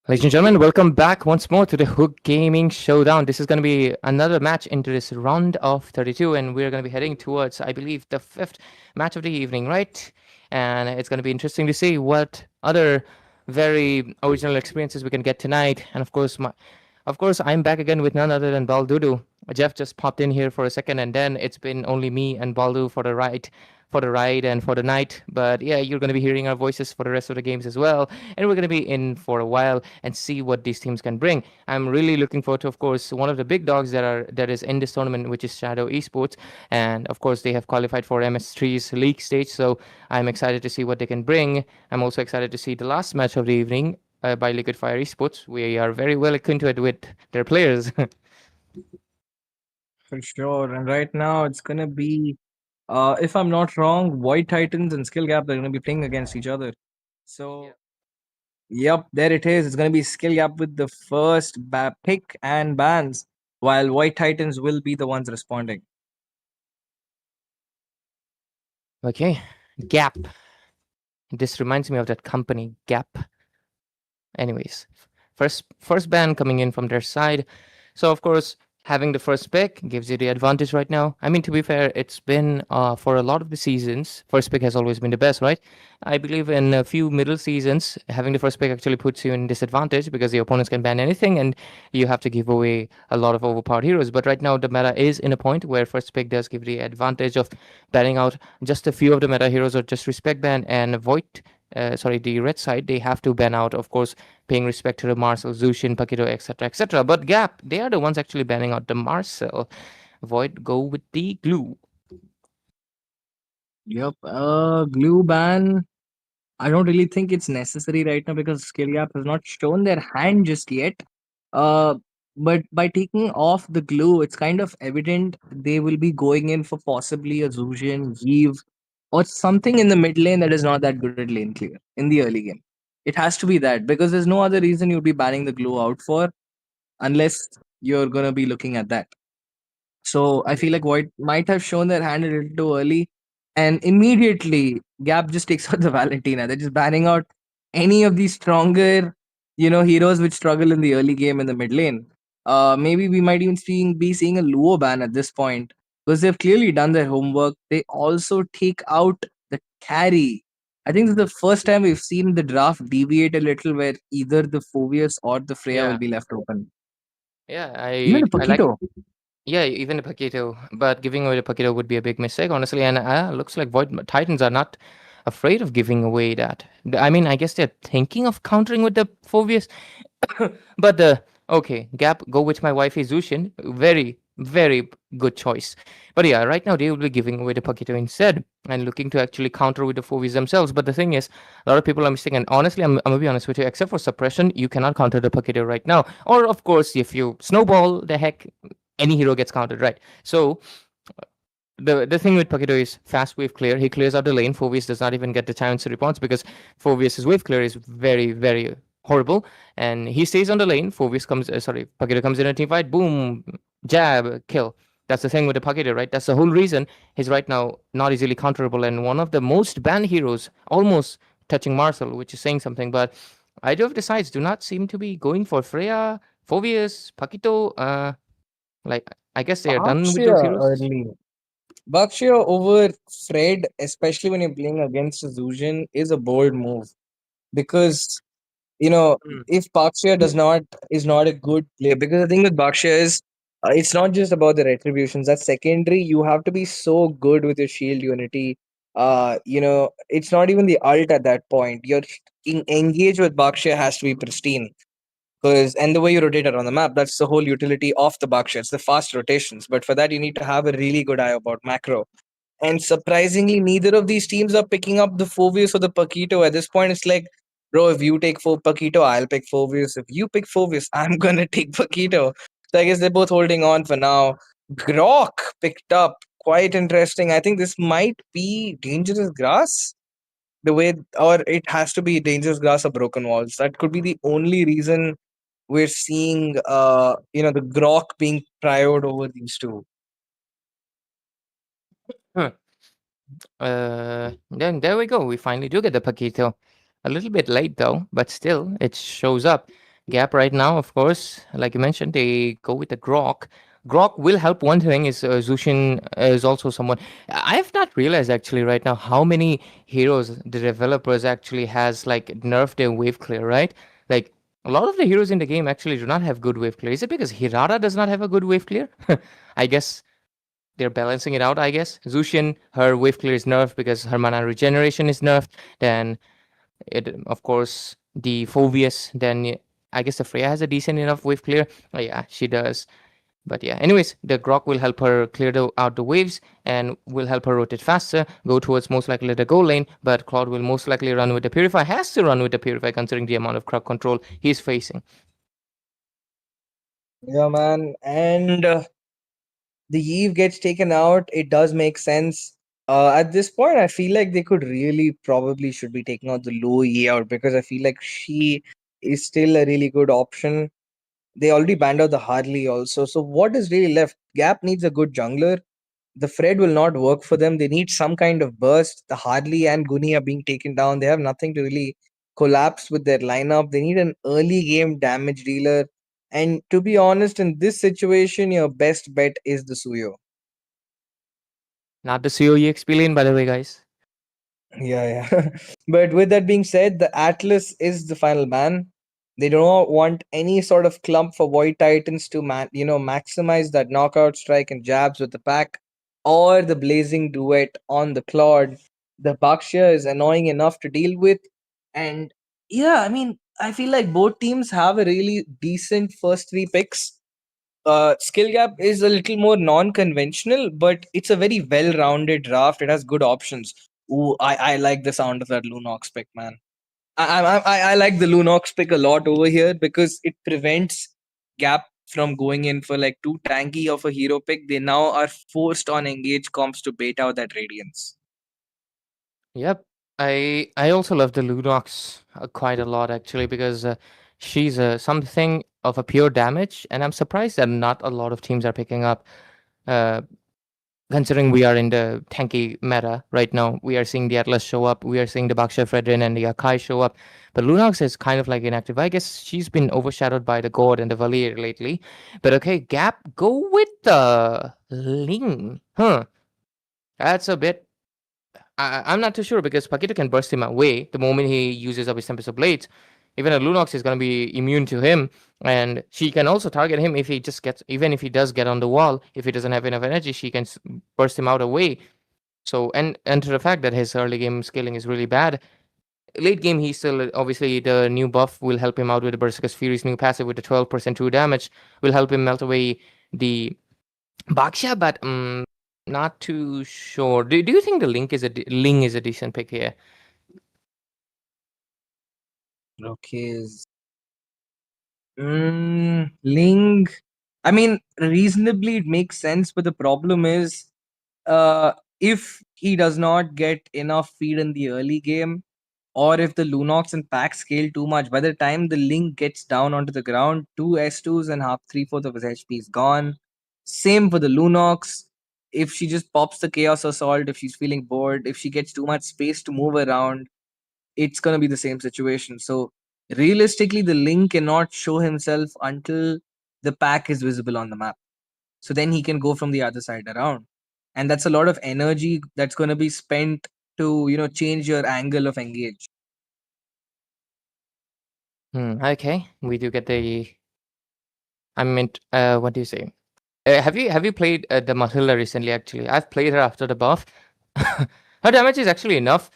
Ladies and gentlemen, welcome back once more to the Hook Gaming Showdown. This is going to be another match into this round of 32, and we're going to be heading towards, I believe, the fifth match of the evening, right? And it's going to be interesting to see what other very original experiences we can get tonight. And of course, I'm back again with none other than Baldudu. Jeff just popped in here for a second, and then it's been only me and Baldu for the ride and for the night. But yeah, you're going to be hearing our voices for the rest of the games as well, and we're going to be in for a while and see what these teams can bring. I'm really looking forward to, of course, one of the big dogs that is in this tournament, which is Shadow Esports, and of course they have qualified for MS3's league stage. So I'm excited to see what they can bring. I'm also excited to see the last match of the evening by Liquid Fire Esports. We are very well acquainted with their players. For sure. And right now it's gonna be, if I'm not wrong, Void Titans and Skill Gap are gonna be playing against each other. Yeah. So yep, there it is. It's gonna be Skill Gap with the first pick and bans, while White Titans will be the ones responding. Okay, Gap. This reminds me of that company, Gap. Anyways, first ban coming in from their side. So of course, having the first pick gives you the advantage right now. I mean, to be fair, it's been for a lot of the seasons, first pick has always been the best, right? I believe in a few middle seasons, having the first pick actually puts you in disadvantage because the opponents can ban anything and you have to give away a lot of overpowered heroes. But right now, the meta is in a point where first pick does give the advantage of banning out just a few of the meta heroes or just respect ban and avoid. Sorry, the red side, they have to ban out, of course, paying respect to the Marcel, Zushin, Paquito, etc., etc. But Gap, they are the ones actually banning out the Marcel. Void, go with the glue. Yep. Glue ban. I don't really think it's necessary right now because Skill Gap has not shown their hand just yet. Uh, but by taking off the glue, it's kind of evident they will be going in for possibly a Zujian, Eve, or something in the mid lane that is not that good at lane clear in the early game. It has to be that because there's no other reason you'd be banning the glue out for unless you're gonna be looking at that. So I feel like White might have shown their hand a little too early, and immediately Gap just takes out the Valentina. They're just banning out any of these stronger, heroes which struggle in the early game in the mid lane. Maybe we might even be seeing a Luo ban at this point because they've clearly done their homework. They also take out the carry. I think this is the first time we've seen the draft deviate a little where either the Phoveus or the Freya will Yeah, be left open. yeah, Even the I like. Paquito. Yeah, even the Paquito, but giving away the Paquito would be a big mistake, honestly. And looks like Void Titans are not afraid of giving away that. I mean, I guess they're thinking of countering with the Phoveus, but the okay, Gap, go with my wifey Zushin. Very, very good choice. But yeah, right now they will be giving away the Paquito instead and looking to actually counter with the Phoveus themselves. But the thing is, a lot of people are mistaken. And honestly, I'm gonna be honest with you, except for suppression, you cannot counter the Paquito right now. Or of course, if you snowball the heck, any hero gets countered, right? So the thing with Paquito is fast wave clear. He clears out the lane. Phoveus does not even get the chance to response because Phoveus's wave clear is very, very horrible. And he stays on the lane. Paquito comes in a team fight. Boom, jab, kill. That's the thing with the Paquito, right? That's the whole reason he's right now not easily counterable and one of the most banned heroes, almost touching Marcel, which is saying something. But either of the sides do not seem to be going for Freya, Phoveus, Paquito. Like I guess they are done with those Baxia heroes. early. Baxia over Fred, especially when you're playing against a Zujin, is a bold move because you know Mm. if Baxia does not is not a good player. Because the thing with Baxia is it's not just about the retributions. That's secondary. You have to be so good with your shield unity. It's not even the ult at that point. Your engage with Baxia has to be pristine. Because and the way you rotate around the map, that's the whole utility of the Baksha. It's the fast rotations. But for that, you need to have a really good eye about macro. And surprisingly, neither of these teams are picking up the Phoveus or the Paquito. At this point, it's like, bro, if you take Paquito, I'll pick Phoveus. If you pick Phoveus, I'm gonna take Paquito. So I guess they're both holding on for now. Grok picked up. Quite interesting. I think this might be dangerous grass the way, or it has to be dangerous grass or broken walls. That could be the only reason we're seeing the grok being priored over these two. Huh. Then there we go. We finally do get the Paquito. A little bit late though, but still, it shows up. Gap right now, of course, like you mentioned, they go with the Grok. Grok will help. One thing is Zushin is also someone I have not realized actually right now how many heroes the developers actually has like nerfed their wave clear, right? Like a lot of the heroes in the game actually do not have good wave clear. Is it because Hirata does not have a good wave clear? I guess they're balancing it out. I guess Zushin, her wave clear is nerfed because her mana regeneration is nerfed. Then it, of course, the Phobius. Then I guess the Freya has a decent enough wave clear. Oh, yeah, she does. But yeah, anyways, the Grok will help her clear out the waves and will help her rotate faster, go towards most likely the goal lane. But Claude will most likely run with the Purify, has to run with the Purify considering the amount of Krug control he's facing. Yeah, man. And the Eve gets taken out. It does make sense. At this point, I feel like they could really probably should be taking out the low E out because I feel like she is still a really good option. They already banned out the Harley also. So what is really left? Gap needs a good jungler. The Fred will not work for them. They need some kind of burst. The Harley and Guni are being taken down. They have nothing to really collapse with their lineup. They need an early game damage dealer. And to be honest, in this situation, your best bet is the Suyo. Not the COEXP lane, by the way, guys. Yeah, yeah. But with that being said, the Atlas is the final ban. They do not want any sort of clump for Void Titans to maximize that knockout strike and jabs with the pack or the blazing duet on the Claude. The Bakshia is annoying enough to deal with. And yeah, I mean, I feel like both teams have a really decent first three picks. Skill Gap is a little more non-conventional, but it's a very well-rounded draft. It has good options. Ooh, I like the sound of that Lunox pick, man. I like the Lunox pick a lot over here because it prevents Gap from going in for like too tanky of a hero pick. They now are forced on engage comps to bait out that Radiance. Yep. I also love the Lunox quite a lot actually because she's something of a pure damage, and I'm surprised that not a lot of teams are picking up. Uh, Considering we are in the tanky meta right now, we are seeing the Atlas show up, we are seeing the Baksha Fredrin and the Akai show up, but Lunox is kind of like inactive. I guess she's been overshadowed by the God and the Valier lately. But okay, Gap, go with the Ling. Huh. That's a bit I'm not too sure because Paquito can burst him away the moment he uses up his Tempest of Blades. Even a Lunox is going to be immune to him, and she can also target him if he just gets, even if he does get on the wall, if he doesn't have enough energy, she can burst him out away. So, and to the fact that his early game scaling is really bad, late game he still, obviously the new buff will help him out with the Berserker's Fury's new passive with the 12% true damage, will help him melt away the Baksha, but not too sure. Do you think the Ling is a decent pick here? Okay. Ling. I mean, reasonably it makes sense, but the problem is, if he does not get enough feed in the early game, or if the Lunox and pack scale too much, by the time the Link gets down onto the ground, two S2s and half three-fourths of his HP is gone. Same for the Lunox. If she just pops the Chaos Assault, if she's feeling bored, if she gets too much space to move around, it's gonna be the same situation. So realistically, the Link cannot show himself until the pack is visible on the map. So then he can go from the other side around. And that's a lot of energy that's gonna be spent to, change your angle of engage. Okay, we do get the. I meant, what do you say? Have you played the Matilda recently? Actually, I've played her after the buff. Her damage is actually enough,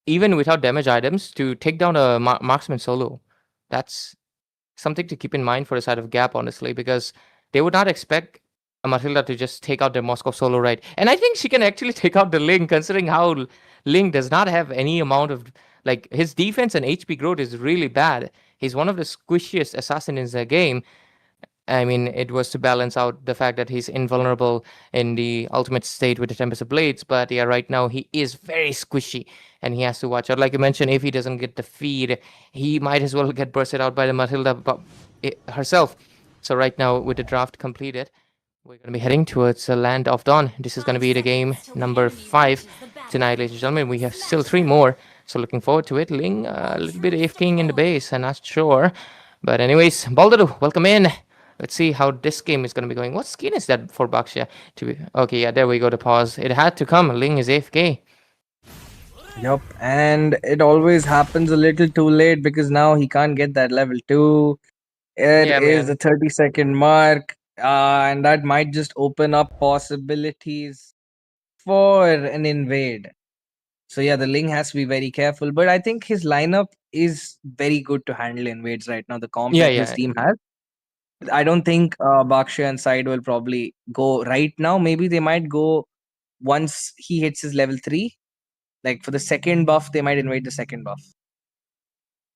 even without damage items, to take down a marksman solo. That's something to keep in mind for the side of Gap, honestly, because they would not expect a Matilda to just take out their Moscow solo, right? And I think she can actually take out the Ling, considering how Ling does not have any amount of, like, his defense and HP growth is really bad. He's one of the squishiest assassins in the game. I mean, it was to balance out the fact that he's invulnerable in the ultimate state with the Tempest of Blades, but yeah, right now he is very squishy and he has to watch out. Like you mentioned, if he doesn't get the feed, he might as well get bursted out by the Matilda herself. So right now, with the draft completed, we're going to be heading towards the Land of Dawn. This is going to be the game number 5 tonight, ladies and gentlemen. We have still 3 more, so looking forward to it. Ling, a little bit AFKing in the base, I'm not sure. But anyways, Baldaru, welcome in. Let's see how this game is gonna be going. What skin is that for Baxia? To be okay, yeah, there we go. The pause. It had to come. Ling is AFK. Yup, and it always happens a little too late because now he can't get that level 2. It Yeah, is the man. 30-second mark, and that might just open up possibilities for an invade. So yeah, the Ling has to be very careful, but I think his lineup is very good to handle invades right now. The comp Yeah, that his yeah, team has, I don't think Baksha and Side will probably go right now. Maybe they might go once he hits his level 3. Like for the second buff, they might invade the second buff.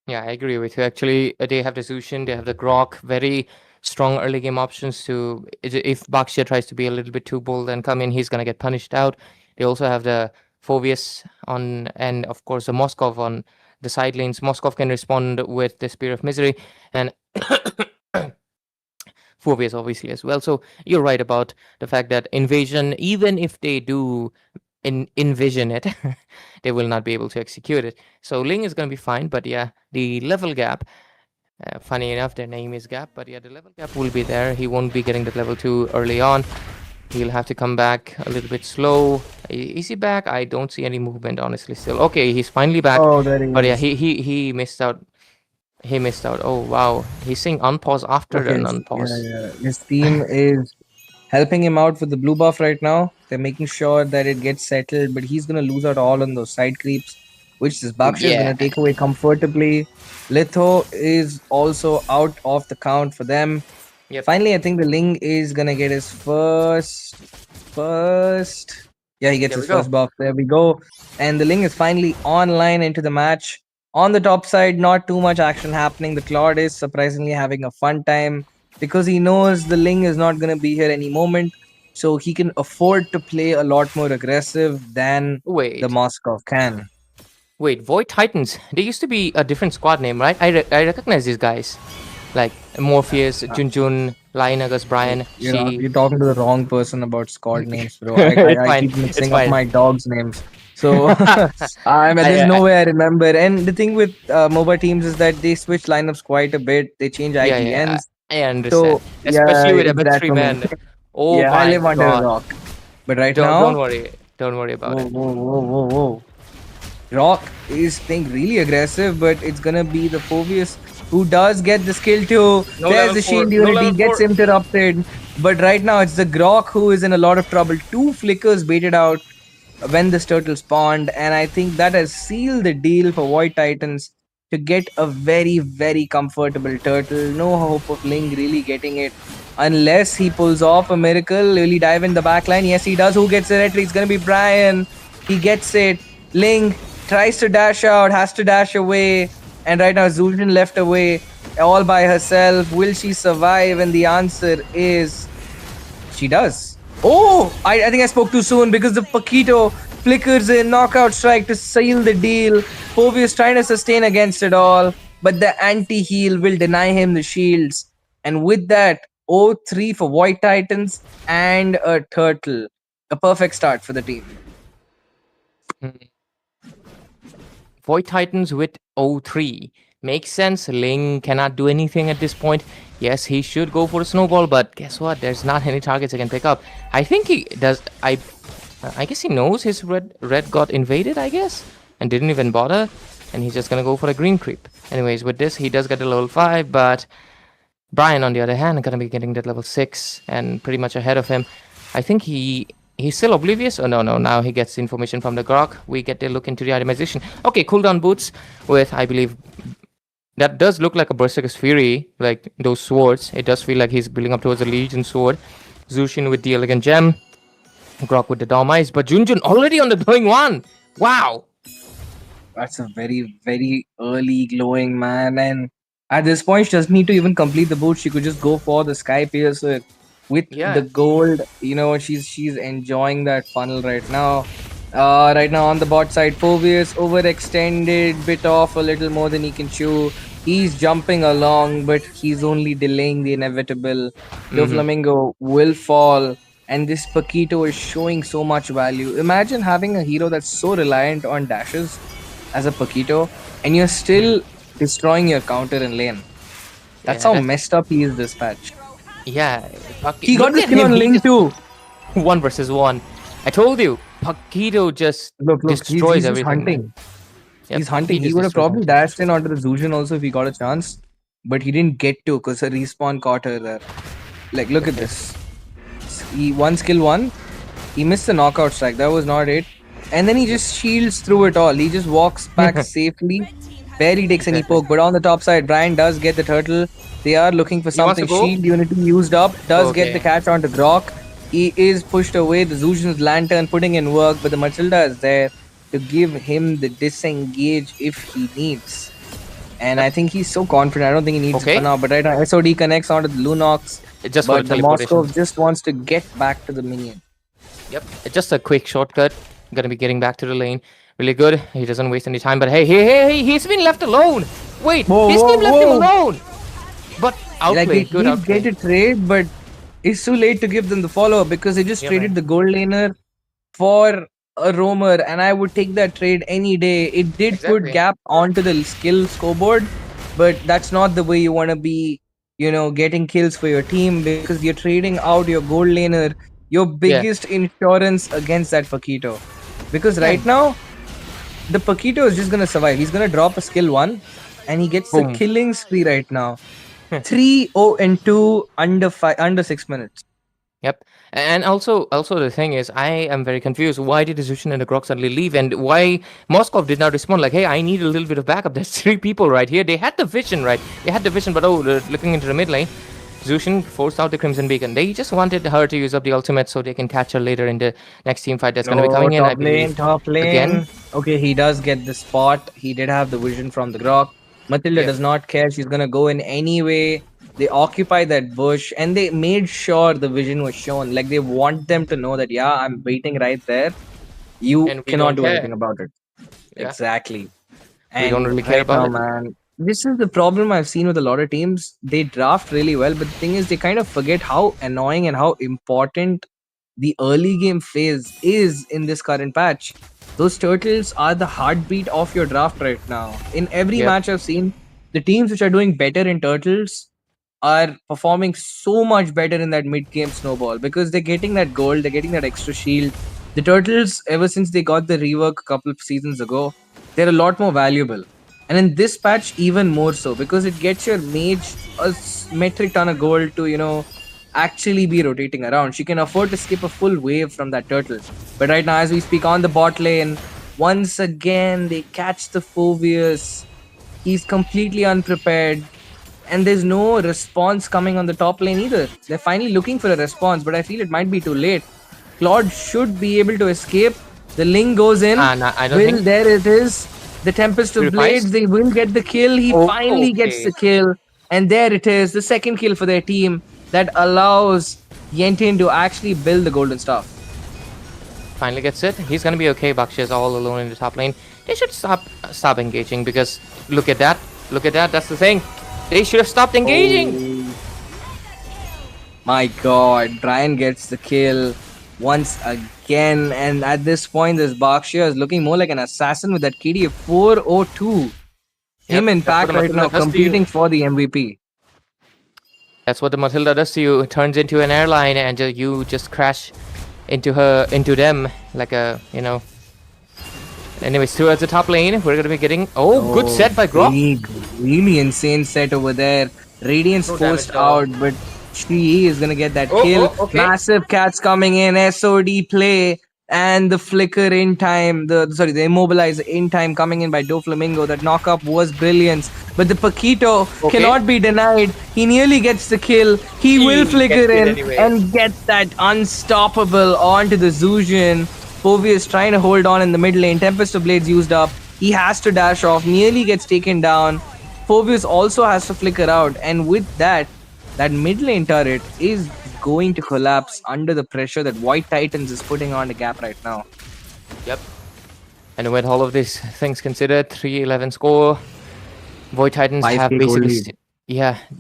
yeah. I agree with you. Actually, they have the Zushin, they have the Grok. Very strong early game options to if Baxia tries to be a little bit too bold and come in, he's gonna get punished out. They also have the Phobius on, and of course the Moskov on the side lanes. Moskov can respond with the Spear of Misery, and Phobius obviously as well. So you're right about the fact that invasion, even if they do envision it, they will not be able to execute it. So Ling is going to be fine, but yeah, the level gap. Funny enough, their name is Gap, but yeah, the level gap will be there. He won't be getting that level 2 early on. He'll have to come back a little bit slow. Is he back? I don't see any movement, honestly, still. Okay, he's finally back. Oh, there he But yeah, is. he missed out. He missed out. Oh, wow. He's saying unpause after Okay, an yeah, unpause. yeah. His team is helping him out with the blue buff right now. They're making sure that it gets settled, but he's gonna lose out all on those side creeps, which this Baksha is Yeah. gonna take away comfortably. Litho is also out of the count for them. Yep. Finally, I think the Ling is gonna get his first. Yeah, he gets There his we go. first buff. There we go. And the Ling is finally online into the match. On the top side, not too much action happening. The Claude is surprisingly having a fun time because he knows the Ling is not gonna be here any moment. So he can afford to play a lot more aggressive than the Wait. Moskov can. Wait, Void Titans. They used to be a different squad name, right? I recognize these guys. Like Morpheus, Junjun, Lionagus, Brian, She. You're talking to the wrong person about squad names, bro. I Fine. keep It's mixing up fine. my dogs' names. So there's I, no way I remember. And the thing with MOBA teams is that they switch lineups quite a bit. They change yeah, IGNs. I understand. So yeah, Especially with it's that MF3 for me. man. Oh Yeah, I my live under a god. rock. But right Don't now, worry. Don't worry about whoa, it. whoa, whoa, whoa, whoa. Rock is playing really aggressive, but it's gonna be the Phobius who does get the skill too. No There's level the 4. shield No unity, level gets 4. interrupted. But right now it's the Grok who is in a lot of trouble. 2 flickers baited out when this turtle spawned, and I think that has sealed the deal for Void Titans to get a very, very comfortable turtle. No hope of Ling really getting it unless he pulls off a miracle. Will he dive in the backline? Yes, he does. Who gets the retry? It's gonna be Brian. He gets it. Ling tries to dash out, has to dash away, and right now Zul'jin left away all by herself. Will she survive? And the answer is she does. Oh, I think I spoke too soon because the Paquito flickers in knockout strike to seal the deal. Phobius trying to sustain against it all, but the anti-heal will deny him the shields. And with that, 0-3 for White Titans and a turtle. A perfect start for the team. Mm. Void Titans with 0-3. Makes sense. Ling cannot do anything at this point. Yes, he should go for a snowball, but guess what? There's not any targets he can pick up. I think he does. I guess he knows his red got invaded, I guess, and didn't even bother. And he's just gonna go for a green creep. Anyways, with this, he does get a level 5, but Brian, on the other hand, gonna be getting that level 6 and pretty much ahead of him. I think he's still oblivious. Oh no, now he gets information from the Grok. We get a look into the itemization. Okay, cooldown boots with, I believe, that does look like a Berserker's Fury, like those swords. It does feel like he's building up towards a Legion sword. Zushin with the Elegant Gem. Grok with the Dom Eyes. But Junjun already on the glowing one. Wow. That's a very, very early glowing man. And at this point, she doesn't need to even complete the boot. She could just go for the Sky Piercer with the Yeah. gold. She's enjoying that funnel right now. Right now on the bot side, Phobius overextended, bit off a little more than he can chew. He's jumping along, but he's only delaying the inevitable. Doflamingo will fall, and this Paquito is showing so much value. Imagine having a hero that's so reliant on dashes as a Paquito, and you're still destroying your counter in lane. That's Yeah, how that's messed up he is this patch. yeah. He got Look the at kill him. on He lane just too. 1 versus 1. I told you, Paquito just Look, destroys he's just everything, man. hunting. Yep, He's hunting. he He just would have destroys probably everything. dashed in onto the Zusian also if he got a chance, but he didn't get to because her respawn caught her there. Like, look at Okay. this. He one skill one. He missed the knockout strike. That was not it. And then he just shields through it all. He just walks back safely. Barely takes any Exactly. poke. But on the top side, Brian does get the turtle. They are looking for He wants to something. go. Shield Unity used up. Does get the Okay. catch onto Grok. He is pushed away. The Zusian's lantern putting in work. But the Matilda is there to give him the disengage if he needs. And Yep. I think he's so confident. I don't think he needs it for Okay. now. But right now, SOD connects onto the Lunox. Just for the But the Moscow teleportation. just wants to get back to the minion. Yep. Just a quick shortcut. Gonna be getting back to the lane. Really good. He doesn't waste any time. But hey, he's been left alone. Wait, Whoa, his whoa, team left him whoa. alone. But Like they outplay, good did get outplay. a trade, but it's too late to give them the follow up because they just Yeah, traded man. the gold laner for a roamer, and I would take that trade any day. It did put Exactly. gap onto the skill scoreboard, but that's not the way you want to be, getting kills for your team because you're trading out your gold laner, your Yeah. biggest insurance against that Paquito. Because Yeah. right now, the Paquito is just gonna survive. He's gonna drop a skill one, and he gets the Boom. killing spree right now. 3-0-2 under 6 minutes. Yep. And also the thing is, I am very confused. Why did Zushin and the Grok suddenly leave, and why Moskov did not respond? Like, hey, I need a little bit of backup. There's 3 people right here. They had the vision, right? They had the vision, but oh, they're looking into the mid lane. Zushin forced out the Crimson Beacon. They just wanted her to use up the ultimate so they can catch her later in the next team fight that's going to be coming in, I believe. Top Again. lane. Okay, he does get the spot. He did have the vision from the Grok. Matilda Yeah. does not care. She's gonna go in anyway. They occupy that bush and they made sure the vision was shown. Like they want them to know that, yeah, I'm waiting right there. You And we cannot don't do care. anything about it. Yeah. Exactly. We don't And really care right now, about it. man, this is the problem I've seen with a lot of teams. They draft really well, but the thing is, they kind of forget how annoying and how important the early game phase is in this current patch. Those turtles are the heartbeat of your draft right now. In every Yep. match I've seen, the teams which are doing better in turtles are performing so much better in that mid game snowball because they're getting that gold, they're getting that extra shield. The turtles, ever since they got the rework a couple of seasons ago, they're a lot more valuable. And in this patch, even more so because it gets your mage a metric ton of gold to, actually be rotating around. She can afford to skip a full wave from that turtle. But right now, as we speak on the bot lane, once again, they catch the Phobius. He's completely unprepared. And there's no response coming on the top lane either. They're finally looking for a response, but I feel it might be too late. Claude should be able to escape. The Ling goes in. Nah, I don't think. There it is. The Tempest of Purifies? Blades. They will get the kill. He Oh, finally gets okay. the kill. And there it is. The second kill for their team that allows Yentin to actually build the golden staff. Finally gets it. He's gonna be okay. Bakshi is all alone in the top lane. They should stop engaging because look at that. Look at that. That's the thing. They should have stopped engaging. Oh. My god, Brian gets the kill once again. And at this point, this Bakshia is looking more like an assassin with that KD of 402. Him in Yep, that's pack what the right now, Matilda does to you. competing for the MVP. That's what the Matilda does to you. It turns into an airline and you just crash into them like a, Anyways, towards the top lane, we're gonna be getting good set by Grok. Really insane set over there. Radiance No damage forced at all. out, but she is gonna get that Oh, kill. okay. Massive cats coming in, SOD play, and the flicker in time. The immobilize in time coming in by Doflamingo. That knockup was brilliance, but the Paquito Okay. cannot be denied. He nearly gets the kill. He will He flicker gets it in anyway. and get that unstoppable onto the Zusian. Phobius trying to hold on in the mid lane. Tempest of Blades used up. He has to dash off. Nearly gets taken down. Phobius also has to flicker out. And with that mid lane turret is going to collapse under the pressure that White Titans is putting on the gap right now. Yep. And with all of these things considered, 3-11 score. Void Titans 5K have goal basically, lead.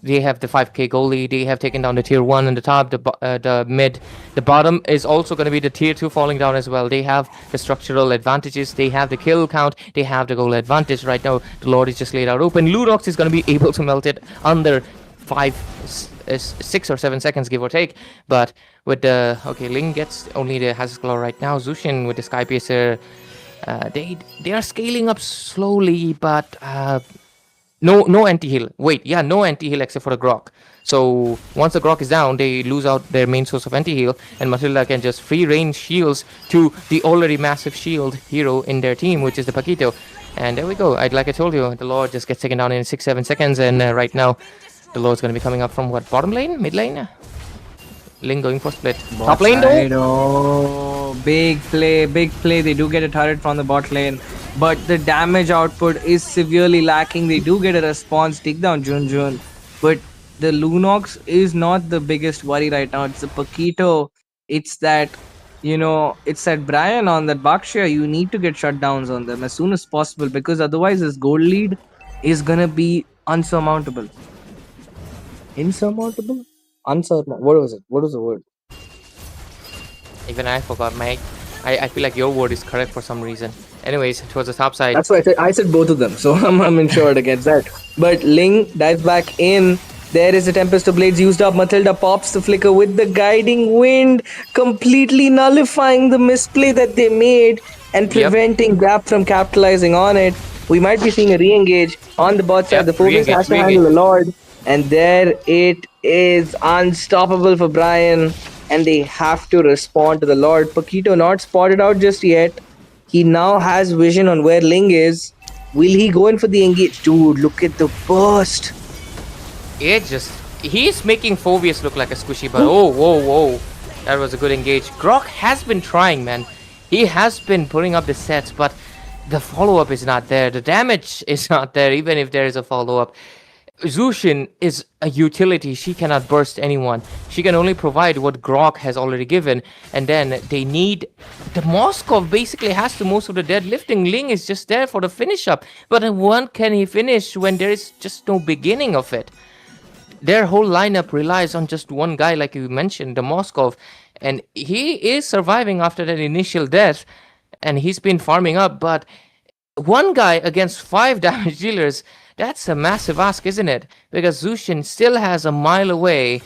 they have the 5k goal lead. They have taken down the tier 1 in the top, the mid. The bottom is also going to be the tier 2 falling down as well. They have the structural advantages. They have the kill count. They have the goal advantage right now. The Lord is just laid out open. Ludox is going to be able to melt it under 6 or 7 seconds, give or take. But with the Ling gets only the Hazard's Claw right now. Zushin with the Sky Piercer, they are scaling up slowly, but no anti-heal. Wait, yeah, no anti-heal except for the Grok. So once the Grok is down, they lose out their main source of anti-heal, and Matilda can just free range shields to the already massive shield hero in their team, which is the Paquito. And there we go. Like I told you, the Lord just gets taken down in 6-7 seconds, and right now the Lord's going to be coming up from what, bottom lane, mid lane? Ling going for split. Top lane though. Oh, big play, big play. They do get a turret from the bot lane, but the damage output is severely lacking. They do get a response, take down Junjun, but the Lunox is not the biggest worry right now. It's the Paquito. It's that, it's that Brian on that Bakshia. You need to get shutdowns on them as soon as possible, because otherwise this gold lead is gonna be unsurmountable. Insurmountable? Unsurmountable. What was it? What was the word? Even I forgot, Mike. I feel like your word is correct for some reason. Anyways, towards the top side. That's why I said both of them, so I'm insured against that. But Ling dives back in. There is a Tempest of Blades used up. Matilda pops the flicker with the Guiding Wind, completely nullifying the misplay that they made and preventing Gap from capitalizing on it. We might be seeing a re-engage on the bot side. Yep, The Phobos has to handle the Lord. And there it is, unstoppable for Brian. And they have to respond to the Lord. Paquito not spotted out just yet. He now has vision on where Ling is. Will he go in for the engage? Dude, look at the burst. He's making Phobius look like a squishy, but whoa. That was a good engage. Grok has been trying, man. He has been putting up the sets, but the follow-up is not there. The damage is not there, even if there is a follow-up. Zushin is a utility. She cannot burst anyone. She can only provide what Grok has already given. And then they need... The Moskov basically has to most of the deadlifting. Ling is just there for the finish up. But when can he finish when there is just no beginning of it? Their whole lineup relies on just one guy, like you mentioned, the Moskov. And he is surviving after that initial death. And he's been farming up. But one guy against 5 damage dealers... That's a massive ask, isn't it? Because Zushin still has a mile away,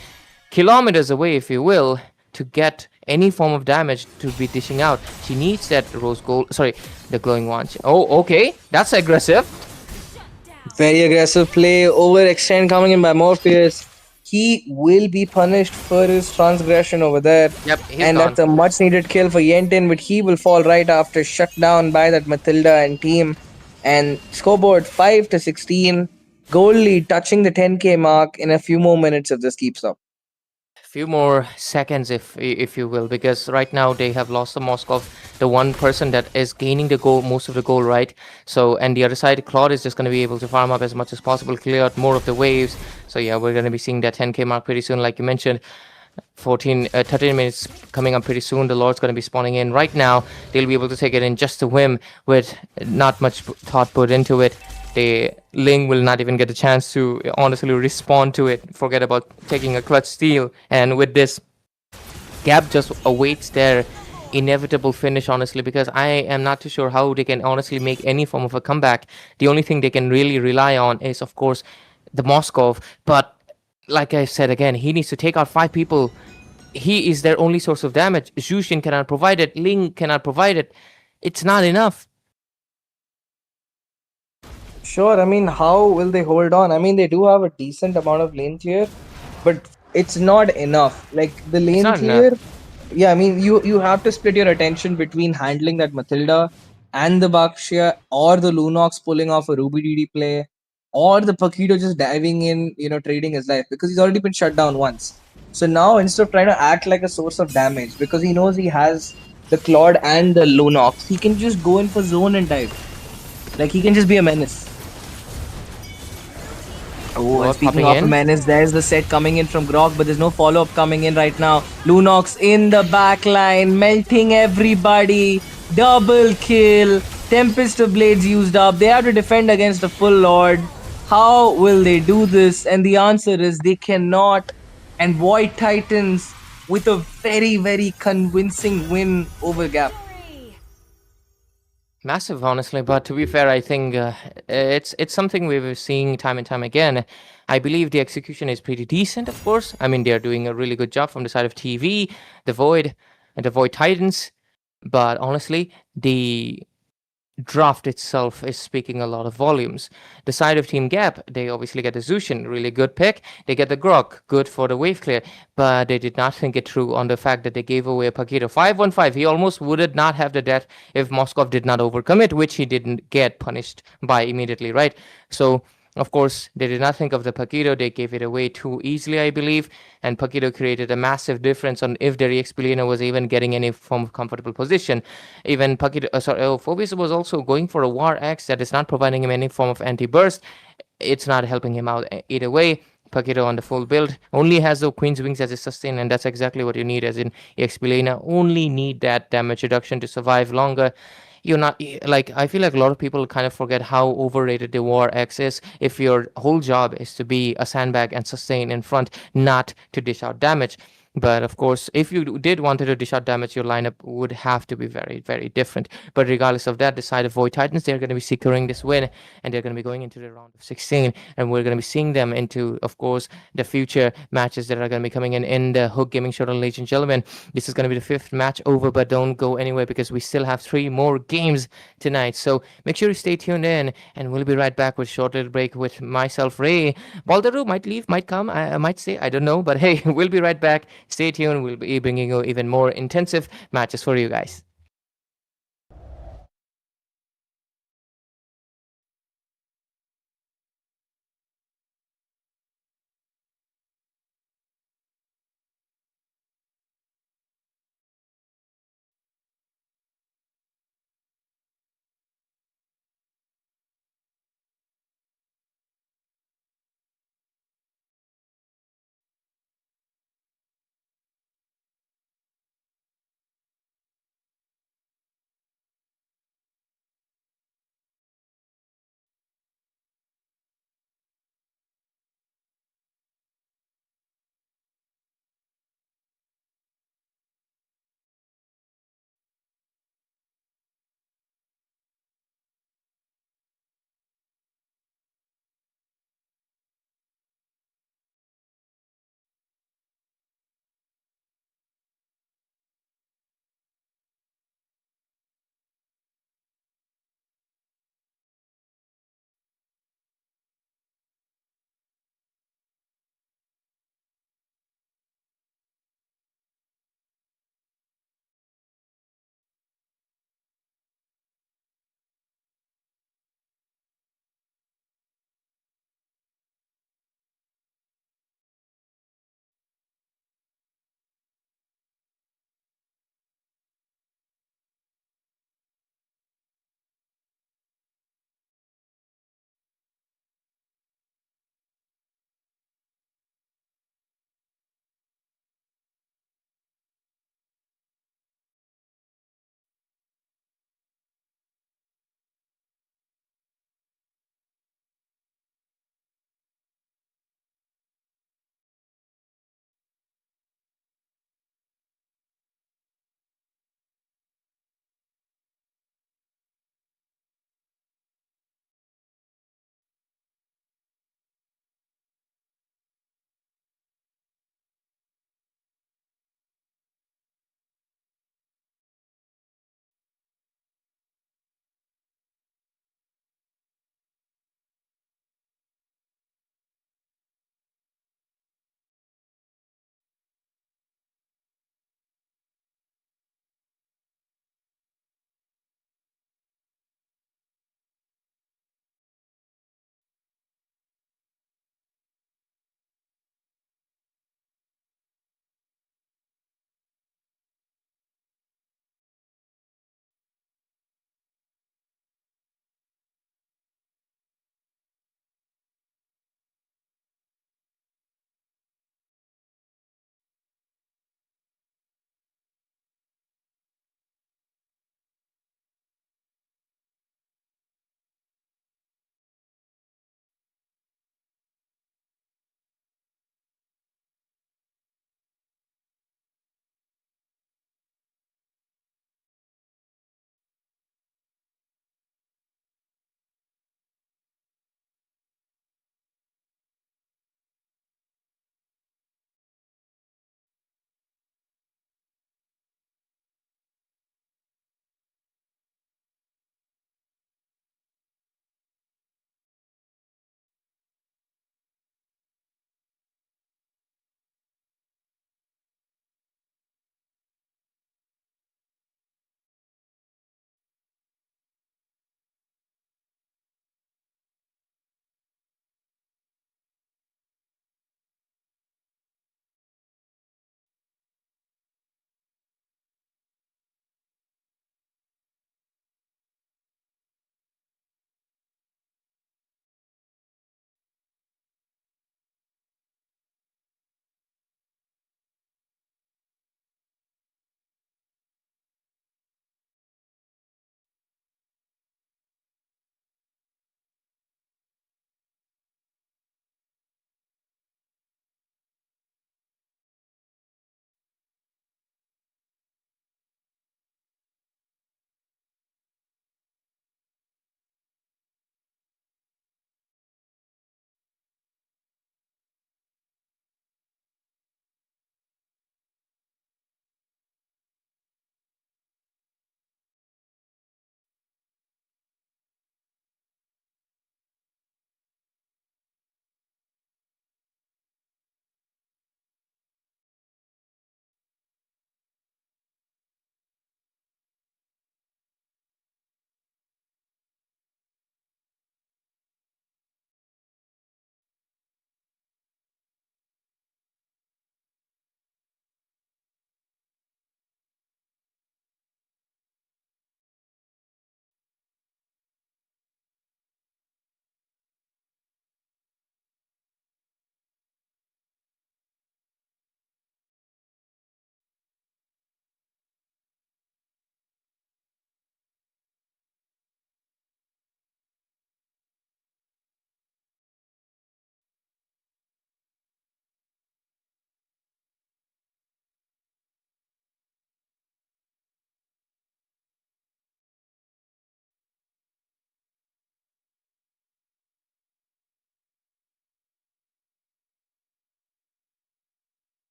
kilometers away, if you will, to get any form of damage to be dishing out. She needs that rose gold. Sorry, the glowing wand. Oh, okay. That's aggressive. Very aggressive play. Overextend coming in by Morpheus. He will be punished for his transgression over there. Yep, and gone. That's a much needed kill for Yentin, but he will fall right after, shut down by that Matilda and team. And scoreboard 5-16. Goal lead touching the 10k mark in a few more minutes if this keeps up. Few more seconds, if you will, because right now they have lost the Moskov, the one person that is gaining the goal, most of the goal, right? So, and the other side, Claude is just going to be able to farm up as much as possible, clear out more of the waves. So yeah, we're going to be seeing that 10k mark pretty soon, like you mentioned. 13 minutes coming up pretty soon. The Lord's going to be spawning in right now. They'll be able to take it in just a whim with not much thought put into it. The Ling will not even get a chance to honestly respond to it. Forget about taking a clutch steal. And with this, Gap just awaits their inevitable finish, honestly, because I am not too sure how they can honestly make any form of a comeback. The only thing they can really rely on is, of course, the Moskov. But like I said again, he needs to take out 5 people. He is their only source of damage. Zushin cannot provide it. Ling cannot provide it. It's not enough. Sure, I mean, how will they hold on? I mean, they do have a decent amount of lane clear, but it's not enough. Like, the lane clear... Yeah, I mean, you have to split your attention between handling that Matilda and the Bakshia, or the Lunox pulling off a Ruby DD play, or the Paquito just diving in, trading his life, because he's already been shut down once. So now, instead of trying to act like a source of damage, because he knows he has the Claude and the Lunox, he can just go in for zone and dive. Like, he can just be a menace. Oh, speaking of a menace, there's the set coming in from Grok, but there's no follow-up coming in right now. Lunox in the back line, melting everybody. Double kill. Tempest of Blades used up. They have to defend against a full Lord. How will they do this? And the answer is they cannot. And Void Titans with a very, very convincing win over Gap. Massive, honestly. But to be fair, I think it's something we were seeing time and time again. I believe the execution is pretty decent, of course. I mean, they're doing a really good job from the side of TV, the Void, and the Void Titans. But honestly, the draft itself is speaking a lot of volumes. The side of Team Gap, they obviously get the Zushin, really good pick. They get the Grok, good for the wave clear, but they did not think it through on the fact that they gave away a Paquito 5-1-5. He almost would not have the death if Moskov did not overcommit, which he didn't get punished by immediately, right? So of course, they did not think of the Paquito. They gave it away too easily, I believe. And Paquito created a massive difference on if the Re-Expelliarna was even getting any form of comfortable position. Even Paquito, Phoebus was also going for a War X that is not providing him any form of anti-burst. It's not helping him out either way. Paquito on the full build only has the Queen's Wings as a sustain, and that's exactly what you need as in Expelliarna. Only need that damage reduction to survive longer. You're not like I feel like a lot of people kind of forget how overrated the War X is if your whole job is to be a sandbag and sustain in front, not to dish out damage. But of course, if you did wanted to dish out damage, your lineup would have to be very, very different. But regardless of that, the side of Void Titans, they're going to be securing this win, and they're going to be going into the round of 16, and we're going to be seeing them into, of course, the future matches that are going to be coming in the Hook Gaming Showdown, ladies and gentlemen. This is going to be the fifth match over, but don't go anywhere because we still have three more games tonight. So make sure you stay tuned in, and we'll be right back with a short little break with myself, Ray. Baldaru might leave, might come, I might stay, I don't know, but hey, we'll be right back. Stay tuned. We'll be bringing you even more intensive matches for you guys.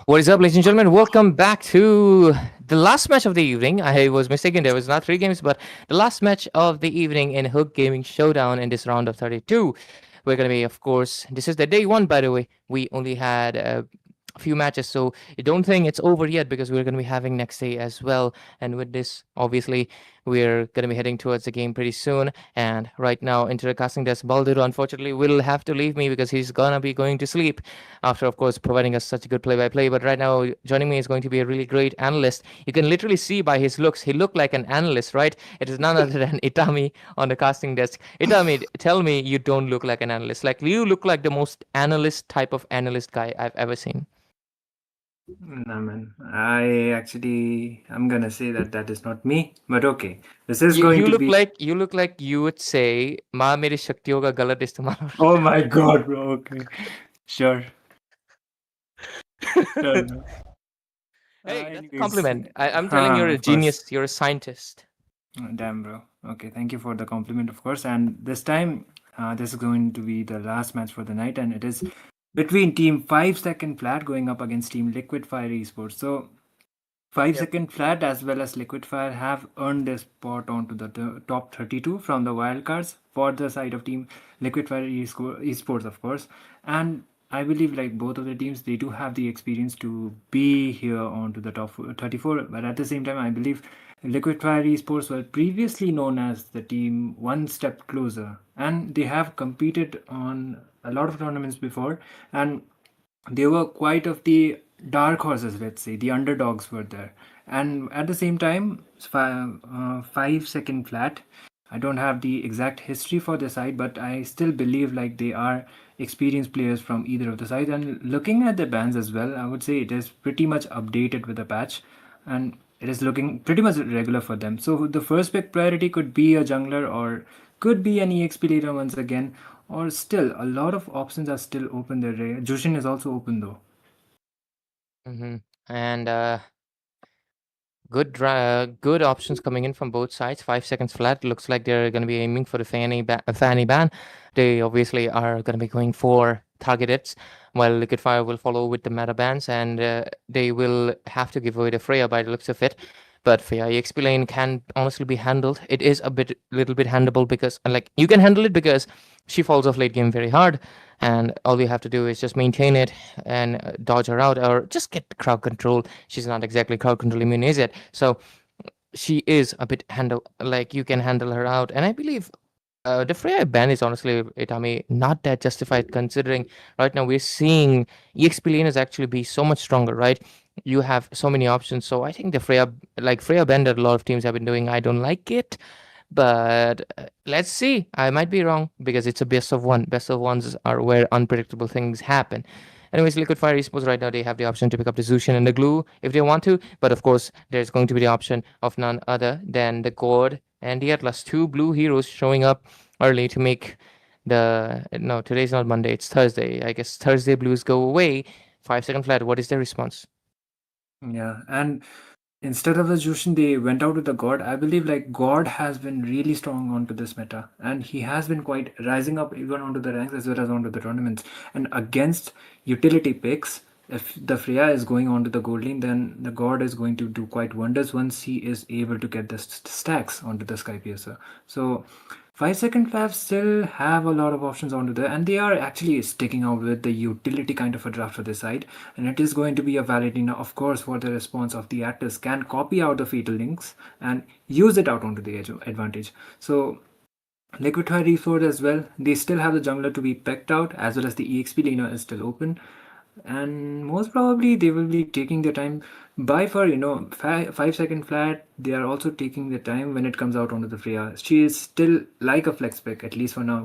What is up, ladies and gentlemen? Welcome back to the last match of the evening. I was mistaken. There was not three games, but the last match of the evening in Hook Gaming Showdown in this round of 32. We're going to be, of course, this is the day one, by the way. We only had a few matches, so you don't think it's over yet because we're going to be having next day as well. And with this, obviously, we're going to be heading towards the game pretty soon. And right now, into the casting desk, Baldur, unfortunately, will have to leave me because he's going to be going to sleep after, of course, providing us such a good play-by-play. But right now, joining me is going to be a really great analyst. You can literally see by his looks, he looked like an analyst, right? It is none other than Itami on the casting desk. Itami, tell me you don't look like an analyst. Like, you look like the most analyst type of analyst guy I've ever seen. Nah, man. I'm gonna say that that is not me. But okay, this is You, going you to look be. like you look like you would say, "माँ मेरी शक्तियों का गलत इस्तेमाल हो रहा Oh my God, bro. Okay, sure. Sure, bro. है." Hey, that's a Anyways, compliment. I'm telling you're a of course. genius. You're a scientist. Damn, bro. Okay, thank you for the compliment, of course. And this time, this is going to be the last match for the night, and it is between Team 5 Second Flat going up against Team Liquid Fire Esports. So 5 Second Flat as well as Liquid Fire have earned their spot onto the top 32 from the wildcards for the side of Team Liquid Fire Esports, of course. And I believe like both of the teams, they do have the experience to be here onto the top 34. But at the same time, I believe Liquid Fire Esports were previously known as the team one step closer, and they have competed on a lot of tournaments before, and they were quite of the dark horses, let's say the underdogs were there. And at the same time, 5 Second Flat, I don't have the exact history for the side, but I still believe like they are experienced players from either of the sides. And looking at the bans as well, I would say it is pretty much updated with the patch, and it is looking pretty much regular for them. So the first pick priority could be a jungler, or could be an EXP leader once again, or still a lot of options are still open there. Jushin is also open though. And good options coming in from both sides. 5 seconds flat. Looks like they're going to be aiming for the Fanny ban. They obviously are going to be going for target hits, while Liquid Fire will follow with the meta bans, and they will have to give away the Freya by the looks of it. But Freya EXP lane can honestly be handled. It is little bit handleable because, like, you can handle it because she falls off late game very hard, and all you have to do is just maintain it and dodge her out, or just get the crowd control. She's not exactly crowd control immune, is it? So she is a bit like you can handle her out, and I believe the Freya ban is honestly, Itami, not that justified considering right now we're seeing EXP laners actually be so much stronger, right? You have so many options, so I think the Freya ban that a lot of teams have been doing, I don't like it. But let's see. I might be wrong because it's a best of one. Best of ones are where unpredictable things happen. Anyways, Liquid Fire Esports right now, they have the option to pick up the Zushin and the Glue if they want to. But of course, there's going to be the option of none other than the Gourd and the Atlas. Two blue heroes showing up early to make the... No, today's not Monday. It's Thursday. I guess Thursday blues go away. 5 second flat. What is their response? Yeah, and instead of the Jushin, they went out with the God. I believe like God has been really strong onto this meta, and he has been quite rising up even onto the ranks as well as onto the tournaments. And against utility picks, if the Freya is going onto the gold lane, then the God is going to do quite wonders once he is able to get the stacks onto the Sky Piercer. So 5 Second Flaps still have a lot of options onto there, and they are actually sticking out with the utility kind of a draft for this side, and it is going to be a valid enough, of course, for the response of the actors can copy out the fatal links and use it out onto the edge advantage. So Liquid Fire Esports as well, they still have the jungler to be pecked out, as well as the EXP laner is still open, and most probably they will be taking their time. By far, 5 Second Flat, they are also taking their time when it comes out onto the Freya. She is still like a flex pick, at least for now.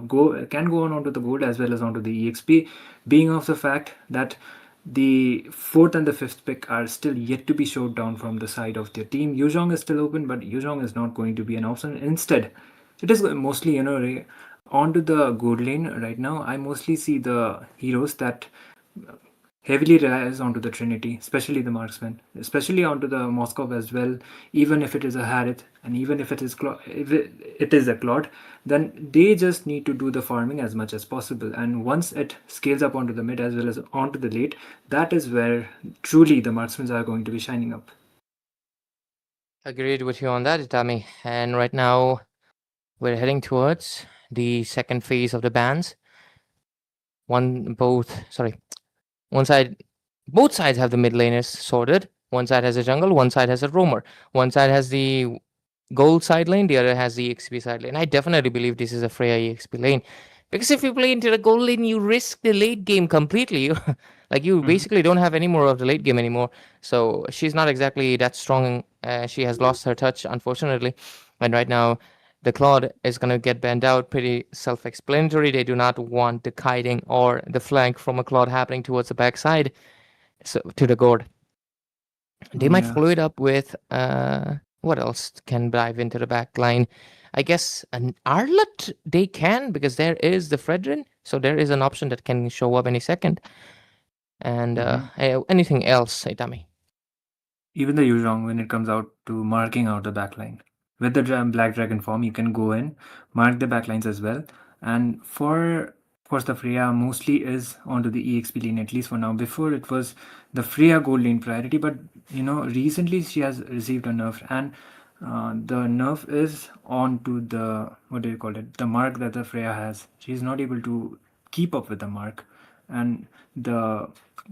Can go on onto the gold as well as onto the EXP, being of the fact that the fourth and the fifth pick are still yet to be showed down from the side of their team. Yuzhong is still open, but Yuzhong is not going to be an option. Instead, it is mostly, onto the gold lane right now. I mostly see the heroes that heavily relies onto the Trinity, especially the marksman, especially onto the Moskov as well. Even if it is a Harith, and even if it is it is a Claude, then they just need to do the farming as much as possible. And once it scales up onto the mid as well as onto the late, that is where truly the marksmen are going to be shining up. Agreed with you on that, Itami. And right now, we're heading towards the second phase of the bans. One side, both sides have the mid laners sorted. One side has a jungle, one side has a roamer. One side has the gold side lane, the other has the EXP side lane. I definitely believe this is a Freya EXP lane. Because if you play into the gold lane, you risk the late game completely. Like you basically don't have any more of the late game anymore. So she's not exactly that strong. She has lost her touch, unfortunately. And right now, the Claude is going to get banned out. Pretty self-explanatory. They do not want the kiting or the flank from a Claude happening towards the backside, so to the gourd. They might Yeah. follow it up with what else can dive into the back line? I guess an Arlet they can, because there is the Fredrin, so there is an option that can show up any second. And anything else, Itami? Even the Yuzhong, when it comes out to marking out the backline. With the Black Dragon form, you can go in, mark the backlines as well. And for, of course, the Freya mostly is onto the EXP lane, at least for now. Before it was the Freya gold lane priority, but recently she has received a nerf, and the nerf is onto the, what do you call it, the mark that the Freya has. She's not able to keep up with the mark, and the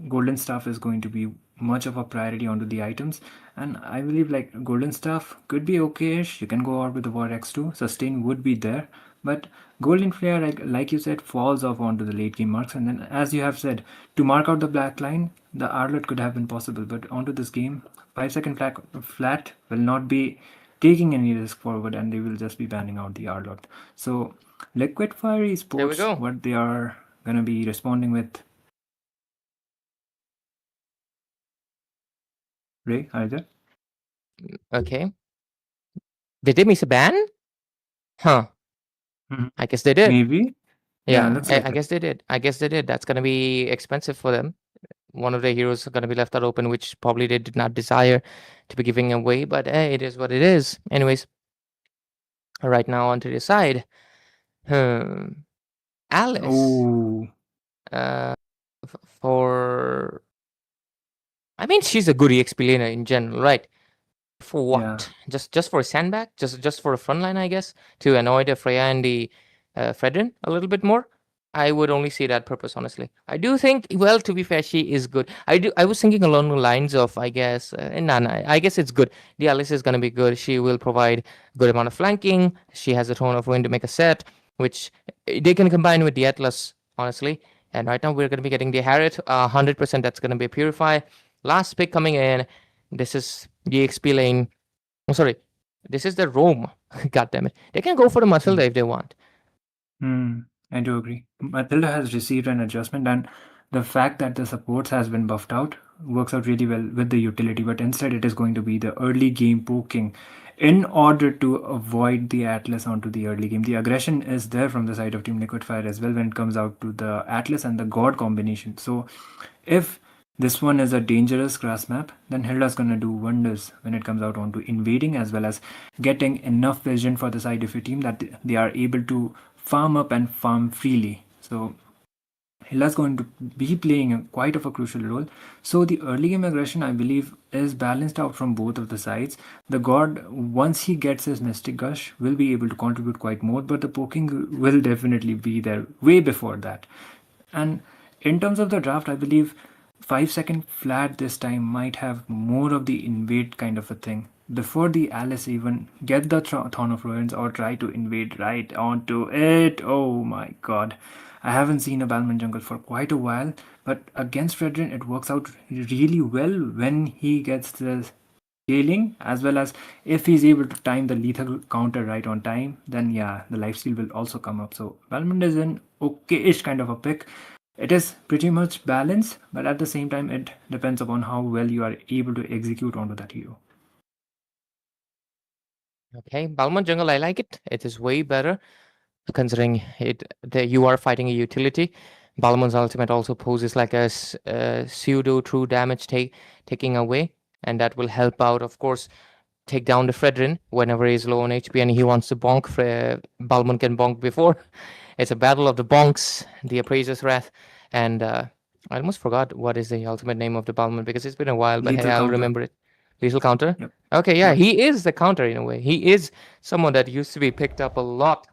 golden staff is going to be much of a priority onto the items. And I believe like golden staff could be okay-ish. You can go out with the war x2, sustain would be there, but golden flare, like you said, falls off onto the late game marks. And then, as you have said, to mark out the black line, the Arlet could have been possible, but onto this game, 5-second flat will not be taking any risk forward, and they will just be banning out the Arlet. So Liquid Fire There we Esports, go. what they are gonna be responding with. Ray, either. Okay. Did they miss a ban? Huh. I guess they did. Maybe. Yeah, Yeah, looks like I it. guess they did. I guess they did. That's gonna be expensive for them. One of their heroes are gonna be left out open, which probably they did not desire to be giving away. But hey, it is what it is. Anyways, right now onto the side. Alice. Oh, For I mean, she's a good EXP laner in general, right? For what? yeah. Just for a sandbag? Just for a front line, I guess, to annoy the Freya and the Fredrin a little bit more. I would only see that purpose, honestly. I do think, well, to be fair, she is good. I was thinking along the lines of, I guess, I guess it's good. The Alice is gonna be good. She will provide good amount of flanking. She has a ton of wind to make a set, which they can combine with the Atlas, honestly. And right now we're gonna be getting the Harriet, 100%. That's gonna be Purify. Last pick coming in. This is the XP lane. Oh, sorry. This is the Rome. God damn it. They can go for the Matilda if they want. I do agree. Matilda has received an adjustment, and the fact that the supports has been buffed out works out really well with the utility, but instead it is going to be the early game poking in order to avoid the Atlas onto the early game. The aggression is there from the side of Team Liquid Fire as well when it comes out to the Atlas and the God combination. So if this one is a dangerous grass map, then Hilda's gonna do wonders when it comes out onto invading as well as getting enough vision for the side of your team that they are able to farm up and farm freely. So Hilda's going to be playing quite of a crucial role. So the early game aggression, I believe, is balanced out from both of the sides. The God, once he gets his Mystic Gush, will be able to contribute quite more, but the poking will definitely be there way before that. And in terms of the draft, I believe 5-second flat this time might have more of the invade kind of a thing. Before the Alice even get the Thorn of Ruins or try to invade right onto it. Oh my god. I haven't seen a Balman jungle for quite a while, but against Fredrin it works out really well when he gets the scaling, as well as if he's able to time the lethal counter right on time, then yeah, the lifesteal will also come up. So Balmond is an okay-ish kind of a pick. It is pretty much balanced, but at the same time it depends upon how well you are able to execute onto that hero. Okay, Balmond Jungle, I like it. It is way better considering it that you are fighting a utility. Balmon's ultimate also poses like a pseudo true damage taking away, and that will help out, of course, take down the Fredrin whenever he's low on HP and he wants to bonk. Balmon can bonk before. It's a battle of the bonks, the Appraiser's Wrath, and I almost forgot what is the ultimate name of the Balmon because it's been a while, but hey, Lethal I'll counter. remember it. Lethal counter? Yep. Okay, yeah, Yep. he is the counter in a way. He is someone that used to be picked up a lot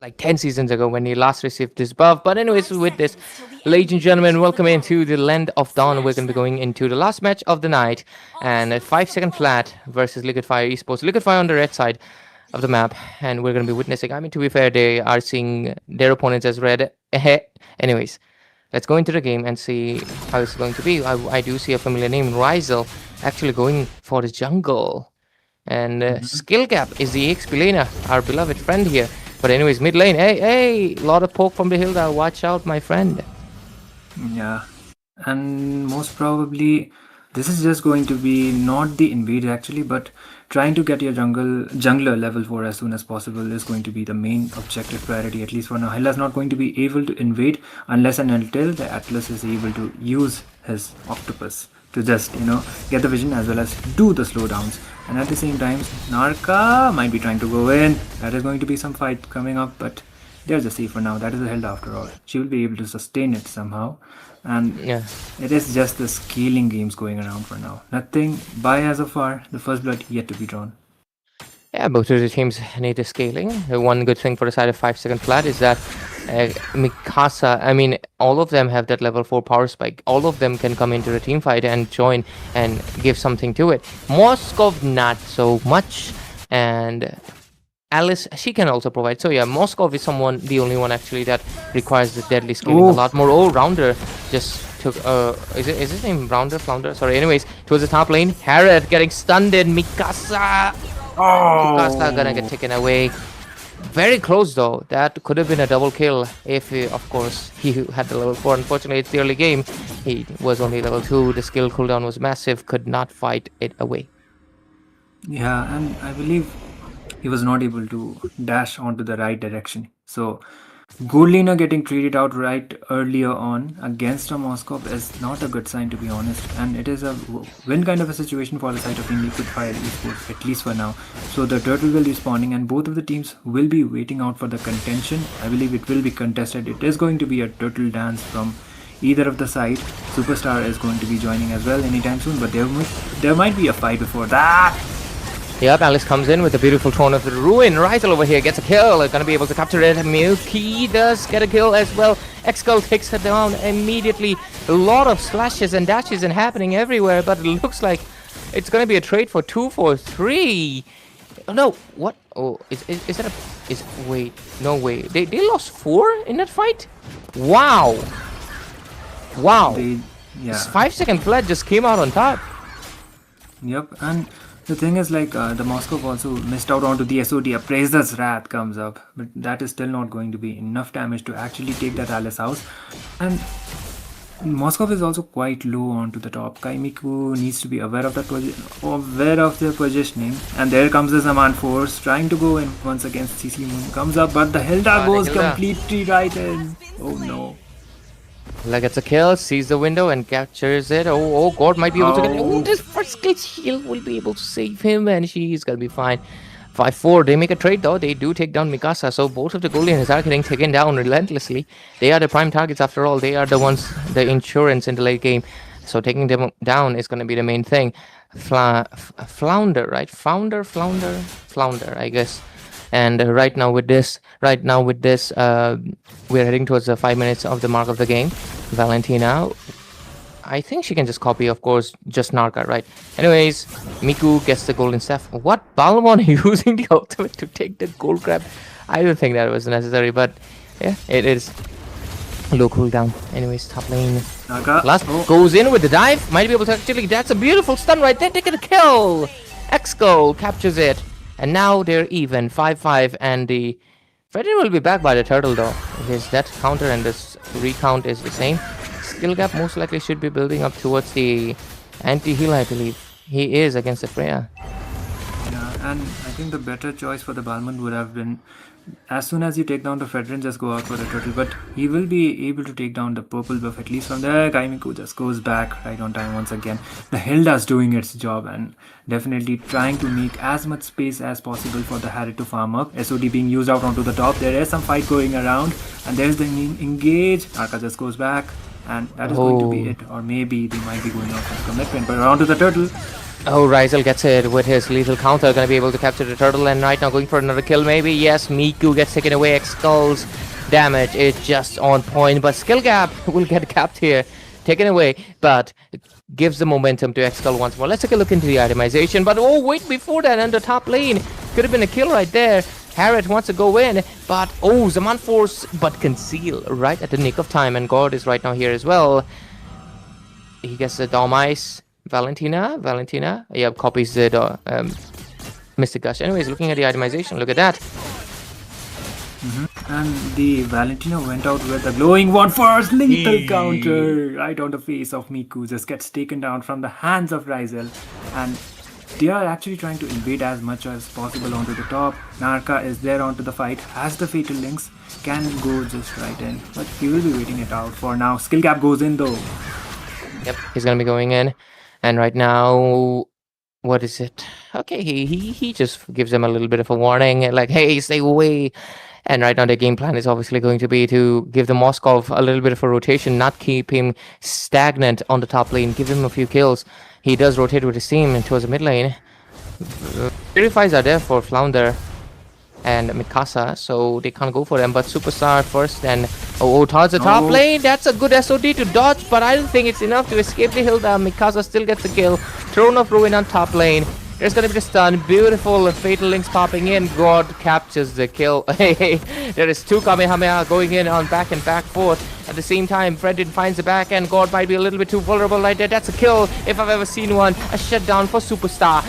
like 10 seasons ago when he last received this buff. But anyways, with this, ladies and gentlemen, welcome into the Land of Dawn. We're going to be going into the last match of the night, and a 5-second flat versus Liquid Fire Esports. Liquid Fire on the red side of the map, and we're going to be witnessing, I mean, to be fair, they are seeing their opponents as red. Anyways, let's go into the game and see how it's going to be. I do see a familiar name, Ryzel, actually going for the jungle. And Skill Gap is the XP laner, our beloved friend here. But anyways, mid lane, hey, lot of poke from the Hilda. Watch out, my friend. Yeah, and most probably this is just going to be not the invade actually, but trying to get your jungler level 4 as soon as possible is going to be the main objective priority, at least for now. Hilda's not going to be able to invade unless and until the Atlas is able to use his octopus to just, get the vision as well as do the slowdowns. And at the same time, Narka might be trying to go in. That is going to be some fight coming up, but they're just safe for now. That is a Hilda after all. She will be able to sustain it somehow. And Yeah. it is just the scaling games going around for now. Nothing by as of far. The first blood yet to be drawn. Yeah, both of the teams need the scaling. The one good thing for the side of 5-second flat is that Mikasa, I mean, all of them have that level 4 power spike. All of them can come into the team fight and join and give something to it. Moskov, not so much. And Alice, she can also provide. So yeah, Moskov is the only one actually that requires the deadly scaling a lot more. Oh, Rounder just took, is his name Rounder? Flounder? Sorry, anyways, towards the top lane. Harith getting stunned in. Mikasa. Mikasa gonna get taken away. Very close though. That could have been a double kill if, of course, he had the level 4. Unfortunately, it's the early game. He was only level 2. The skill cooldown was massive. Could not fight it away. Yeah, and I believe he was not able to dash onto the right direction. So Golina getting traded out right earlier on against a Moskov is not a good sign, to be honest, and it is a win kind of a situation for the side of Team Liquid Fire Esports, at least for now. So the turtle will be spawning and both of the teams will be waiting out for the contention. I believe it will be contested. It is going to be a turtle dance from either of the side. Superstar is going to be joining as well anytime soon, but there might be a fight before that. Yep, Alice comes in with a beautiful Throne of the Ruin. Ryzel over here gets a kill. Gonna be able to capture it. Milky does get a kill as well. X-Skull takes her down immediately. A lot of slashes and dashes and happening everywhere, but it looks like it's gonna be a trade for 2 for 3. Oh, no, what? Oh, is that a... Wait, no way. They lost 4 in that fight? Wow. Wow. Yeah. This 5-second flat just came out on top. Yep, and the thing is, like, the Moskov also missed out onto the SOD. Appraiser's Wrath comes up, but that is still not going to be enough damage to actually take that Alice house. And Moskov is also quite low onto the top. Kaimiku needs to be aware of their positioning. And there comes the Zaman Force trying to go in once against CC Moon. Comes up, but the Hilda goes completely right in. Oh no. Hilda gets a kill, sees the window and captures it. Oh, God might be able to get... Oh, this first glitch heal will be able to save him and she's gonna be fine. 5-4, they make a trade though. They do take down Mikasa, so both of the Goliaths are getting taken down relentlessly. They are the prime targets after all. They are the ones, the insurance in the late game. So taking them down is gonna be the main thing. Flounder, right? Flounder, I guess. And right now with this, we're heading towards the 5 minutes of the mark of the game. Valentina, I think she can just copy, of course, just Narka, right? Anyways, Miku gets the golden staff. What? Balmon using the ultimate to take the gold grab? I don't think that was necessary, but yeah, it is low cooldown. Anyways, top lane. Narka Last goes in with the dive. Might be able to actually... That's a beautiful stun right there. Taking a kill. X-Skull captures it. And now they're even, 5-5, and the Freddy will be back by the turtle though. His death counter and this recount is the same. Skill gap most likely should be building up towards the anti-heal, I believe. He is against the Freya. Yeah, and I think the better choice for the Balmond would have been as soon as you take down the Federation, just go out for the turtle. But he will be able to take down the purple buff at least from there. Kaimiku just goes back right on time once again. The Hilda's doing its job and definitely trying to make as much space as possible for the Harry to farm up. SOD being used out onto the top. There is some fight going around, and there's the engage. Arca just goes back, and that is going to be it. Or maybe they might be going out for the commitment, but around to the turtle. Oh, Rizel gets it with his lethal counter, gonna be able to capture the turtle, and right now going for another kill maybe. Yes, Miku gets taken away, X-Skull's damage is just on point, but Skill Gap will get capped here, taken away, but gives the momentum to X-Skull once more. Let's take a look into the itemization, but oh wait, before that, on the top lane, could have been a kill right there. Harriet wants to go in, but oh, Zaman Force, but Conceal right at the nick of time, and God is right now here as well. He gets the Dom Ice. Valentina, yeah, copies the Mystic Gush. Anyways, looking at the itemization, look at that. And the Valentina went out with a glowing one first lethal counter right on the face of Miku. Just gets taken down from the hands of Rizel, and they are actually trying to invade as much as possible onto the top. Narka is there onto the fight, has the fatal links, can go just right in, but he will be waiting it out for now. Skill Gap goes in though. Yep, he's gonna be going in. And right now, what is it? Okay, he just gives them a little bit of a warning, like, hey, stay away. And right now, the game plan is obviously going to be to give the Moskov a little bit of a rotation, not keep him stagnant on the top lane, give him a few kills. He does rotate with his team towards the mid lane. Purifies are there for Flounder and Mikasa, so they can't go for them, but Superstar first, and towards the top lane. That's a good SOD to dodge, but I don't think it's enough to escape the Hilda. Mikasa still gets the kill. Throne of Ruin on top lane. There's gonna be the stun. Beautiful fatal links popping in. God captures the kill. There is two Kamehameha going in on back and back forth. At the same time, Fredin finds the back, and God might be a little bit too vulnerable right there. That's a kill if I've ever seen one. A shutdown for Superstar.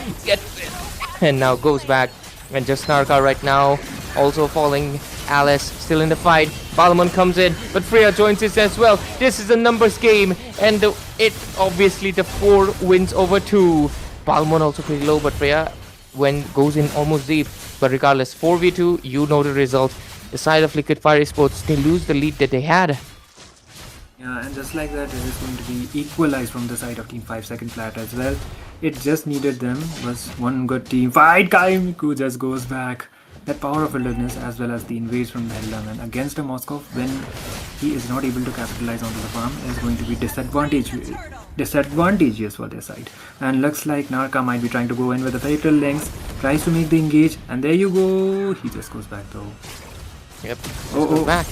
And now goes back. And just Narka right now, also falling. Alice still in the fight. Balmon comes in, but Freya joins us as well. This is a numbers game, and it obviously the 4 wins over 2. Balmon also pretty low, but Freya goes in almost deep. But regardless, 4v2, you know the result. The side of Liquid Fire Esports, they lose the lead that they had. Yeah, and just like that, it is going to be equalized from the side of Team 5 Second Flat as well. It just needed them, was one good team fight. Kaimiku just goes back. That power of alertness as well as the invades from the Hellman against a Moskov when he is not able to capitalize onto the farm is going to be disadvantageous for their side. And looks like Narka might be trying to go in with the fatal links, tries to make the engage, and there you go. He just goes back though. Yep. Goes back.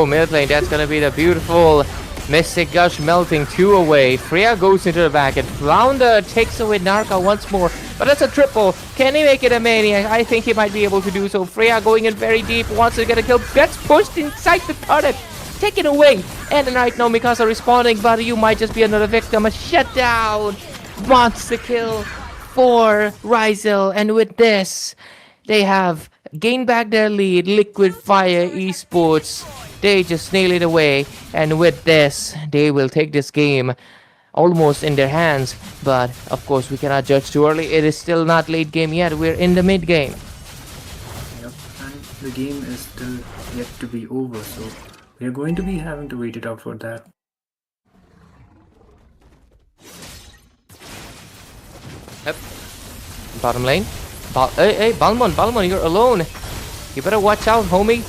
Mid lane. That's gonna be the beautiful Mystic Gush melting 2 away. Freya goes into the back, and Flounder takes away Narka once more. But that's a triple. Can he make it a maniac? I think he might be able to do so. Freya going in very deep, wants to get a kill, gets pushed inside the turret. Take it away. And right now Mikasa responding, but you might just be another victim. A shutdown. Wants the kill for Rizel. And with this, they have gained back their lead. Liquid Fire Esports, they just nail it away, and with this they will take this game almost in their hands. But of course we cannot judge too early. It is still not late game yet. We're in the mid game. Yep, and the game is still yet to be over, so we're going to be having to wait it out for that. Yep. Bottom lane. Hey, Balmon, you're alone. You better watch out, homie.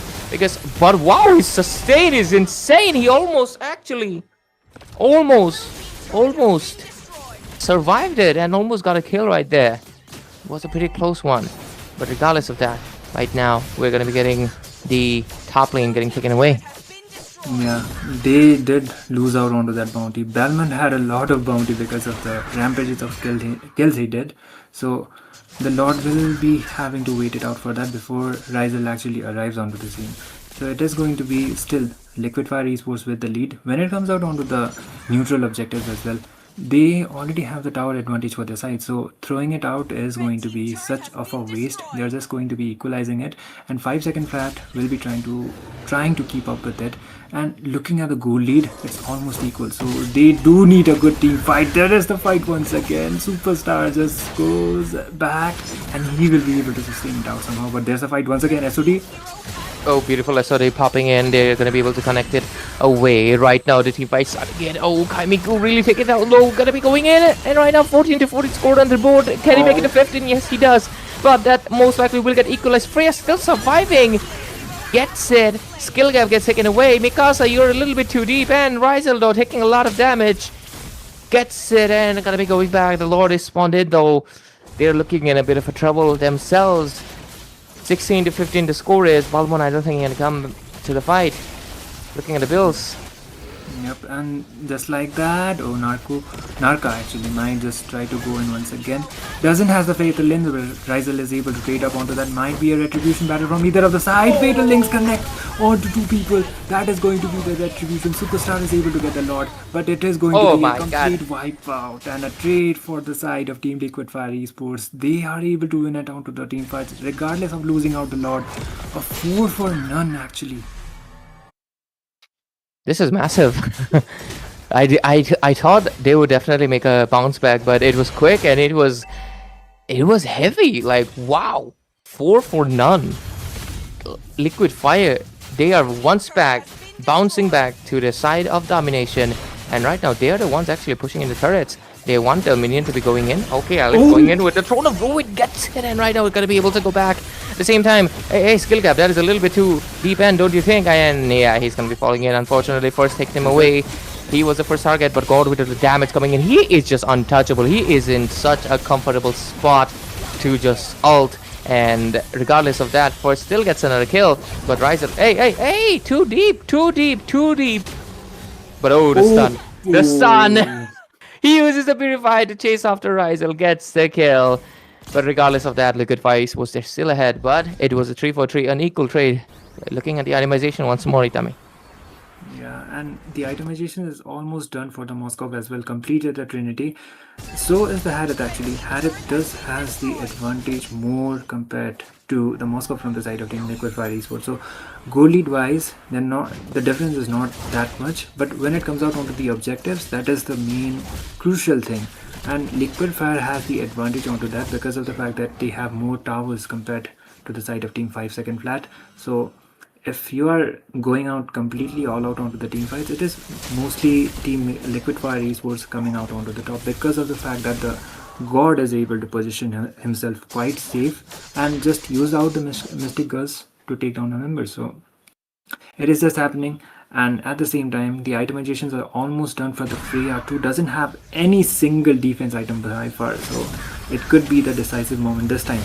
But wow, his sustain is insane. He almost survived it and almost got a kill right there. It was a pretty close one. But regardless of that, right now we're gonna be getting the top lane getting taken away. Yeah, they did lose out onto that bounty. Balmond had a lot of bounty because of the rampages of kills he did. So the Lord will be having to wait it out for that before Rizel actually arrives onto the scene. So it is going to be still Liquid Fire Esports with the lead. When it comes out onto the neutral objectives as well, they already have the tower advantage for their side, so throwing it out is going to be such of a waste. They're just going to be equalizing it, and 5 second flat will be trying to keep up with it. And looking at the goal lead, it's almost equal, so they do need a good team fight. There is the fight once again. Superstar just goes back, and he will be able to sustain it out somehow. But there's a fight once again. SOD. Oh, beautiful SOD popping in. They're going to be able to connect it away. Right now, the team fight starting again. Oh, Kaimiku really taking it out low. Going to be going in. And right now, 14-14 scored on the board. Can he make it to 15? Yes, he does. But that most likely will get equalized. Freya still surviving. Gets it. Skill gap gets taken away. Mikasa, you're a little bit too deep. And Rizel, though, taking a lot of damage. Gets it. And going to be going back. The Lord is spawned in, though. They're looking in a bit of a trouble themselves. 16-15 the score is. Balmon, I don't think he can come to the fight. Looking at the bills. Yep, and just like that, oh, Narka actually might just try to go in once again. Doesn't has the Fatal Link, but Rizel is able to trade up onto that. Might be a Retribution battle from either of the side. Fatal Links connect onto two people. That is going to be the Retribution. Superstar is able to get the Lord, but it is going to be a complete wipeout and a trade for the side of Team Liquid Fire Esports. They are able to win it onto the team fights, regardless of losing out the Lord. A 4-for-none actually. This is massive. I thought they would definitely make a bounce back, but it was quick and it was heavy. Like, wow, 4-for-none. Liquid Fire, they are once back, bouncing back to the side of domination, and right now they are the ones actually pushing in the turrets. They want the minion to be going in. Okay, Alex going in with the Throne of Druid, gets it, and right now we're gonna be able to go back. At the same time, hey, skill gap, that is a little bit too deep end, don't you think? And yeah, he's gonna be falling in. Unfortunately, first takes him away. He was the first target, but God, with the damage coming in, he is just untouchable. He is in such a comfortable spot to just ult. And regardless of that, first still gets another kill. But Riser, hey, too deep. But oh, the stun. He uses the Purifier to chase after Rizel, gets the kill. But regardless of that, Liquid Fire was there still ahead. But it was a 3-for-3, an equal trade. Looking at the itemization once more, Itami. Yeah, and the itemization is almost done for the Moscow as well. Completed the Trinity. So is the Hadith actually. Hadith does has the advantage more compared to the Moscow from the side of Team Liquid Fire Esports. So goal lead wise, the difference is not that much. But when it comes out onto the objectives, that is the main crucial thing. And Liquid Fire has the advantage onto that because of the fact that they have more towers compared to the side of Team 5 second flat. So if you are going out completely all out onto the team fights, it is mostly Team Liquid Fire Esports coming out onto the top because of the fact that the God is able to position himself quite safe and just use out the Mystic Girls to take down the members. So it is just happening, and at the same time the itemizations are almost done for the Freya who doesn't have any single defense item by far. So it could be the decisive moment this time.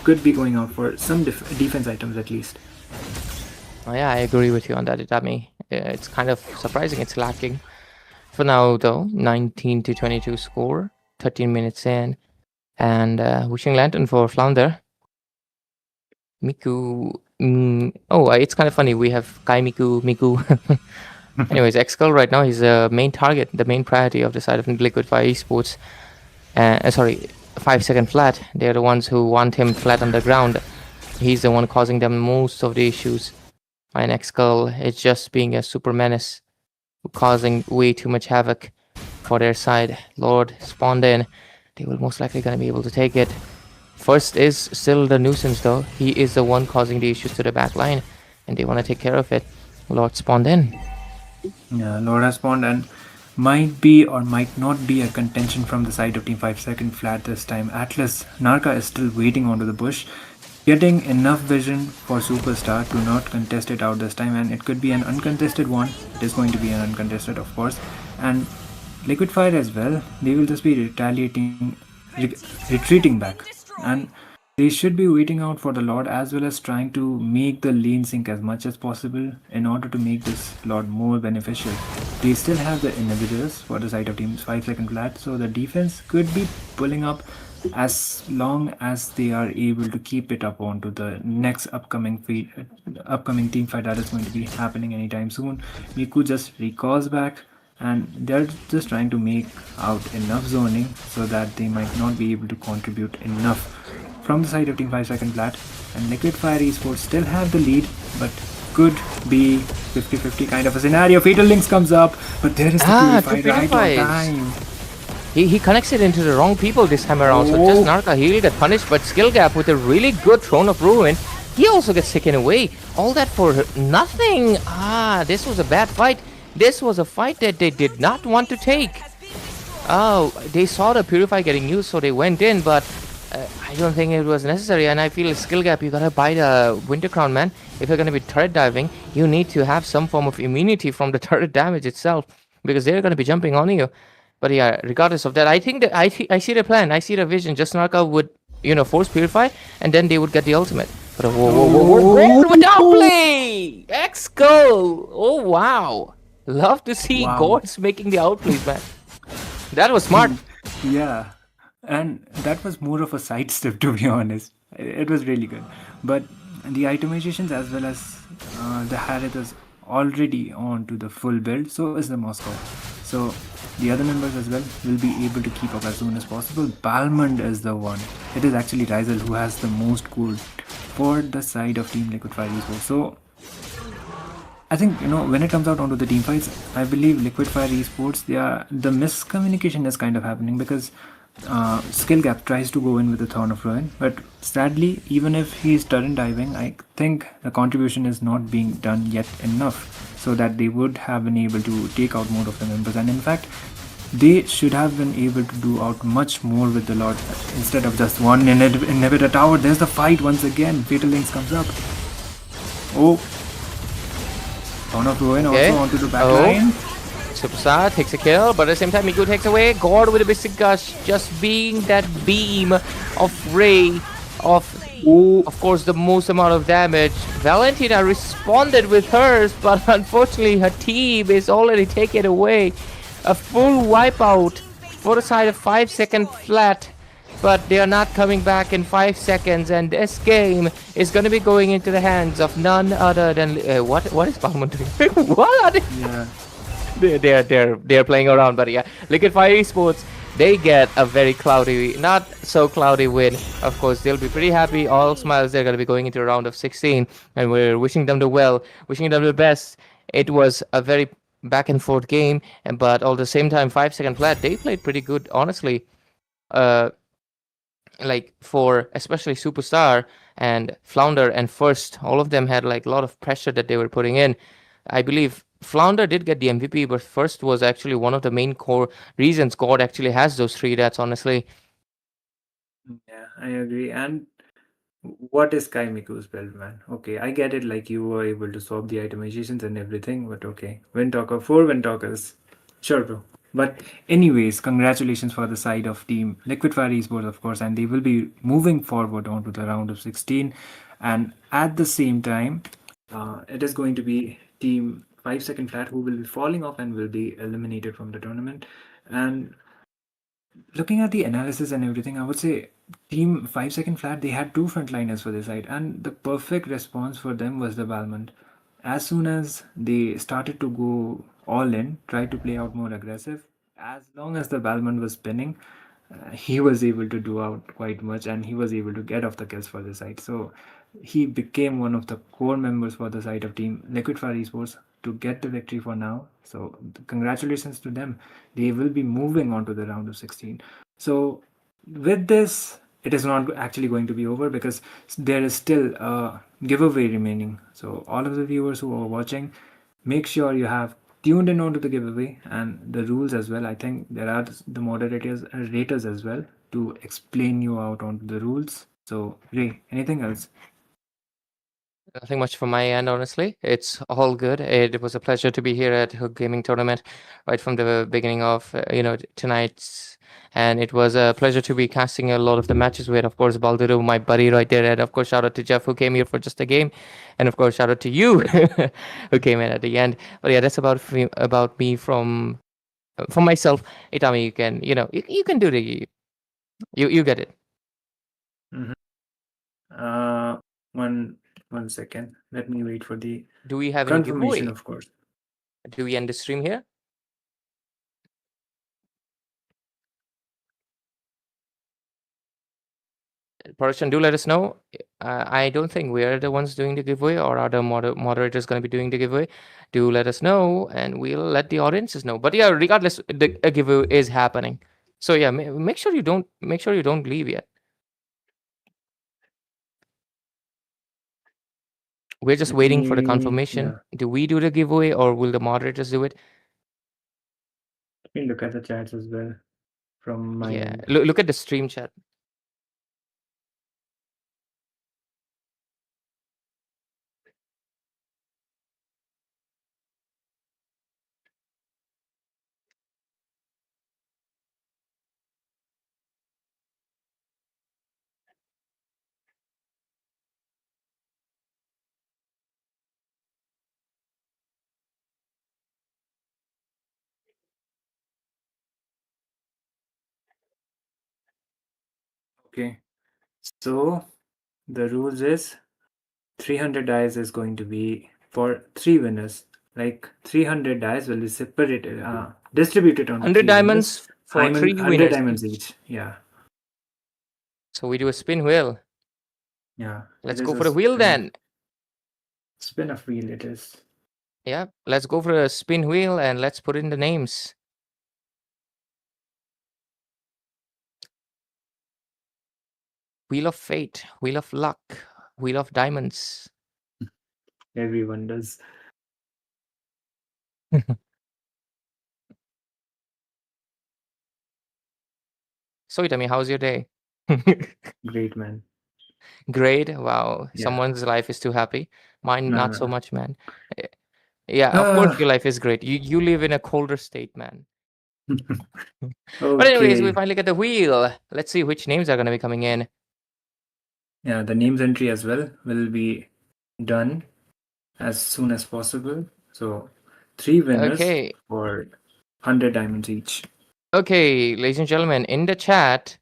Could be going out for some defense items at least. Oh yeah, I agree with you on that, Itami. It's kind of surprising it's lacking. For now, though, 19-22 score, 13 minutes in. And Wishing Lantern for Flounder. Miku... it's kind of funny. We have Kai Miku. Anyways, Xskull right now, he's the main target, the main priority of the side of Liquid Fire Esports. 5 second flat. They're the ones who want him flat on the ground. He's the one causing them most of the issues. And Xskull is just being a super menace, causing way too much havoc for their side. Lord spawned in. They will most likely gonna be able to take it. First is still the nuisance though. He is the one causing the issues to the back line, and they want to take care of it. Lord spawned in. Yeah, Lord has spawned and might be or might not be a contention from the side of Team 5 second flat this time. Atlas, Narka is still waiting onto the bush, getting enough vision for Superstar to not contest it out this time, and it could be an uncontested one. It is going to be an uncontested, of course. And Liquid Fire as well, they will just be retreating back, and they should be waiting out for the Lord as well as trying to make the lane sync as much as possible in order to make this Lord more beneficial. They still have the inhibitors for the side of Team 5 second flat, so the defense could be pulling up as long as they are able to keep it up onto the next upcoming team fight that is going to be happening anytime soon. Miku just recalls back and they're just trying to make out enough zoning so that they might not be able to contribute enough from the side of Team 5 Second Flat. And Liquid Fire Esports still have the lead, but could be 50-50 kind of a scenario. Fatal Links comes up, but there is the Two Purify right on purifies. time. He connects it into the wrong people this time around. So just Narka, he'll get punished, but Skill Gap with a really good Throne of Ruin, he also gets taken away. All that for nothing. This was a bad fight. This was a fight that they did not want to take. Oh, they saw the Purify getting used, so they went in, but I don't think it was necessary. And I feel Skill Gap, you gotta buy the Winter Crown, man. If you're gonna be turret diving, you need to have some form of immunity from the turret damage itself, because they're gonna be jumping on you. But yeah, regardless of that, I think that I see the plan. I see the vision. Just Narka would, force Purify, and then they would get the ultimate. But whoa, with outplay! X-Go! Oh, wow. Love to see Wow. Gods making the outplays, man. That was smart. Yeah, and that was more of a sidestep, to be honest. It was really good. But the itemizations as well as the Harith is already on to the full build, so is the Moscow. So the other members as well will be able to keep up as soon as possible. Balmond is the one. It is actually Rizel who has the most gold for the side of Team Liquid Fire Esports. So I think when it comes out onto the team fights, I believe Liquid Fire Esports, the miscommunication is kind of happening because Skill Gap tries to go in with the Thorn of Ruin, but sadly, even if he's turret diving, I think the contribution is not being done yet enough so that they would have been able to take out more of the members. And in fact, they should have been able to do out much more with the Lord instead of just one inhibitor tower. There's the fight once again. Fatal Links comes up. Oh. Thorn of Ruin also onto the back line. Superstar takes a kill, but at the same time, Miku takes away. Gord with a Mystic Gush, just being that beam of ray of course, the most amount of damage. Valentina responded with hers, but unfortunately, her team is already taken away. A full wipeout for the side of 5 Second Flat. But they are not coming back in 5 seconds, and this game is going to be going into the hands of none other than what is Balmond doing? What are they? Yeah, they're playing around, but yeah, Liquid Fire Esports, they get a very cloudy, not so cloudy win. Of course, they'll be pretty happy. All smiles. They're going to be going into a round of 16, and we're wishing them the well, wishing them the best. It was a very back and forth game, but all the same time, 5 Second Flat, they played pretty good, honestly. Like for especially Superstar and Flounder and First, all of them had like a lot of pressure that they were putting in. I believe Flounder did get the MVP, but First was actually one of the main core reasons God actually has those 3 deaths, honestly. Yeah, I agree. And what is Sky Miku's build, man? Okay, I get it, like you were able to swap the itemizations and everything, but okay. Windtalker, 4 Windtalkers. Sure, bro. But anyways, congratulations for the side of Team Liquid Fire Esports, of course, and they will be moving forward onto the round of 16. And at the same time, it is going to be Team 5 Second Flat who will be falling off and will be eliminated from the tournament. And looking at the analysis and everything, I would say Team 5 Second Flat, they had 2 frontliners for this side, and the perfect response for them was the Balmond. As soon as they started to go all in, try to play out more aggressive, as long as the Balmond was spinning, he was able to do out quite much and he was able to get off the kills for the side. So he became one of the core members for the side of Team Liquid Fire Esports to get the victory for now. So congratulations to them. They will be moving on to the round of 16. So with this, it is not actually going to be over because there is still a giveaway remaining. So all of the viewers who are watching, make sure you have tuned in onto the giveaway and the rules as well. I think there are the moderators and raters as well to explain you out onto the rules. So Ray, anything else? Nothing much from my end, honestly. It's all good. It was a pleasure to be here at Hook Gaming Tournament right from the beginning of tonight's, and it was a pleasure to be casting a lot of the matches with, of course, Balduro, my buddy right there, and of course, shout out to Jeff who came here for just a game, and of course, shout out to you who came in at the end. But yeah, that's about me from myself. Itami, you can you can do the you get it. Uh, one second. Let me wait for the Do we have any confirmation, giveaway? of course. Do we end the stream here? Production, do let us know. I don't think we are the ones doing the giveaway, or are the moderators going to be doing the giveaway. Do let us know, and we'll let the audiences know. But yeah, regardless, a giveaway is happening. So yeah, make sure you don't leave yet. We're just waiting for the confirmation. Yeah. Do we do the giveaway, or will the moderators do it? Let me look at the chats as well from my Yeah, end. look at the stream chat. Okay. So the rules is 300 dice is going to be for 3 winners. Like 300 dice will be separated, distributed on 100 3 winners. diamonds for 3 100 winners diamonds each. each. Yeah. So we do a spin wheel. Yeah. Let's It go is for a the wheel then. spin of wheel it is. Yeah, let's go for a spin wheel and let's put in the names. Wheel of Fate, Wheel of Luck, Wheel of Diamonds. Everyone does. So tell me, how's your day? Great, man. Great. Wow. Yeah. Someone's life is too happy. Mine, No, not no, so no. much, man. Yeah, of course your life is great. You live in a colder state, man. But anyways, we Okay. finally get the wheel. Let's see which names are gonna be coming in. Yeah, the names entry as well will be done as soon as possible. So 3 winners Okay. for 100 diamonds each. Okay, ladies and gentlemen, in the chat,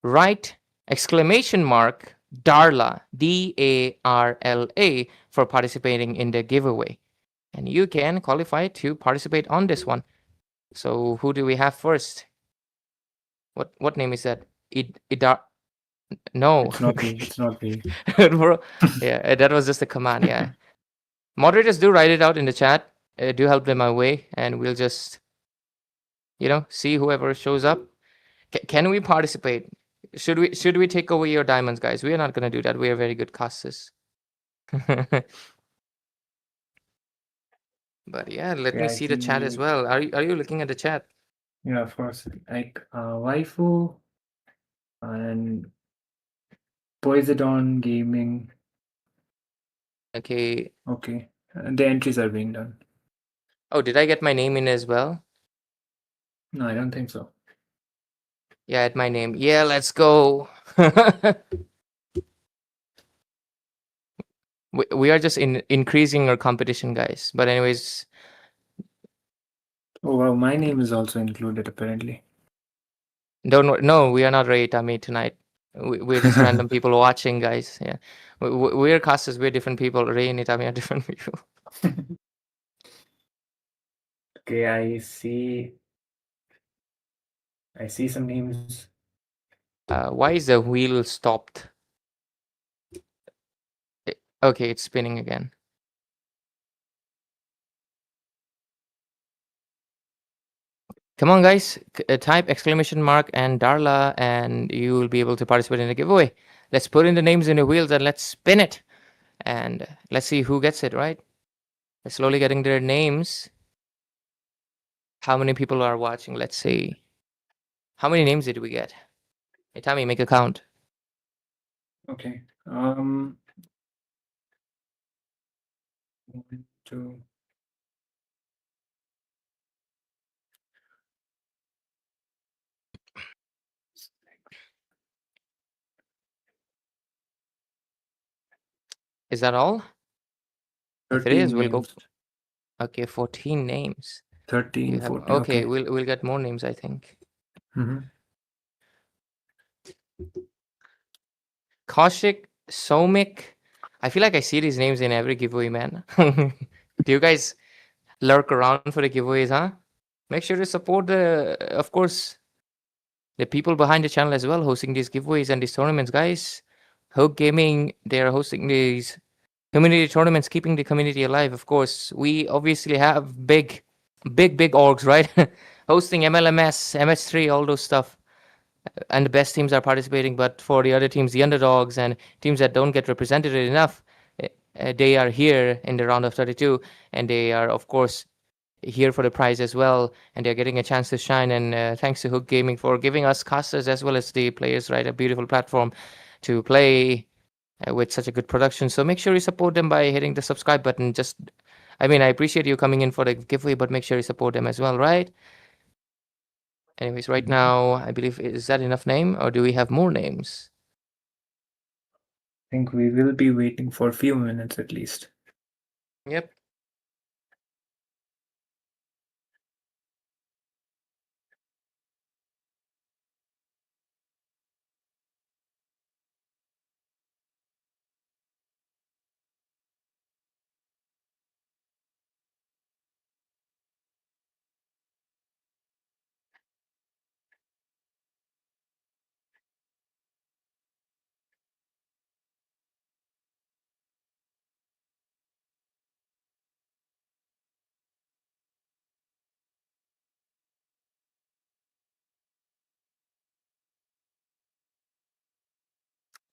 write exclamation mark Darla, DARLA, for participating in the giveaway. And you can qualify to participate on this one. So who do we have first? What name is that? Idar. No. It's not me. It's not me. Yeah, that was just a command. Yeah. Moderators, do write it out in the chat. Do help them my way, and we'll just, see whoever shows up. Can we participate? Should we take away your diamonds, guys? We are not gonna do that. We are very good casters. But yeah, let Yeah, me I see the chat as see. well. Are you looking at the chat? Yeah, of course. Like Waifu and Poisidon Gaming. Okay. Okay. The entries are being done. Oh, did I get my name in as well? No, I don't think so. Yeah, add my name. Yeah, let's go. We are just increasing our competition, guys. But anyways, Oh wow, my name is also included apparently. no, we are not Ray Itami tonight. We're just random people watching, guys. Yeah, we're casters. We're different people. Ray and Itami are different people. Okay, I see some names. Why is the wheel stopped? Okay, it's spinning again. Come on, guys. Type exclamation mark and Darla, and you will be able to participate in the giveaway. Let's put in the names in the wheels and let's spin it. And let's see who gets it, right? They're slowly getting their names. How many people are watching? Let's see. How many names did we get? Hey, Tommy, make a count. Okay. 1, 2. Is that all? If it 13 is, we'll go. names. Okay, 14 names. 13, 14. Okay, Okay. we'll get more names, I think. Kaushik, Somik. I feel like I see these names in every giveaway, man. Do you guys lurk around for the giveaways, huh? Make sure to support of course, the people behind the channel as well, hosting these giveaways and these tournaments, guys. Hook Gaming, they are hosting these community tournaments, keeping the community alive. Of course, we obviously have big orgs, right? Hosting MLMS, MS3, all those stuff, and the best teams are participating. But for the other teams, the underdogs and teams that don't get represented enough, they are here in the round of 32, and they are, of course, here for the prize as well, and they're getting a chance to shine. And thanks to Hook Gaming for giving us casters as well as the players, right, a beautiful platform to play with such a good production. So make sure you support them by hitting the subscribe button. I mean, I appreciate you coming in for the giveaway, but make sure you support them as well, right? Anyways, right now, I believe, is that enough name, or do we have more names? I think we will be waiting for a few minutes at least. Yep.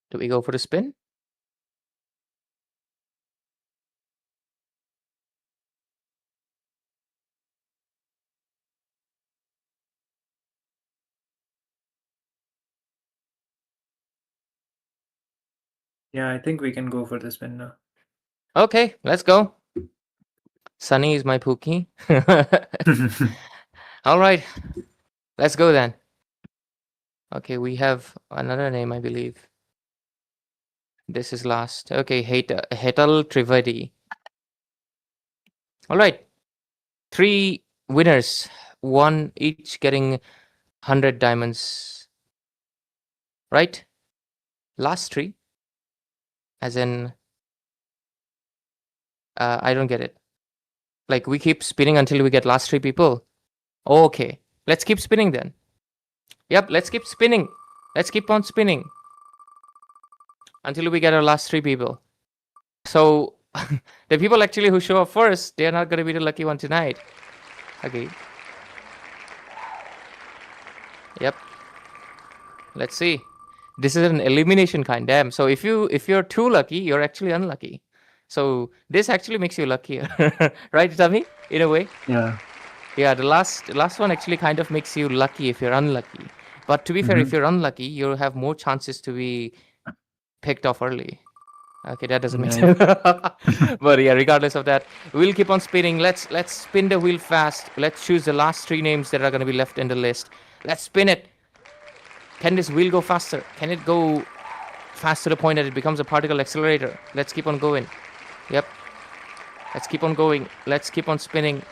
Do we go for the spin? Yeah, I think we can go for the spin now. Okay, let's go. Sunny is my Pookie. All right, let's go then. Okay, we have another name, I believe. This is last. Okay, Hetal Trivedi. All right, 3 winners, one each getting 100 diamonds. Right? Last 3, as in, I don't get it. Like, we keep spinning until we get last 3 people. Okay, let's keep spinning then. Yep, let's keep spinning. Let's keep on spinning until we get our last 3 people. So the people actually who show up first, they're not going to be the lucky one tonight. Okay. Yep. Let's see. This is an elimination kind. Damn. So if you're too lucky, you're actually unlucky. So this actually makes you luckier, right, Tami? In a way. Yeah. Yeah. The last one actually kind of makes you lucky if you're unlucky. But to be fair, if you're unlucky, you have more chances to be picked off early. Okay, that doesn't make sense. But yeah, regardless of that, we'll keep on spinning. Let's spin the wheel fast. Let's choose the last 3 names that are going to be left in the list. Let's spin it. Can this wheel go faster? Can it go fast to the point that it becomes a particle accelerator? Let's keep on going. Yep. Let's keep on going. Let's keep on spinning.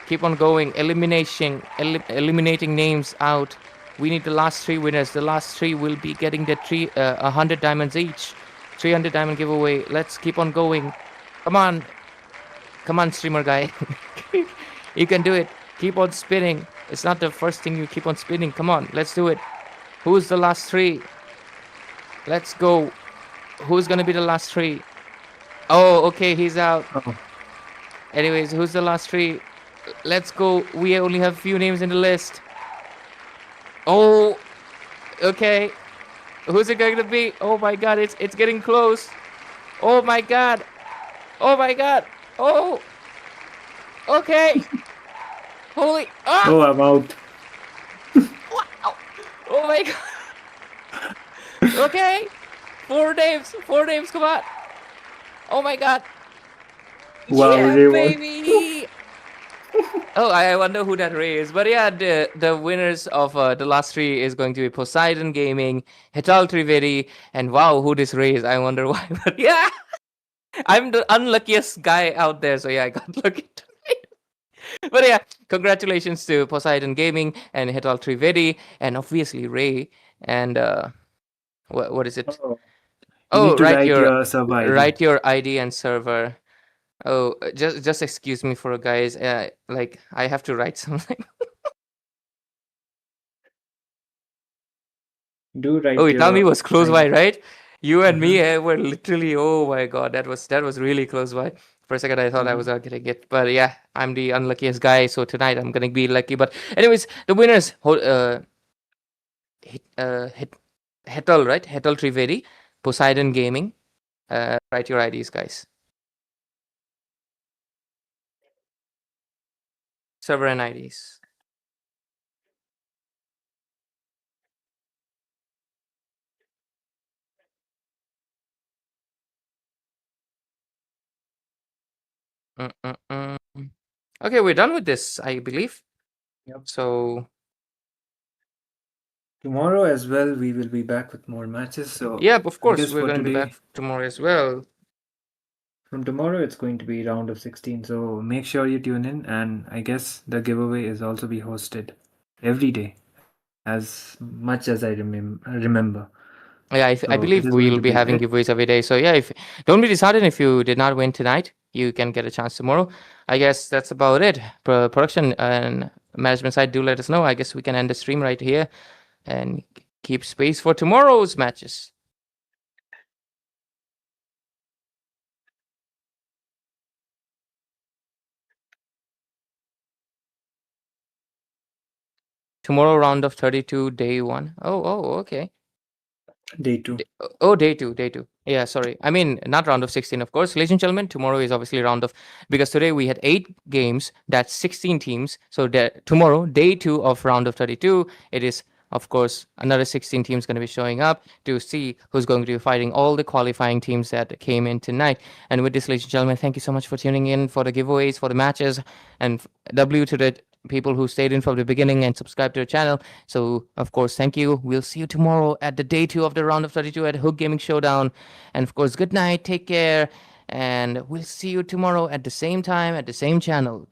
Keep on going. Eliminating names out. We need the last 3 winners. The last 3 will be getting the 100 diamonds each. 300 diamond giveaway. Let's keep on going. Come on. Come on, streamer guy. You can do it. Keep on spinning. It's not the first thing, you keep on spinning. Come on, let's do it. Who's the last 3? Let's go. Who's gonna be the last 3? Oh, okay, he's out. Anyways, who's the last 3? Let's go. We only have few names in the list. Oh, okay. Who's it going to be? Oh my god, it's getting close. Oh my god. Oh my god. Oh. Okay. Holy. Oh, I'm out. Wow. Oh my god. Okay. 4 names. 4 names. Come on. Oh my god. Wow, Yeah, Ray won. baby. Oh, I wonder who that Ray is. But yeah, the winners of the last 3 is going to be Poseidon Gaming, Hital Trivedi, and wow, who this Ray is. I wonder why. But yeah, I'm the unluckiest guy out there. So yeah, I got lucky tonight. But yeah, congratulations to Poseidon Gaming and Hital Trivedi, and obviously Ray. And what is it? You need to write write your your sub ID. write your ID and server. Oh, just excuse me for guys. Like I have to write something. Do Oh, write Itami your was close by, time. right? You and me Mm-hmm. were literally, oh my god, that was really close by. For a second, I thought I was Mm-hmm. not getting it, but yeah, I'm the unluckiest guy. So tonight I'm gonna be lucky. But anyways, the winners, hit, Hetal, right? Hetal Trivedi, Poseidon Gaming. Write your IDs, guys. Server and IDs. Mm-mm-mm. Okay, we're done with this, I believe. Yep. So Tomorrow as well, we will be back with more matches. So yeah, of I course, guess we're for gonna be back today, tomorrow as well. from tomorrow, it's going to be round of 16. So make sure you tune in. And I guess the giveaway is also be hosted every day, as much as I remember. Yeah, I So it is believe going to we'll be be having lit. giveaways every day. So yeah, if don't be disheartened if you did not win tonight, you can get a chance tomorrow. I guess that's about it. Production and management side, do let us know. I guess we can end the stream right here and keep space for tomorrow's matches. Tomorrow round of 32, day one. Oh, okay. Day 2. Oh, day two, day two. Yeah, sorry. I mean, not round of 16, of course. Ladies and gentlemen, tomorrow is obviously round of, because today we had 8 games, that's 16 teams. So tomorrow, day two of round of 32, it is, of course, another 16 teams going to be showing up to see who's going to be fighting all the qualifying teams that came in tonight. And with this, ladies and gentlemen, thank you so much for tuning in for the giveaways, for the matches, and W to the people who stayed in from the beginning and subscribed to the channel. So, of course, thank you. We'll see you tomorrow at the day two of the round of 32 at Hook Gaming Showdown. And, of course, good night. Take care. And we'll see you tomorrow at the same time, at the same channel.